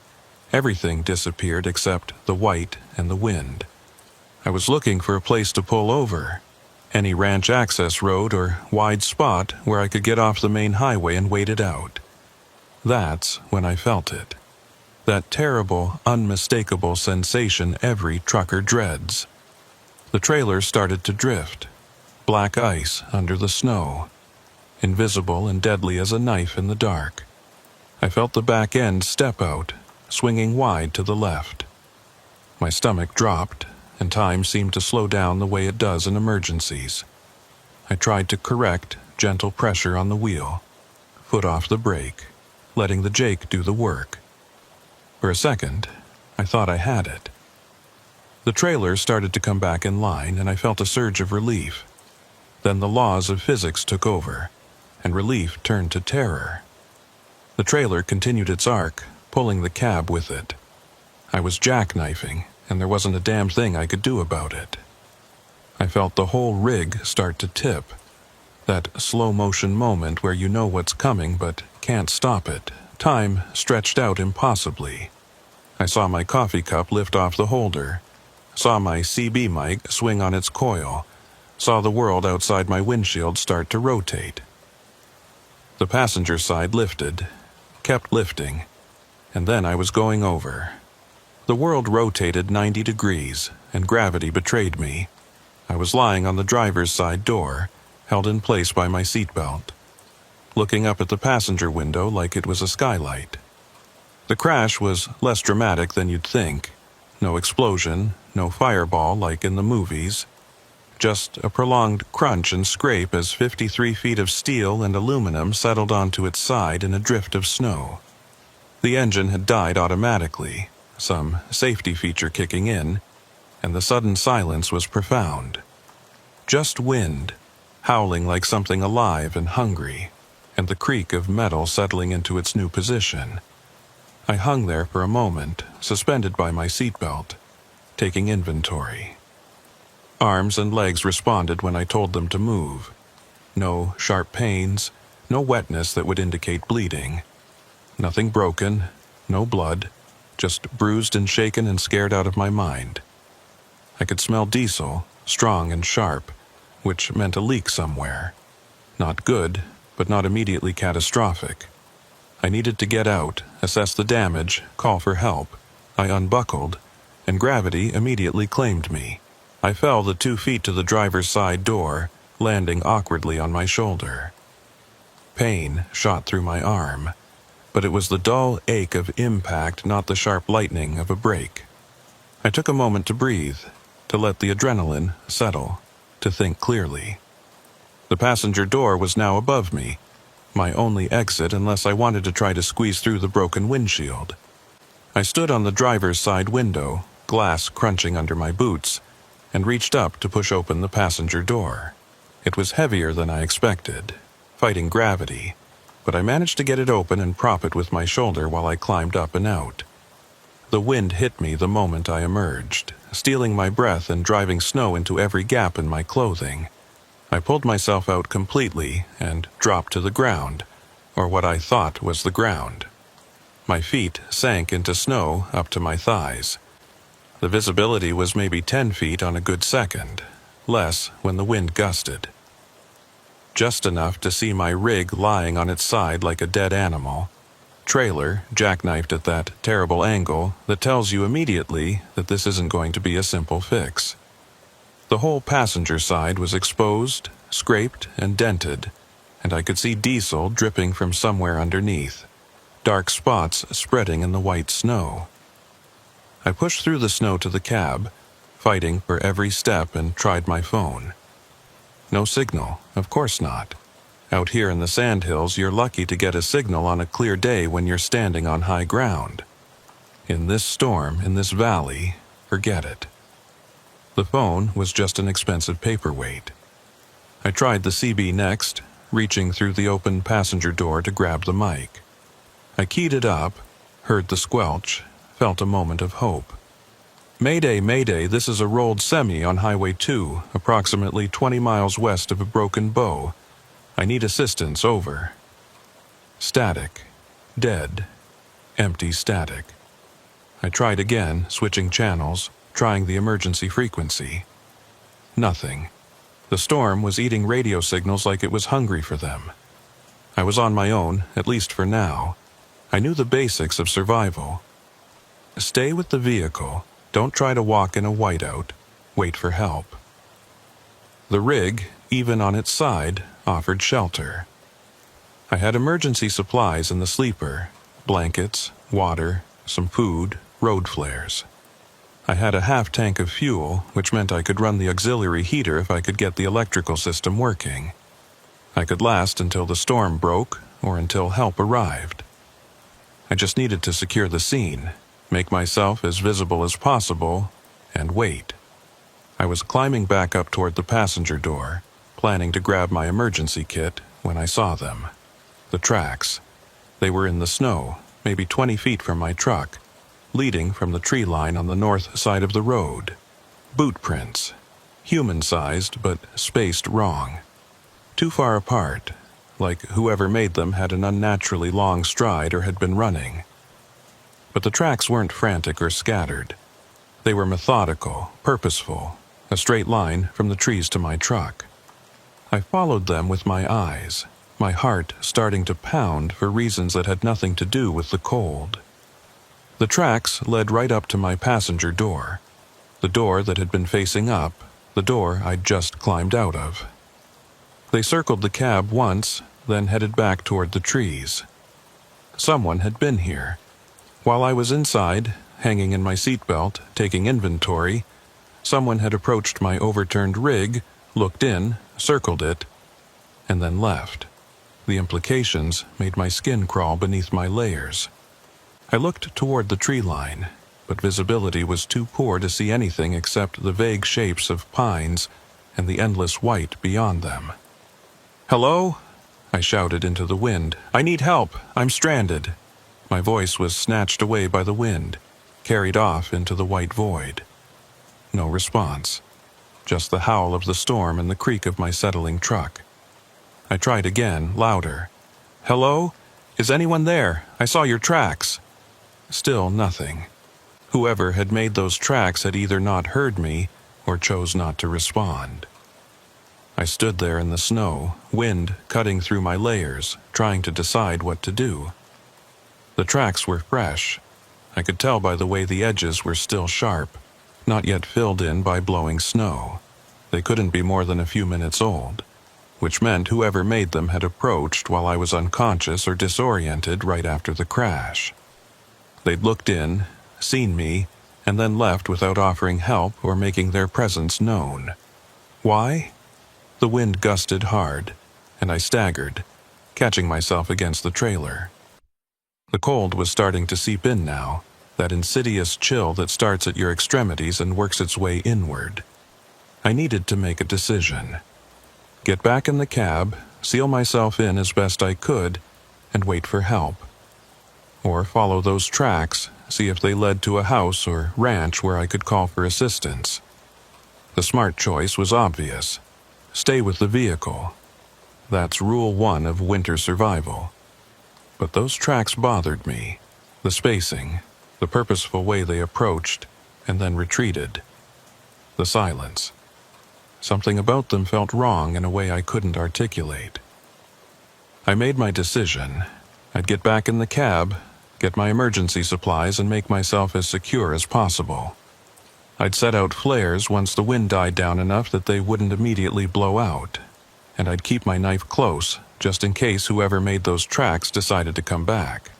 everything disappeared except the white and the wind. I was looking for a place to pull over, any ranch access road or wide spot where I could get off the main highway and wait it out. That's when I felt it. That terrible, unmistakable sensation every trucker dreads. The trailer started to drift. Black ice under the snow. Invisible and deadly as a knife in the dark. I felt the back end step out, swinging wide to the left. My stomach dropped, and time seemed to slow down the way it does in emergencies. I tried to correct gentle pressure on the wheel, foot off the brake, letting the Jake do the work. For a second, I thought I had it. The trailer started to come back in line, and I felt a surge of relief. Then the laws of physics took over, and relief turned to terror. The trailer continued its arc, pulling the cab with it. I was jackknifing, and there wasn't a damn thing I could do about it. I felt the whole rig start to tip. That slow-motion moment where you know what's coming but can't stop it. Time stretched out impossibly. I saw my coffee cup lift off the holder, saw my CB mic swing on its coil, saw the world outside my windshield start to rotate. The passenger side lifted, kept lifting, and then I was going over. The world rotated 90 degrees, and gravity betrayed me. I was lying on the driver's side door, held in place by my seatbelt, looking up at the passenger window like it was a skylight. The crash was less dramatic than you'd think. No explosion, no fireball like in the movies. Just a prolonged crunch and scrape as 53 feet of steel and aluminum settled onto its side in a drift of snow. The engine had died automatically, some safety feature kicking in, and the sudden silence was profound. Just wind, howling like something alive and hungry, and the creak of metal settling into its new position. I hung there for a moment, suspended by my seatbelt, taking inventory. Arms and legs responded when I told them to move. No sharp pains, no wetness that would indicate bleeding. Nothing broken, no blood, just bruised and shaken and scared out of my mind. I could smell diesel, strong and sharp, which meant a leak somewhere. Not good, but not immediately catastrophic. I needed to get out, assess the damage, call for help. I unbuckled, and gravity immediately claimed me. I fell the 2 feet to the driver's side door, landing awkwardly on my shoulder. Pain shot through my arm, but it was the dull ache of impact, not the sharp lightning of a break. I took a moment to breathe, to let the adrenaline settle, to think clearly. The passenger door was now above me, my only exit unless I wanted to try to squeeze through the broken windshield. I stood on the driver's side window, glass crunching under my boots, and reached up to push open the passenger door. It was heavier than I expected, fighting gravity, but I managed to get it open and prop it with my shoulder while I climbed up and out. The wind hit me the moment I emerged, stealing my breath and driving snow into every gap in my clothing. I pulled myself out completely and dropped to the ground, or what I thought was the ground. My feet sank into snow up to my thighs. The visibility was maybe 10 feet on a good second, less when the wind gusted. Just enough to see my rig lying on its side like a dead animal, trailer jackknifed at that terrible angle that tells you immediately that this isn't going to be a simple fix. The whole passenger side was exposed, scraped, and dented, and I could see diesel dripping from somewhere underneath, dark spots spreading in the white snow. I pushed through the snow to the cab, fighting for every step, and tried my phone. No signal, of course not. Out here in the sandhills, you're lucky to get a signal on a clear day when you're standing on high ground. In this storm, in this valley, forget it. The phone was just an expensive paperweight. I tried the CB next, reaching through the open passenger door to grab the mic. I keyed it up, heard the squelch, felt a moment of hope. Mayday, Mayday, this is a rolled semi on Highway 2, approximately 20 miles west of a broken bow. I need assistance, over. Static. Dead. Empty static. I tried again, switching channels, trying the emergency frequency. Nothing. The storm was eating radio signals like it was hungry for them. I was on my own, at least for now. I knew the basics of survival. Stay with the vehicle. Don't try to walk in a whiteout. Wait for help. The rig, even on its side, offered shelter. I had emergency supplies in the sleeper: blankets, water, some food, road flares. I had a half tank of fuel, which meant I could run the auxiliary heater if I could get the electrical system working. I could last until the storm broke or until help arrived. I just needed to secure the scene, make myself as visible as possible, and wait. I was climbing back up toward the passenger door, planning to grab my emergency kit, when I saw them. The tracks. They were in the snow, maybe 20 feet from my truck, leading from the tree line on the north side of the road. Boot prints. Human-sized, but spaced wrong. Too far apart, like whoever made them had an unnaturally long stride or had been running. But the tracks weren't frantic or scattered. They were methodical, purposeful, a straight line from the trees to my truck. I followed them with my eyes, my heart starting to pound for reasons that had nothing to do with the cold. The tracks led right up to my passenger door, the door that had been facing up, the door I'd just climbed out of. They circled the cab once, then headed back toward the trees. Someone had been here. While I was inside, hanging in my seatbelt, taking inventory, someone had approached my overturned rig, looked in, circled it, and then left. The implications made my skin crawl beneath my layers. I looked toward the tree line, but visibility was too poor to see anything except the vague shapes of pines and the endless white beyond them. "Hello?" I shouted into the wind. "I need help. I'm stranded." My voice was snatched away by the wind, carried off into the white void. No response. Just the howl of the storm and the creak of my settling truck. I tried again, louder. "Hello? Is anyone there? I saw your tracks." Still nothing. Whoever had made those tracks had either not heard me or chose not to respond. I stood there in the snow, wind cutting through my layers, trying to decide what to do. The tracks were fresh. I could tell by the way the edges were still sharp, not yet filled in by blowing snow. They couldn't be more than a few minutes old, which meant whoever made them had approached while I was unconscious or disoriented right after the crash. They'd looked in, seen me, and then left without offering help or making their presence known. Why? The wind gusted hard, and I staggered, catching myself against the trailer. The cold was starting to seep in now, that insidious chill that starts at your extremities and works its way inward. I needed to make a decision. Get back in the cab, seal myself in as best I could, and wait for help. Or follow those tracks, see if they led to a house or ranch where I could call for assistance. The smart choice was obvious. Stay with the vehicle. That's rule 1 of winter survival. But those tracks bothered me. The spacing, the purposeful way they approached, and then retreated. The silence. Something about them felt wrong in a way I couldn't articulate. I made my decision. I'd get back in the cab, get my emergency supplies, and make myself as secure as possible. I'd set out flares once the wind died down enough that they wouldn't immediately blow out, and I'd keep my knife close, just in case whoever made those tracks decided to come back.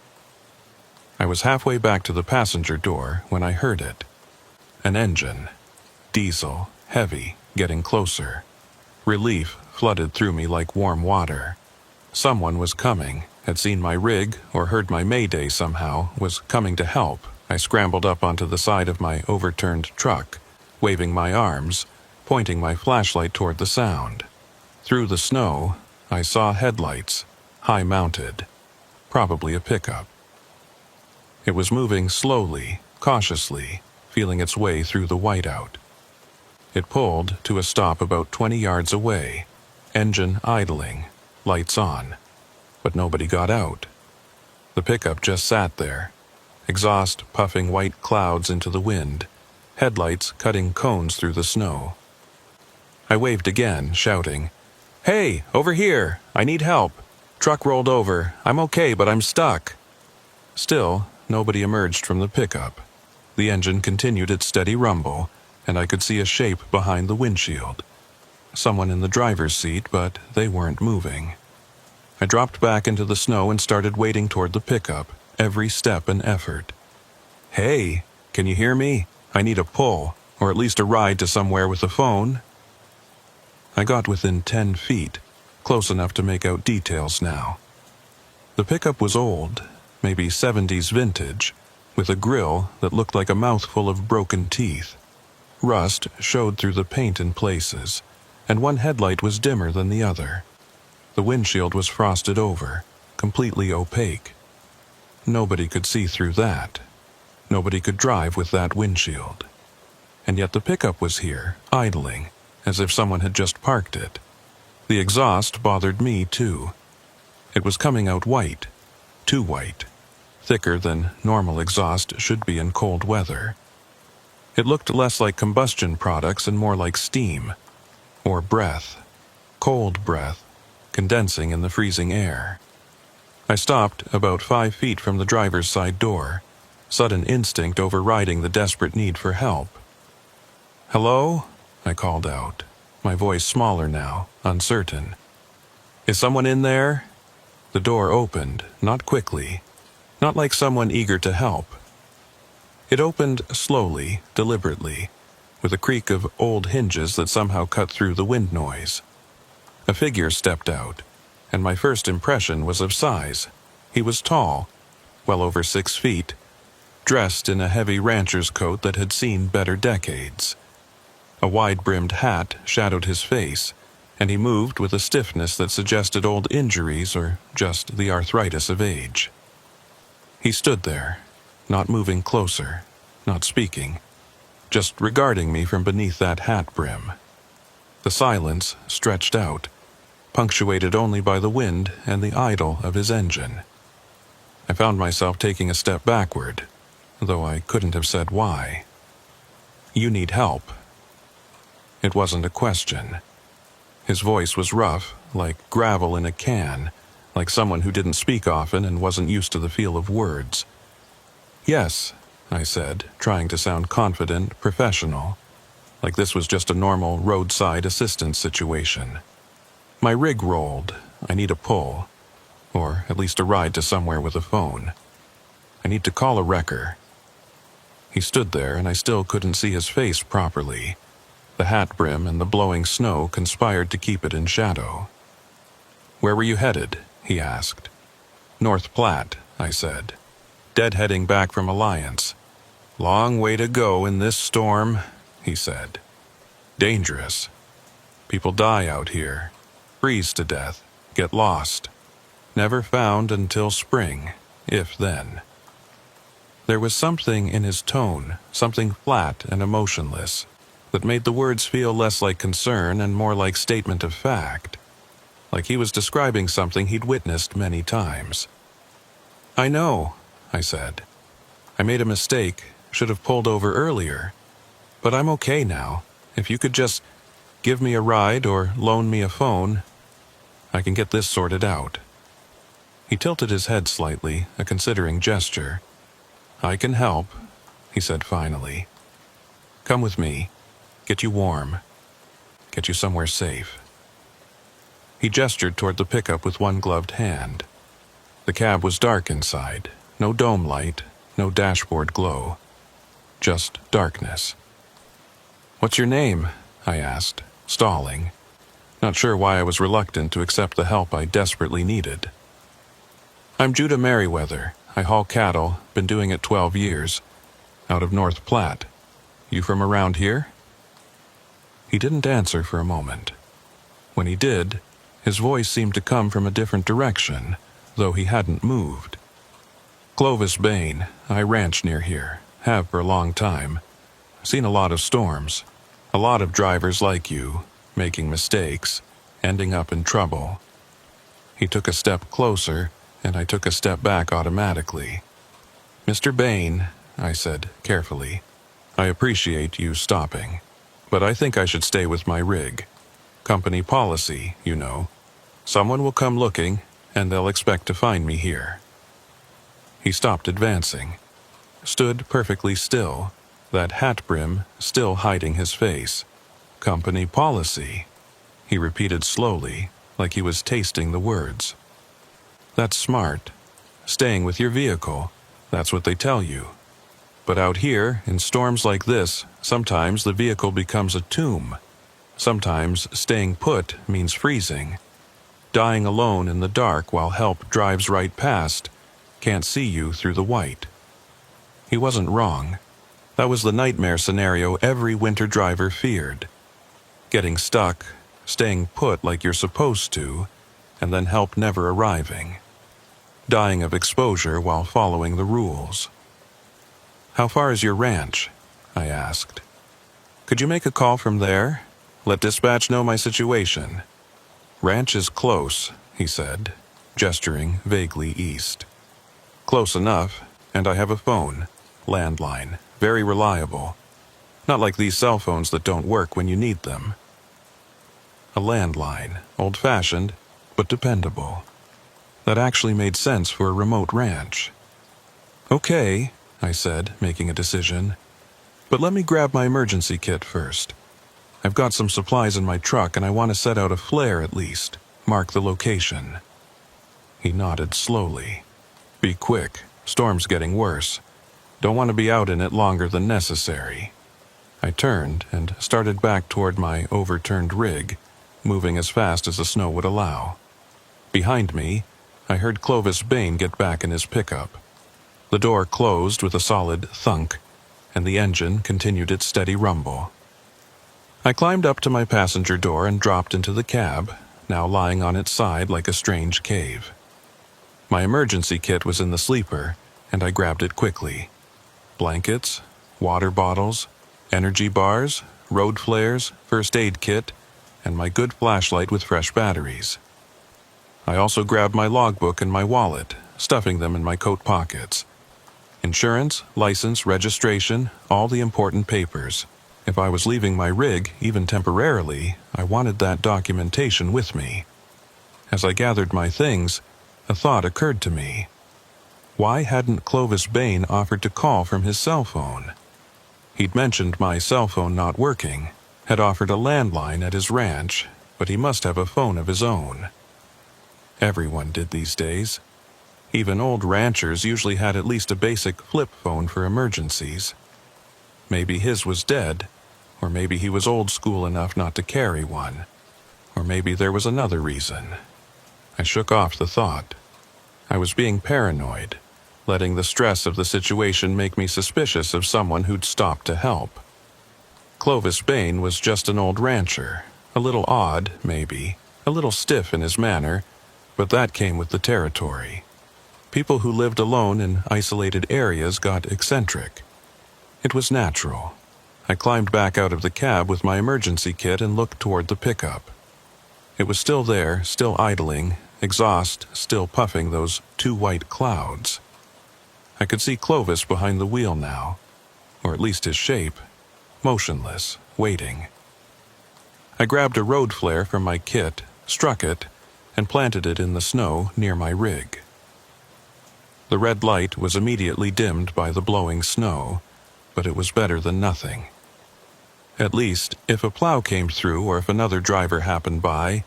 I was halfway back to the passenger door when I heard it. An engine. Diesel, heavy, getting closer. Relief flooded through me like warm water. Someone was coming, had seen my rig or heard my mayday somehow, was coming to help. I scrambled up onto the side of my overturned truck, waving my arms, pointing my flashlight toward the sound. Through the snow, I saw headlights, high-mounted, probably a pickup. It was moving slowly, cautiously, feeling its way through the whiteout. It pulled to a stop about 20 yards away, engine idling, lights on, but nobody got out. The pickup just sat there, exhaust puffing white clouds into the wind, headlights cutting cones through the snow. I waved again, shouting, "Hey, over here! I need help! Truck rolled over. I'm okay, but I'm stuck." Still, nobody emerged from the pickup. The engine continued its steady rumble, and I could see a shape behind the windshield. Someone in the driver's seat, but they weren't moving. I dropped back into the snow and started wading toward the pickup, every step an effort. "Hey, can you hear me? I need a pull, or at least a ride to somewhere with a phone." I got within 10 feet, close enough to make out details now. The pickup was old, maybe 70s vintage, with a grill that looked like a mouthful of broken teeth. Rust showed through the paint in places, and one headlight was dimmer than the other. The windshield was frosted over, completely opaque. Nobody could see through that. Nobody could drive with that windshield. And yet the pickup was here, idling, as if someone had just parked it. The exhaust bothered me, too. It was coming out white, too white, thicker than normal exhaust should be in cold weather. It looked less like combustion products and more like steam, or breath, cold breath, condensing in the freezing air. I stopped about 5 feet from the driver's side door, sudden instinct overriding the desperate need for help. "Hello?" I called out, my voice smaller now, uncertain. "Is someone in there?" The door opened, not quickly, not like someone eager to help. It opened slowly, deliberately, with a creak of old hinges that somehow cut through the wind noise. A figure stepped out, and my first impression was of size. He was tall, well over 6 feet, dressed in a heavy rancher's coat that had seen better decades. A wide-brimmed hat shadowed his face, and he moved with a stiffness that suggested old injuries or just the arthritis of age. He stood there, not moving closer, not speaking, just regarding me from beneath that hat brim. The silence stretched out, punctuated only by the wind and the idle of his engine. I found myself taking a step backward, though I couldn't have said why. "You need help." It wasn't a question. His voice was rough, like gravel in a can, like someone who didn't speak often and wasn't used to the feel of words. "Yes," I said, trying to sound confident, professional, like this was just a normal roadside assistance situation. "My rig rolled. I need a pull, or at least a ride to somewhere with a phone. I need to call a wrecker." He stood there, and I still couldn't see his face properly. The hat brim and the blowing snow conspired to keep it in shadow. "Where were you headed?" he asked. "North Platte," I said. "Deadheading back from Alliance." "Long way to go in this storm," he said. "Dangerous. People die out here, freeze to death, get lost. Never found until spring, if then." There was something in his tone, something flat and emotionless, that made the words feel less like concern and more like statement of fact, like he was describing something he'd witnessed many times. "I know," I said. "I made a mistake, should have pulled over earlier. But I'm okay now. If you could just give me a ride or loan me a phone, I can get this sorted out." He tilted his head slightly, a considering gesture. "I can help," he said finally. "Come with me. Get you warm. Get you somewhere safe." He gestured toward the pickup with one gloved hand. The cab was dark inside, no dome light, no dashboard glow. Just darkness. "What's your name?" I asked, stalling. not sure why I was reluctant to accept the help I desperately needed. "I'm Judah Merriweather. I haul cattle, been doing it 12 years, out of North Platte. You from around here?" He didn't answer for a moment. When he did, his voice seemed to come from a different direction, though he hadn't moved. "Clovis Bain. I ranch near here. Have for a long time. Seen a lot of storms. A lot of drivers like you, making mistakes, ending up in trouble." He took a step closer, and I took a step back automatically. "Mr. Bain," I said carefully, "I appreciate you stopping, but I think I should stay with my rig. Company policy, you know. Someone will come looking, and they'll expect to find me here." He stopped advancing, stood perfectly still, that hat brim still hiding his face. "Company policy," he repeated slowly, like he was tasting the words. "That's smart. Staying with your vehicle, that's what they tell you. But out here, in storms like this, sometimes the vehicle becomes a tomb. Sometimes staying put means freezing. Dying alone in the dark while help drives right past, can't see you through the white." He wasn't wrong. That was the nightmare scenario every winter driver feared. Getting stuck, staying put like you're supposed to, and then help never arriving. Dying of exposure while following the rules. "How far is your ranch?" I asked. "Could you make a call from there? Let dispatch know my situation." "Ranch is close," he said, gesturing vaguely east. "Close enough, and I have a phone, landline, very reliable. Not like these cell phones that don't work when you need them." A landline, old-fashioned, but dependable. That actually made sense for a remote ranch. "Okay," I said, making a decision. "But let me grab my emergency kit first. I've got some supplies in my truck and I want to set out a flare at least, mark the location." He nodded slowly. "Be quick, storm's getting worse. Don't want to be out in it longer than necessary." I turned and started back toward my overturned rig, moving as fast as the snow would allow. Behind me, I heard Clovis Bain get back in his pickup. The door closed with a solid thunk, and the engine continued its steady rumble. I climbed up to my passenger door and dropped into the cab, now lying on its side like a strange cave. My emergency kit was in the sleeper, and I grabbed it quickly. Blankets, water bottles, energy bars, road flares, first aid kit, and my good flashlight with fresh batteries. I also grabbed my logbook and my wallet, stuffing them in my coat pockets. Insurance, license, registration, all the important papers. If I was leaving my rig, even temporarily, I wanted that documentation with me. As I gathered my things, a thought occurred to me. Why hadn't Clovis Bain offered to call from his cell phone? He'd mentioned my cell phone not working, had offered a landline at his ranch, but he must have a phone of his own. Everyone did these days. Even old ranchers usually had at least a basic flip phone for emergencies. Maybe his was dead, or maybe he was old school enough not to carry one, or maybe there was another reason. I shook off the thought. I was being paranoid, letting the stress of the situation make me suspicious of someone who'd stopped to help. Clovis Bain was just an old rancher, a little odd, maybe, a little stiff in his manner, but that came with the territory. People who lived alone in isolated areas got eccentric. It was natural. I climbed back out of the cab with my emergency kit and looked toward the pickup. It was still there, still idling, exhaust still puffing those two white clouds. I could see Clovis behind the wheel now, or at least his shape, motionless, waiting. I grabbed a road flare from my kit, struck it, and planted it in the snow near my rig. The red light was immediately dimmed by the blowing snow, but it was better than nothing. At least, if a plow came through or if another driver happened by,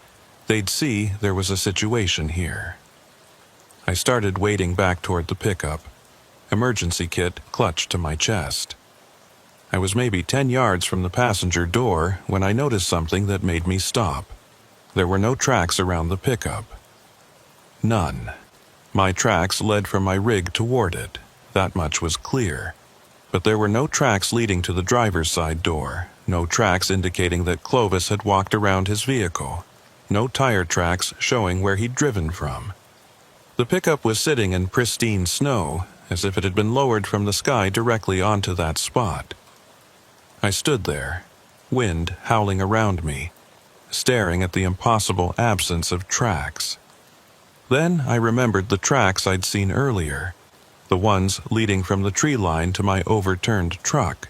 they'd see there was a situation here. I started wading back toward the pickup, emergency kit clutched to my chest. I was maybe 10 yards from the passenger door when I noticed something that made me stop. There were no tracks around the pickup. None. My tracks led from my rig toward it. That much was clear. But there were no tracks leading to the driver's side door, no tracks indicating that Clovis had walked around his vehicle, no tire tracks showing where he'd driven from. The pickup was sitting in pristine snow, as if it had been lowered from the sky directly onto that spot. I stood there, wind howling around me, staring at the impossible absence of tracks. Then I remembered the tracks I'd seen earlier, the ones leading from the tree line to my overturned truck.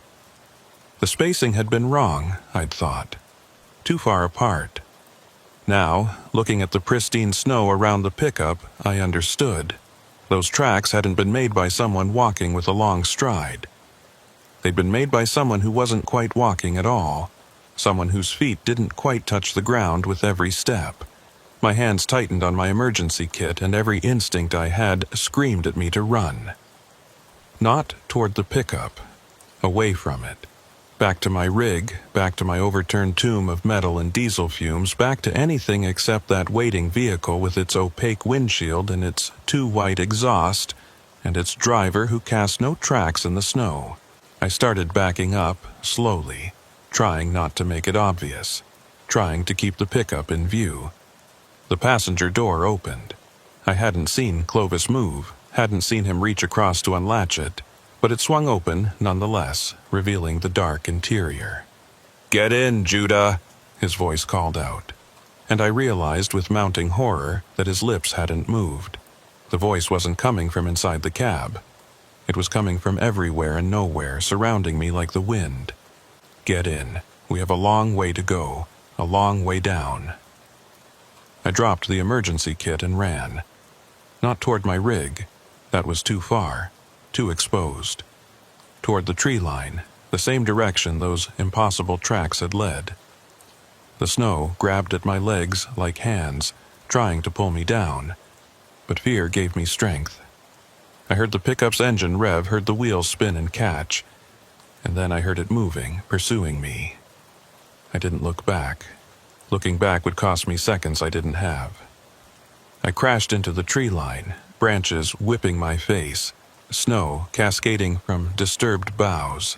The spacing had been wrong, I'd thought, too far apart. Now, looking at the pristine snow around the pickup, I understood. Those tracks hadn't been made by someone walking with a long stride. They'd been made by someone who wasn't quite walking at all, someone whose feet didn't quite touch the ground with every step. My hands tightened on my emergency kit, and every instinct I had screamed at me to run. Not toward the pickup, away from it. Back to my rig, back to my overturned tomb of metal and diesel fumes, back to anything except that waiting vehicle with its opaque windshield and its too white exhaust, and its driver who cast no tracks in the snow. I started backing up, slowly, trying not to make it obvious, trying to keep the pickup in view. The passenger door opened. I hadn't seen Clovis move, hadn't seen him reach across to unlatch it, but it swung open nonetheless, revealing the dark interior. "Get in, Judah," his voice called out. And I realized with mounting horror that his lips hadn't moved. The voice wasn't coming from inside the cab. It was coming from everywhere and nowhere, surrounding me like the wind. "Get in. We have a long way to go, a long way down." I dropped the emergency kit and ran. Not toward my rig. That was too far, too exposed. Toward the tree line, the same direction those impossible tracks had led. The snow grabbed at my legs like hands, trying to pull me down. But fear gave me strength. I heard the pickup's engine rev, heard the wheels spin and catch, and then I heard it moving, pursuing me. I didn't look back. Looking back would cost me seconds I didn't have. I crashed into the tree line, branches whipping my face, snow cascading from disturbed boughs.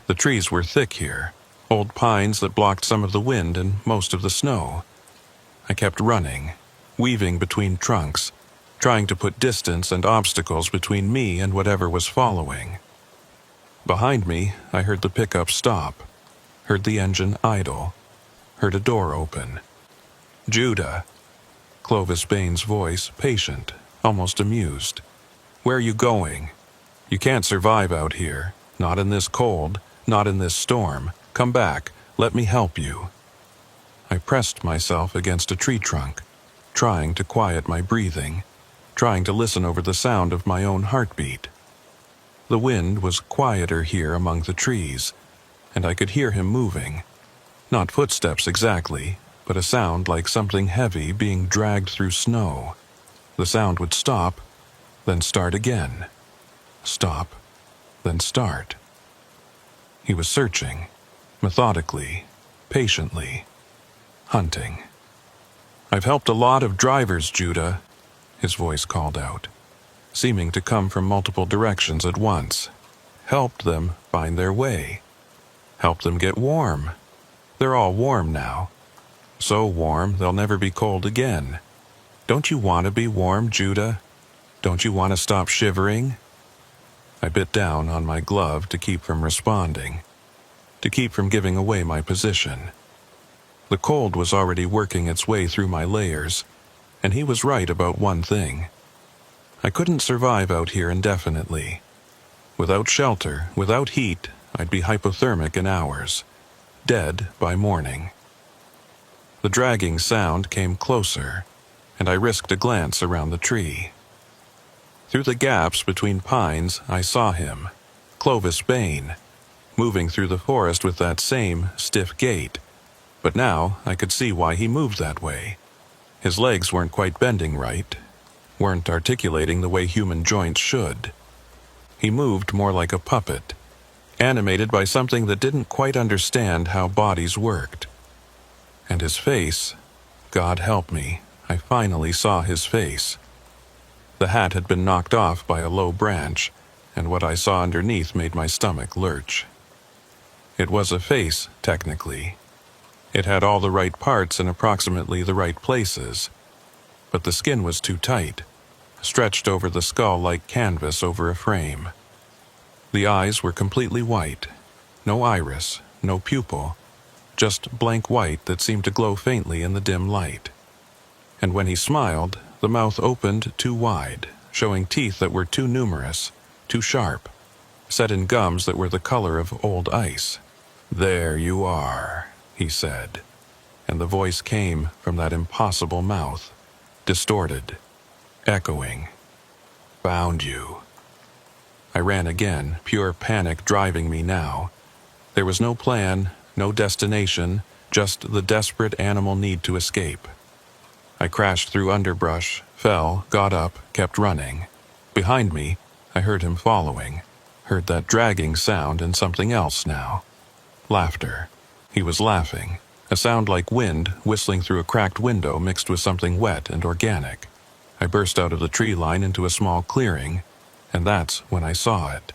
The trees were thick here, old pines that blocked some of the wind and most of the snow. I kept running, weaving between trunks, trying to put distance and obstacles between me and whatever was following. Behind me, I heard the pickup stop, heard the engine idle, heard a door open. "Judah," Clovis Bain's voice, patient, almost amused. "Where are you going? You can't survive out here, not in this cold, not in this storm. Come back, let me help you." I pressed myself against a tree trunk, trying to quiet my breathing, trying to listen over the sound of my own heartbeat. The wind was quieter here among the trees, and I could hear him moving. Not footsteps exactly, but a sound like something heavy being dragged through snow. The sound would stop, then start again. Stop, then start. He was searching, methodically, patiently, hunting. "I've helped a lot of drivers, Judah," his voice called out, seeming to come from multiple directions at once. "Helped them find their way. Helped them get warm. They're all warm now. So warm they'll never be cold again. Don't you want to be warm, Judah? Don't you want to stop shivering?" I bit down on my glove to keep from responding, to keep from giving away my position. The cold was already working its way through my layers, and he was right about one thing. I couldn't survive out here indefinitely. Without shelter, without heat, I'd be hypothermic in hours, dead by morning. The dragging sound came closer, and I risked a glance around the tree. Through the gaps between pines, I saw him, Clovis Bain, moving through the forest with that same stiff gait. But now I could see why he moved that way. His legs weren't quite bending right, weren't articulating the way human joints should. He moved more like a puppet, animated by something that didn't quite understand how bodies worked. And his face, God help me, I finally saw his face. The hat had been knocked off by a low branch, and what I saw underneath made my stomach lurch. It was a face, technically. It had all the right parts in approximately the right places, but the skin was too tight, stretched over the skull like canvas over a frame. The eyes were completely white, no iris, no pupil, just blank white that seemed to glow faintly in the dim light. And when he smiled, the mouth opened too wide, showing teeth that were too numerous, too sharp, set in gums that were the color of old ice. "There you are," he said, and the voice came from that impossible mouth, distorted, echoing. "Found you." I ran again, pure panic driving me now. There was no plan, no destination, just the desperate animal need to escape. I crashed through underbrush, fell, got up, kept running. Behind me, I heard him following, heard that dragging sound and something else now. Laughter. He was laughing, a sound like wind whistling through a cracked window mixed with something wet and organic. I burst out of the tree line into a small clearing, and that's when I saw it.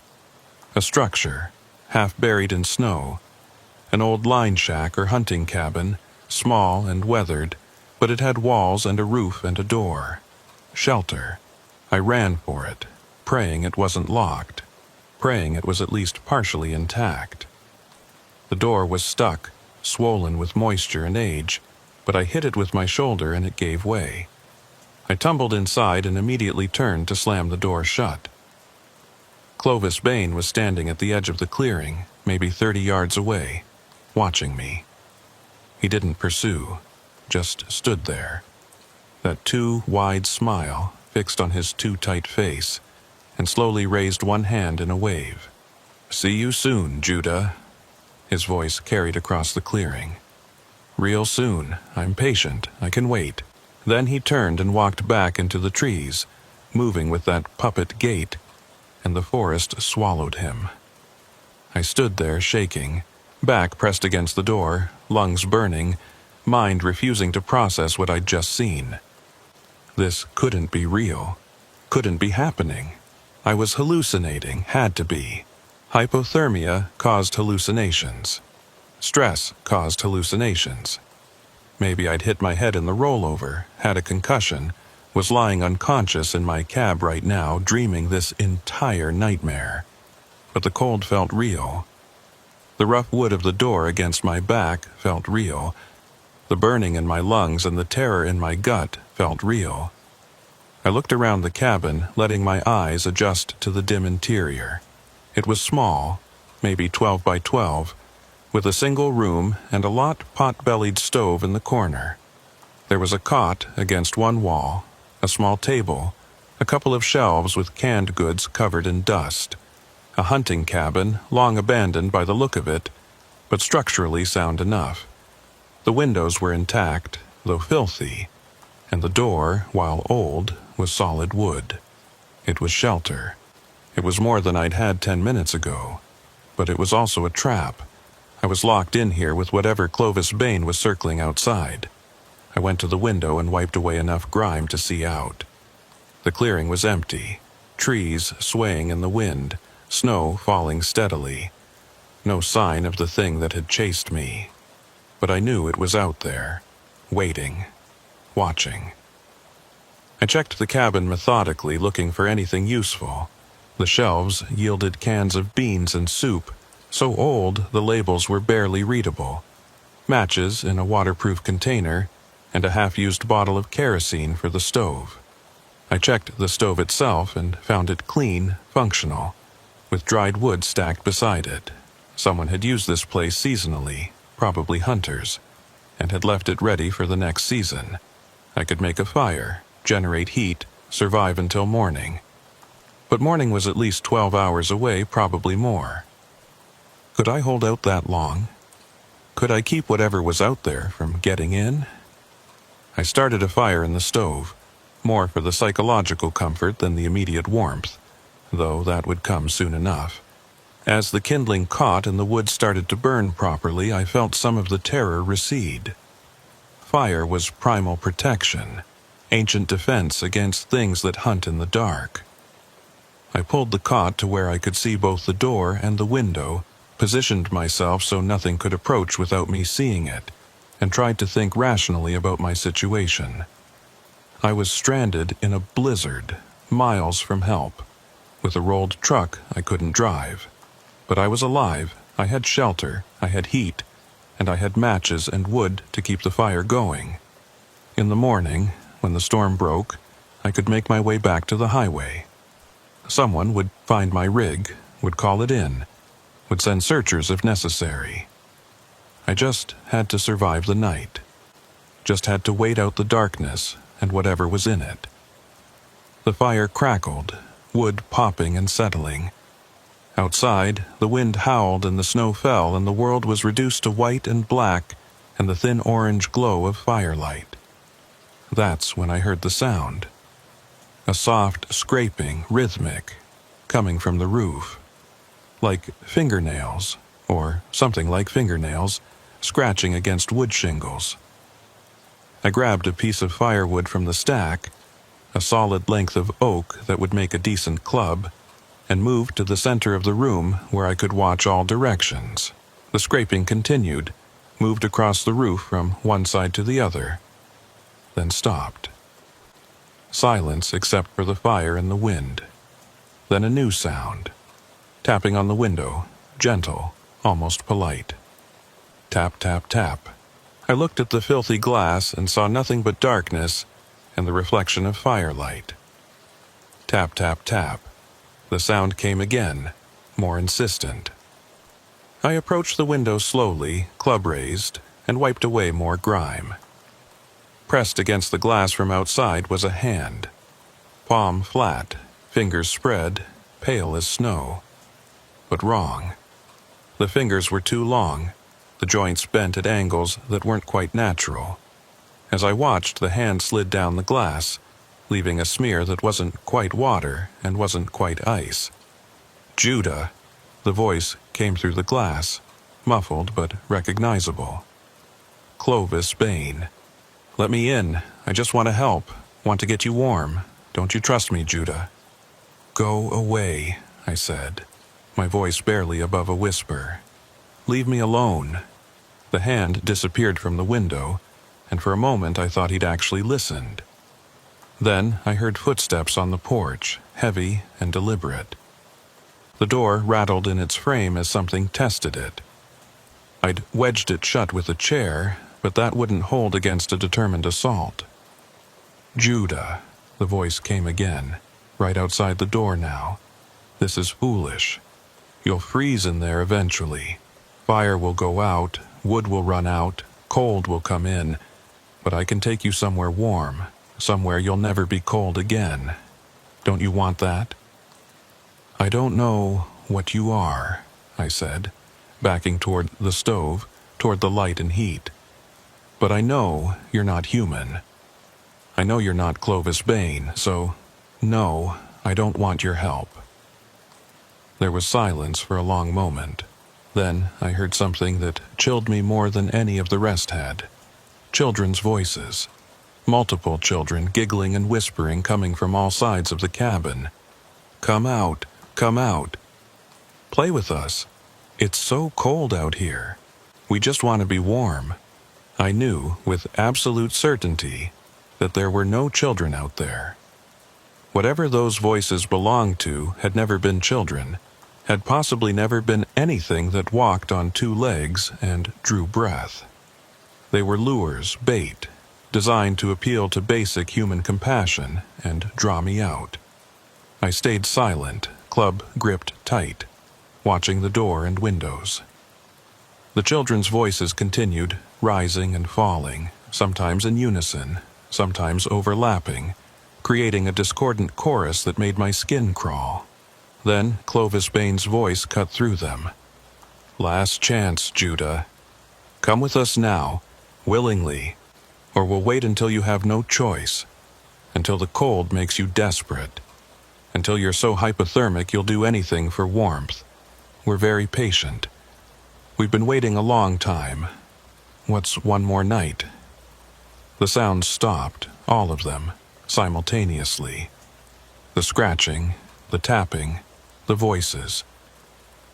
A structure, half buried in snow. An old line shack or hunting cabin, small and weathered, but it had walls and a roof and a door. Shelter. I ran for it, praying it wasn't locked, praying it was at least partially intact. The door was stuck, swollen with moisture and age, but I hit it with my shoulder and it gave way. I tumbled inside and immediately turned to slam the door shut. Clovis Bain was standing at the edge of the clearing, maybe 30 yards away, watching me. He didn't pursue, just stood there, that too wide smile fixed on his too tight face, and slowly raised one hand in a wave. "See you soon, Judah." His voice carried across the clearing. "Real soon. I'm patient. I can wait." Then he turned and walked back into the trees, moving with that puppet gait, and the forest swallowed him. I stood there shaking, back pressed against the door, lungs burning, mind refusing to process what I'd just seen. This couldn't be real, couldn't be happening. I was hallucinating, had to be. Hypothermia caused hallucinations. Stress caused hallucinations. Maybe I'd hit my head in the rollover, had a concussion, was lying unconscious in my cab right now, dreaming this entire nightmare. But the cold felt real. The rough wood of the door against my back felt real. The burning in my lungs and the terror in my gut felt real. I looked around the cabin, letting my eyes adjust to the dim interior. It was small, maybe 12 by 12, with a single room and a lot pot-bellied stove in the corner. There was a cot against one wall, a small table, a couple of shelves with canned goods covered in dust, a hunting cabin long abandoned by the look of it, but structurally sound enough. The windows were intact, though filthy, and the door, while old, was solid wood. It was shelter. It was more than I'd had 10 minutes ago, but it was also a trap. I was locked in here with whatever Clovis Bain was circling outside. I went to the window and wiped away enough grime to see out. The clearing was empty, trees swaying in the wind, snow falling steadily. No sign of the thing that had chased me. But I knew it was out there, waiting, watching. I checked the cabin methodically, looking for anything useful. The shelves yielded cans of beans and soup, so old the labels were barely readable. Matches in a waterproof container, and a half-used bottle of kerosene for the stove. I checked the stove itself and found it clean, functional, with dried wood stacked beside it. Someone had used this place seasonally, probably hunters, and had left it ready for the next season. I could make a fire, generate heat, survive until morning. But morning was at least 12 hours away, probably more. Could I hold out that long? Could I keep whatever was out there from getting in? I started a fire in the stove, more for the psychological comfort than the immediate warmth, though that would come soon enough. As the kindling caught and the wood started to burn properly, I felt some of the terror recede. fire was primal protection, ancient defense against things that hunt in the dark. I pulled the cot to where I could see both the door and the window, positioned myself so nothing could approach without me seeing it, and tried to think rationally about my situation. I was stranded in a blizzard, miles from help. With a rolled truck, I couldn't drive. But I was alive, I had shelter, I had heat, and I had matches and wood to keep the fire going. In the morning, when the storm broke, I could make my way back to the highway. Someone would find my rig, would call it in, would send searchers if necessary. I just had to survive the night. Just had to wait out the darkness and whatever was in it. The fire crackled, wood popping and settling. Outside, the wind howled and the snow fell and the world was reduced to white and black and the thin orange glow of firelight. That's when I heard the sound. A soft scraping, rhythmic, coming from the roof. Like fingernails, or something like fingernails, scratching against wood shingles. I grabbed a piece of firewood from the stack, a solid length of oak that would make a decent club, and moved to the center of the room where I could watch all directions. The scraping continued, moved across the roof from one side to the other, then stopped. Silence except for the fire and the wind. Then a new sound. Tapping on the window, gentle, almost polite. Tap, tap, tap. I looked at the filthy glass and saw nothing but darkness and the reflection of firelight. Tap, tap, tap. The sound came again, more insistent. I approached the window slowly, club raised, and wiped away more grime. Pressed against the glass from outside was a hand. Palm flat, fingers spread, pale as snow. But wrong. The fingers were too long, the joints bent at angles that weren't quite natural. As I watched, the hand slid down the glass, leaving a smear that wasn't quite water and wasn't quite ice. Judah, the voice came through the glass, muffled but recognizable. Clovis Bain. Let me in. I just want to help. Want to get you warm. Don't you trust me, Judah? Go away, I said, my voice barely above a whisper. Leave me alone. The hand disappeared from the window, and for a moment I thought he'd actually listened. Then I heard footsteps on the porch, heavy and deliberate. The door rattled in its frame as something tested it. I'd wedged it shut with a chair, but that wouldn't hold against a determined assault. Judah, the voice came again, right outside the door now. This is foolish. You'll freeze in there eventually. Fire will go out, wood will run out, cold will come in, but I can take you somewhere warm, somewhere you'll never be cold again. Don't you want that? I don't know what you are, I said, backing toward the stove, toward the light and heat. But I know you're not human. I know you're not Clovis Bain, so no, I don't want your help. There was silence for a long moment. Then I heard something that chilled me more than any of the rest had. Children's voices. Multiple children giggling and whispering coming from all sides of the cabin. Come out, come out. Play with us. It's so cold out here. We just want to be warm. I knew with absolute certainty that there were no children out there. Whatever those voices belonged to had never been children, had possibly never been anything that walked on two legs and drew breath. They were lures, bait, designed to appeal to basic human compassion and draw me out. I stayed silent, club gripped tight, watching the door and windows. The children's voices continued, rising and falling, sometimes in unison, sometimes overlapping, creating a discordant chorus that made my skin crawl. Then Clovis Bain's voice cut through them. Last chance, Judah. Come with us now, willingly, or we'll wait until you have no choice, until the cold makes you desperate, until you're so hypothermic you'll do anything for warmth. We're very patient. We've been waiting a long time. What's one more night? The sounds stopped, all of them, simultaneously. The scratching, the tapping, the voices.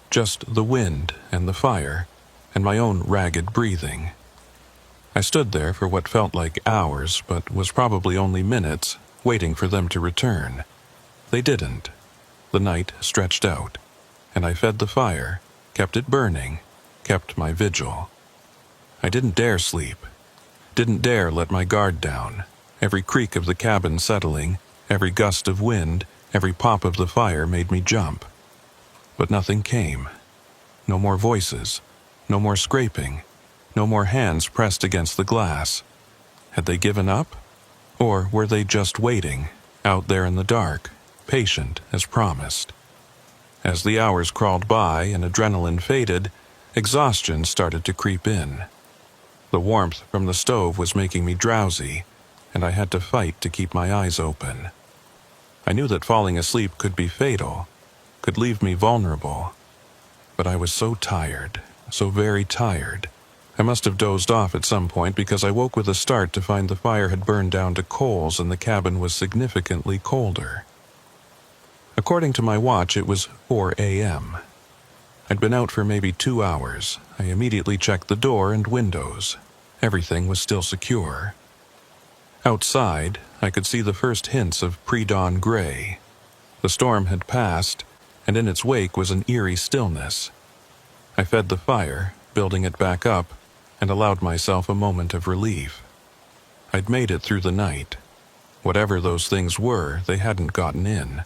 Just the wind and the fire, and my own ragged breathing. I stood there for what felt like hours, but was probably only minutes, waiting for them to return. They didn't. The night stretched out, and I fed the fire, kept it burning, kept my vigil. I didn't dare sleep. Didn't dare let my guard down. Every creak of the cabin settling, every gust of wind, every pop of the fire made me jump. But nothing came. No more voices, no more scraping, no more hands pressed against the glass. Had they given up? Or were they just waiting, out there in the dark, patient as promised? As the hours crawled by and adrenaline faded, exhaustion started to creep in. The warmth from the stove was making me drowsy, and I had to fight to keep my eyes open. I knew that falling asleep could be fatal, could leave me vulnerable. But I was so tired, so very tired. I must have dozed off at some point because I woke with a start to find the fire had burned down to coals and the cabin was significantly colder. According to my watch, it was 4 a.m. I'd been out for maybe 2 hours. I immediately checked the door and windows. Everything was still secure. Outside, I could see the first hints of pre-dawn gray. The storm had passed, and in its wake was an eerie stillness. I fed the fire, building it back up, and allowed myself a moment of relief. I'd made it through the night. Whatever those things were, they hadn't gotten in.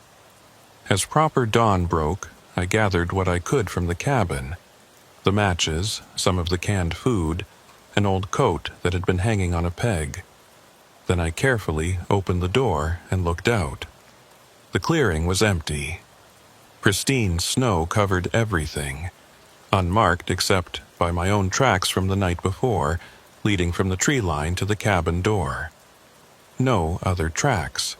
As proper dawn broke, I gathered what I could from the cabin. The matches, some of the canned food, an old coat that had been hanging on a peg. Then I carefully opened the door and looked out. The clearing was empty. Pristine snow covered everything, unmarked except by my own tracks from the night before, leading from the tree line to the cabin door. No other tracks.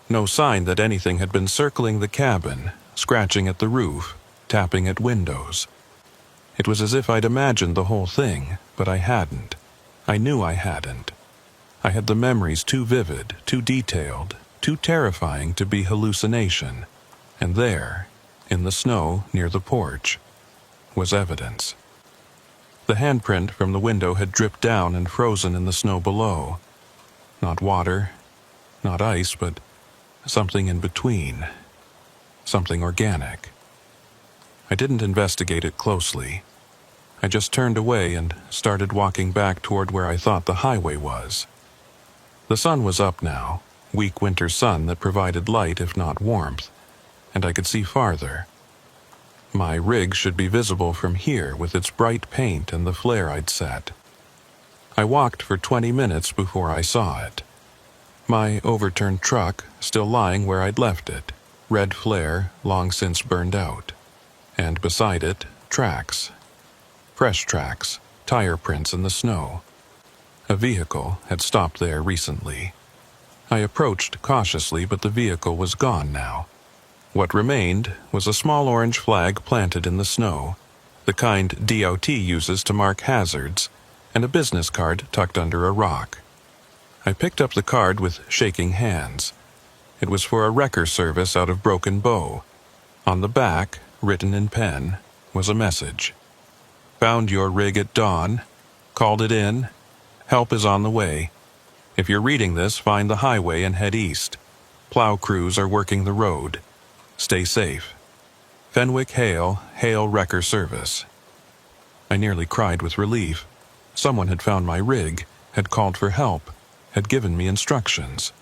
No sign that anything had been circling the cabin, scratching at the roof, tapping at windows. It was as if I'd imagined the whole thing, but I hadn't. I knew I hadn't. I had the memories too vivid, too detailed, too terrifying to be hallucination. And there, in the snow near the porch, was evidence. The handprint from the window had dripped down and frozen in the snow below. Not water, not ice, but something in between. Something organic. I didn't investigate it closely. I just turned away and started walking back toward where I thought the highway was. The sun was up now, weak winter sun that provided light if not warmth, and I could see farther. My rig should be visible from here with its bright paint and the flare I'd set. I walked for 20 minutes before I saw it. My overturned truck still lying where I'd left it, red flare long since burned out. And beside it, tracks. Fresh tracks, tire prints in the snow. A vehicle had stopped there recently. I approached cautiously, but the vehicle was gone now. What remained was a small orange flag planted in the snow, the kind DOT uses to mark hazards, and a business card tucked under a rock. I picked up the card with shaking hands. It was for a wrecker service out of Broken Bow. On the back, written in pen, was a message. Found your rig at dawn. Called it in. Help is on the way. If you're reading this, find the highway and head east. Plow crews are working the road. Stay safe. Fenwick Hale Wrecker Service. I nearly cried with relief. Someone had found my rig, had called for help, had given me instructions.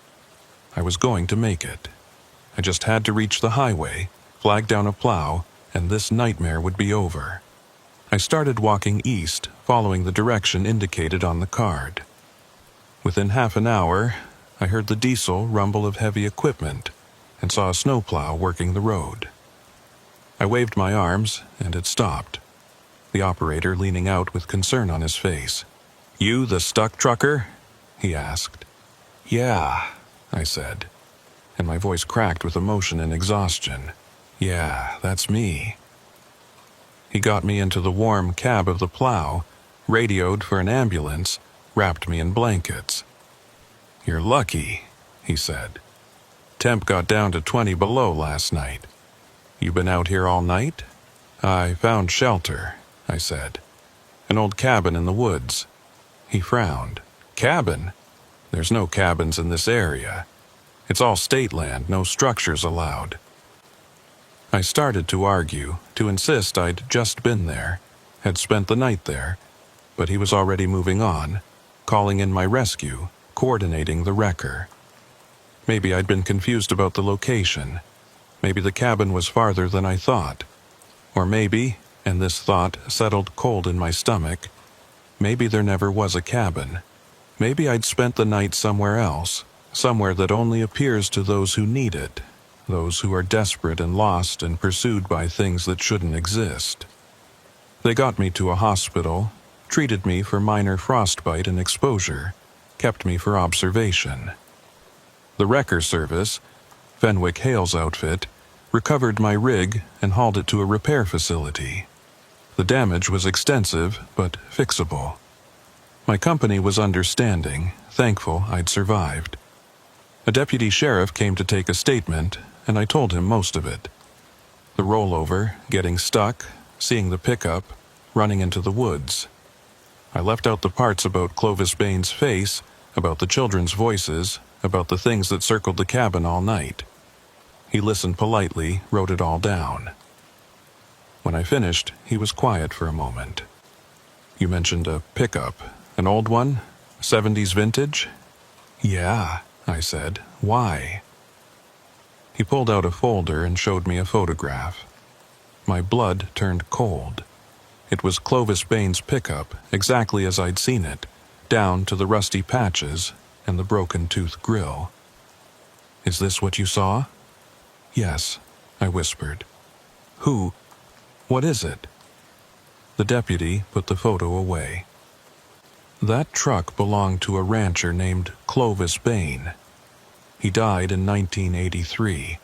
I was going to make it. I just had to reach the highway, flag down a plow, and this nightmare would be over. I started walking east, following the direction indicated on the card. Within half an hour, I heard the diesel rumble of heavy equipment and saw a snowplow working the road. I waved my arms, and it stopped, the operator leaning out with concern on his face. "You the stuck trucker?" he asked. "Yeah," I said, and my voice cracked with emotion and exhaustion. "Yeah, that's me." He got me into the warm cab of the plow, radioed for an ambulance, wrapped me in blankets. "You're lucky," he said. "Temp got down to 20 below last night. You been out here all night?" "I found shelter," I said. "An old cabin in the woods." He frowned. "Cabin? There's no cabins in this area. It's all state land, no structures allowed." I started to argue, to insist I'd just been there, had spent the night there, but he was already moving on, calling in my rescue, coordinating the wrecker. Maybe I'd been confused about the location. Maybe the cabin was farther than I thought. Or maybe, and this thought settled cold in my stomach, maybe there never was a cabin. Maybe I'd spent the night somewhere else, somewhere that only appears to those who need it, those who are desperate and lost and pursued by things that shouldn't exist. They got me to a hospital, treated me for minor frostbite and exposure, kept me for observation. The wrecker service, Fenwick Hale's outfit, recovered my rig and hauled it to a repair facility. The damage was extensive, but fixable. My company was understanding, thankful I'd survived. A deputy sheriff came to take a statement, and I told him most of it. The rollover, getting stuck, seeing the pickup, running into the woods. I left out the parts about Clovis Bain's face, about the children's voices, about the things that circled the cabin all night. He listened politely, wrote it all down. When I finished, he was quiet for a moment. "You mentioned a pickup, an old one? 70s vintage?" "Yeah," I said. "Why?" He pulled out a folder and showed me a photograph. My blood turned cold. It was Clovis Bain's pickup, exactly as I'd seen it, down to the rusty patches and the broken-tooth grill. "Is this what you saw?" "Yes," I whispered. What is it?" The deputy put the photo away. "That truck belonged to a rancher named Clovis Bain. He died in 1983.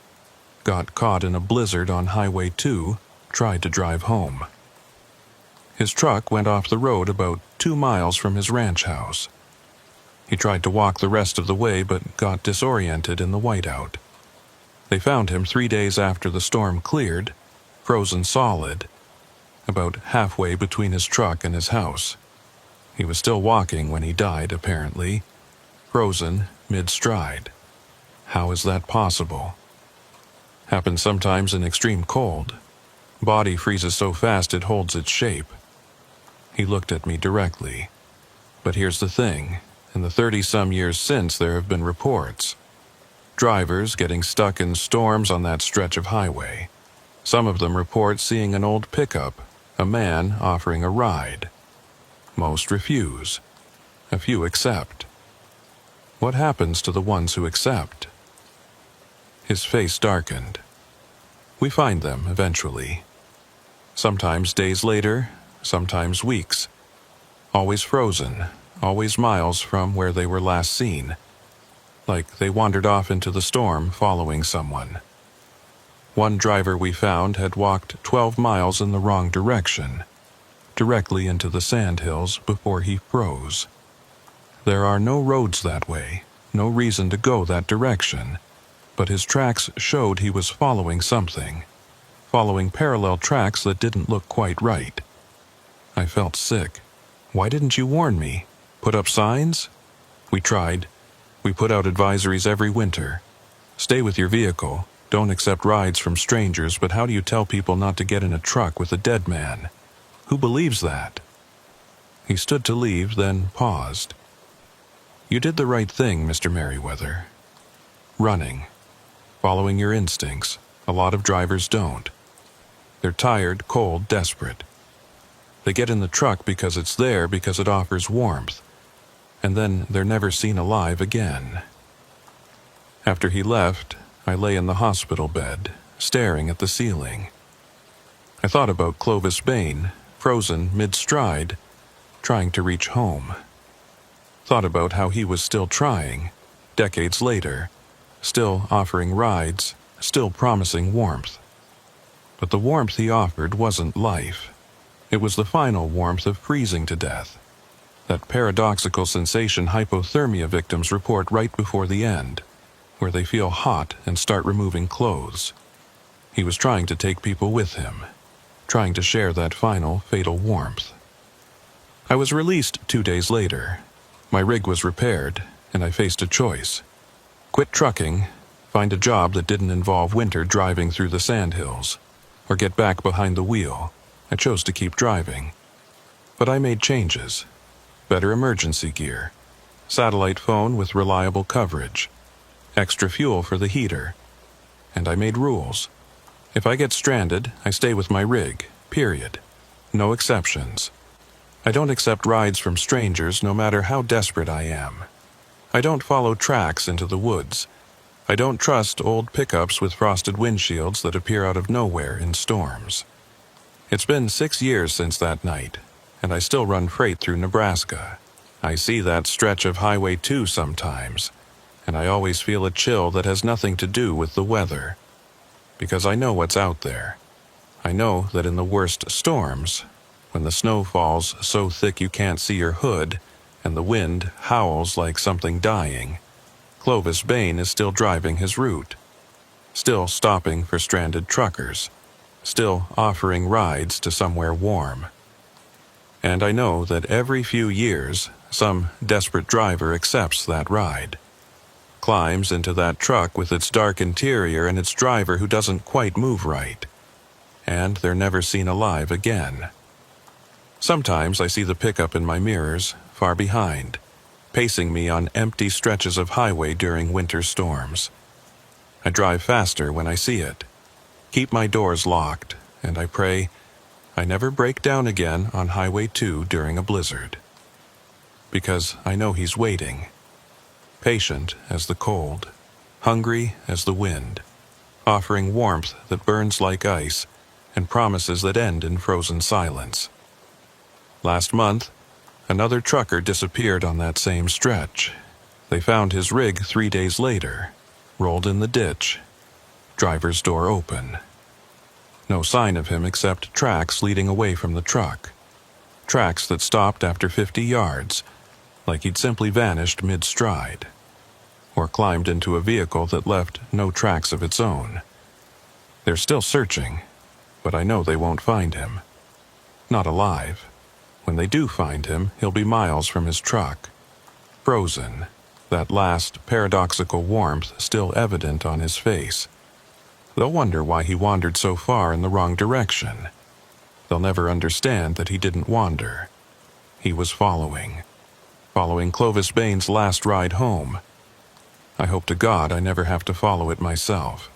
Got caught in a blizzard on Highway 2, tried to drive home. His truck went off the road about 2 miles from his ranch house. He tried to walk the rest of the way but got disoriented in the whiteout. They found him 3 days after the storm cleared, frozen solid, about halfway between his truck and his house. He was still walking when he died, apparently, frozen mid-stride. How is that possible? Happens sometimes in extreme cold. Body freezes so fast it holds its shape." He looked at me directly. "But here's the thing. In the 30-some years since, there have been reports. Drivers getting stuck in storms on that stretch of highway. Some of them report seeing an old pickup, a man offering a ride. Most refuse. A few accept. What happens to the ones who accept?" His face darkened. "We find them, eventually. Sometimes days later, sometimes weeks. Always frozen, always miles from where they were last seen. Like they wandered off into the storm following someone. One driver we found had walked 12 miles in the wrong direction, directly into the sandhills before he froze. There are no roads that way, no reason to go that direction, but his tracks showed he was following something, following parallel tracks that didn't look quite right. I felt sick. Why didn't you warn me? Put up signs? We tried. We put out advisories every winter. Stay with your vehicle. Don't accept rides from strangers, but how do you tell people not to get in a truck with a dead man? Who believes that?" He stood to leave, then paused. "You did the right thing, Mr. Merriweather. Running. Following your instincts. A lot of drivers don't. They're tired, cold, desperate. They get in the truck because it's there, because it offers warmth. And then they're never seen alive again." After he left, I lay in the hospital bed, staring at the ceiling. I thought about Clovis Bain, frozen mid-stride, trying to reach home. Thought about how he was still trying, decades later, still offering rides, still promising warmth. But the warmth he offered wasn't life. It was the final warmth of freezing to death. That paradoxical sensation hypothermia victims report right before the end, where they feel hot and start removing clothes. He was trying to take people with him, trying to share that final, fatal warmth. I was released 2 days later. My rig was repaired, and I faced a choice. Quit trucking, find a job that didn't involve winter driving through the sandhills, or get back behind the wheel. I chose to keep driving. But I made changes. Better emergency gear, satellite phone with reliable coverage, extra fuel for the heater. And I made rules. If I get stranded, I stay with my rig, period. No exceptions. I don't accept rides from strangers no matter how desperate I am. I don't follow tracks into the woods. I don't trust old pickups with frosted windshields that appear out of nowhere in storms. It's been 6 years since that night, and I still run freight through Nebraska. I see that stretch of Highway 2 sometimes, and I always feel a chill that has nothing to do with the weather. Because I know what's out there. I know that in the worst storms, when the snow falls so thick you can't see your hood, and the wind howls like something dying, Clovis Bain is still driving his route, still stopping for stranded truckers, still offering rides to somewhere warm. And I know that every few years, some desperate driver accepts that ride, climbs into that truck with its dark interior and its driver who doesn't quite move right, and they're never seen alive again. Sometimes I see the pickup in my mirrors, far behind, pacing me on empty stretches of highway during winter storms. I drive faster when I see it, keep my doors locked, and I pray I never break down again on Highway 2 during a blizzard. Because I know he's waiting, patient as the cold, hungry as the wind, offering warmth that burns like ice and promises that end in frozen silence. Last month, another trucker disappeared on that same stretch. They found his rig 3 days later, rolled in the ditch, driver's door open. No sign of him except tracks leading away from the truck. Tracks that stopped after 50 yards, like he'd simply vanished mid-stride, or climbed into a vehicle that left no tracks of its own. They're still searching, but I know they won't find him. Not alive. When they do find him, he'll be miles from his truck, frozen, that last paradoxical warmth still evident on his face. They'll wonder why he wandered so far in the wrong direction. They'll never understand that he didn't wander. He was following Clovis Bain's last ride home. I hope to God I never have to follow it myself.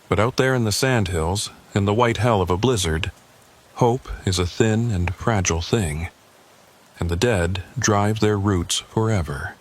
But out there in the sandhills, in the white hell of a blizzard, hope is a thin and fragile thing, and the dead drive their routes forever.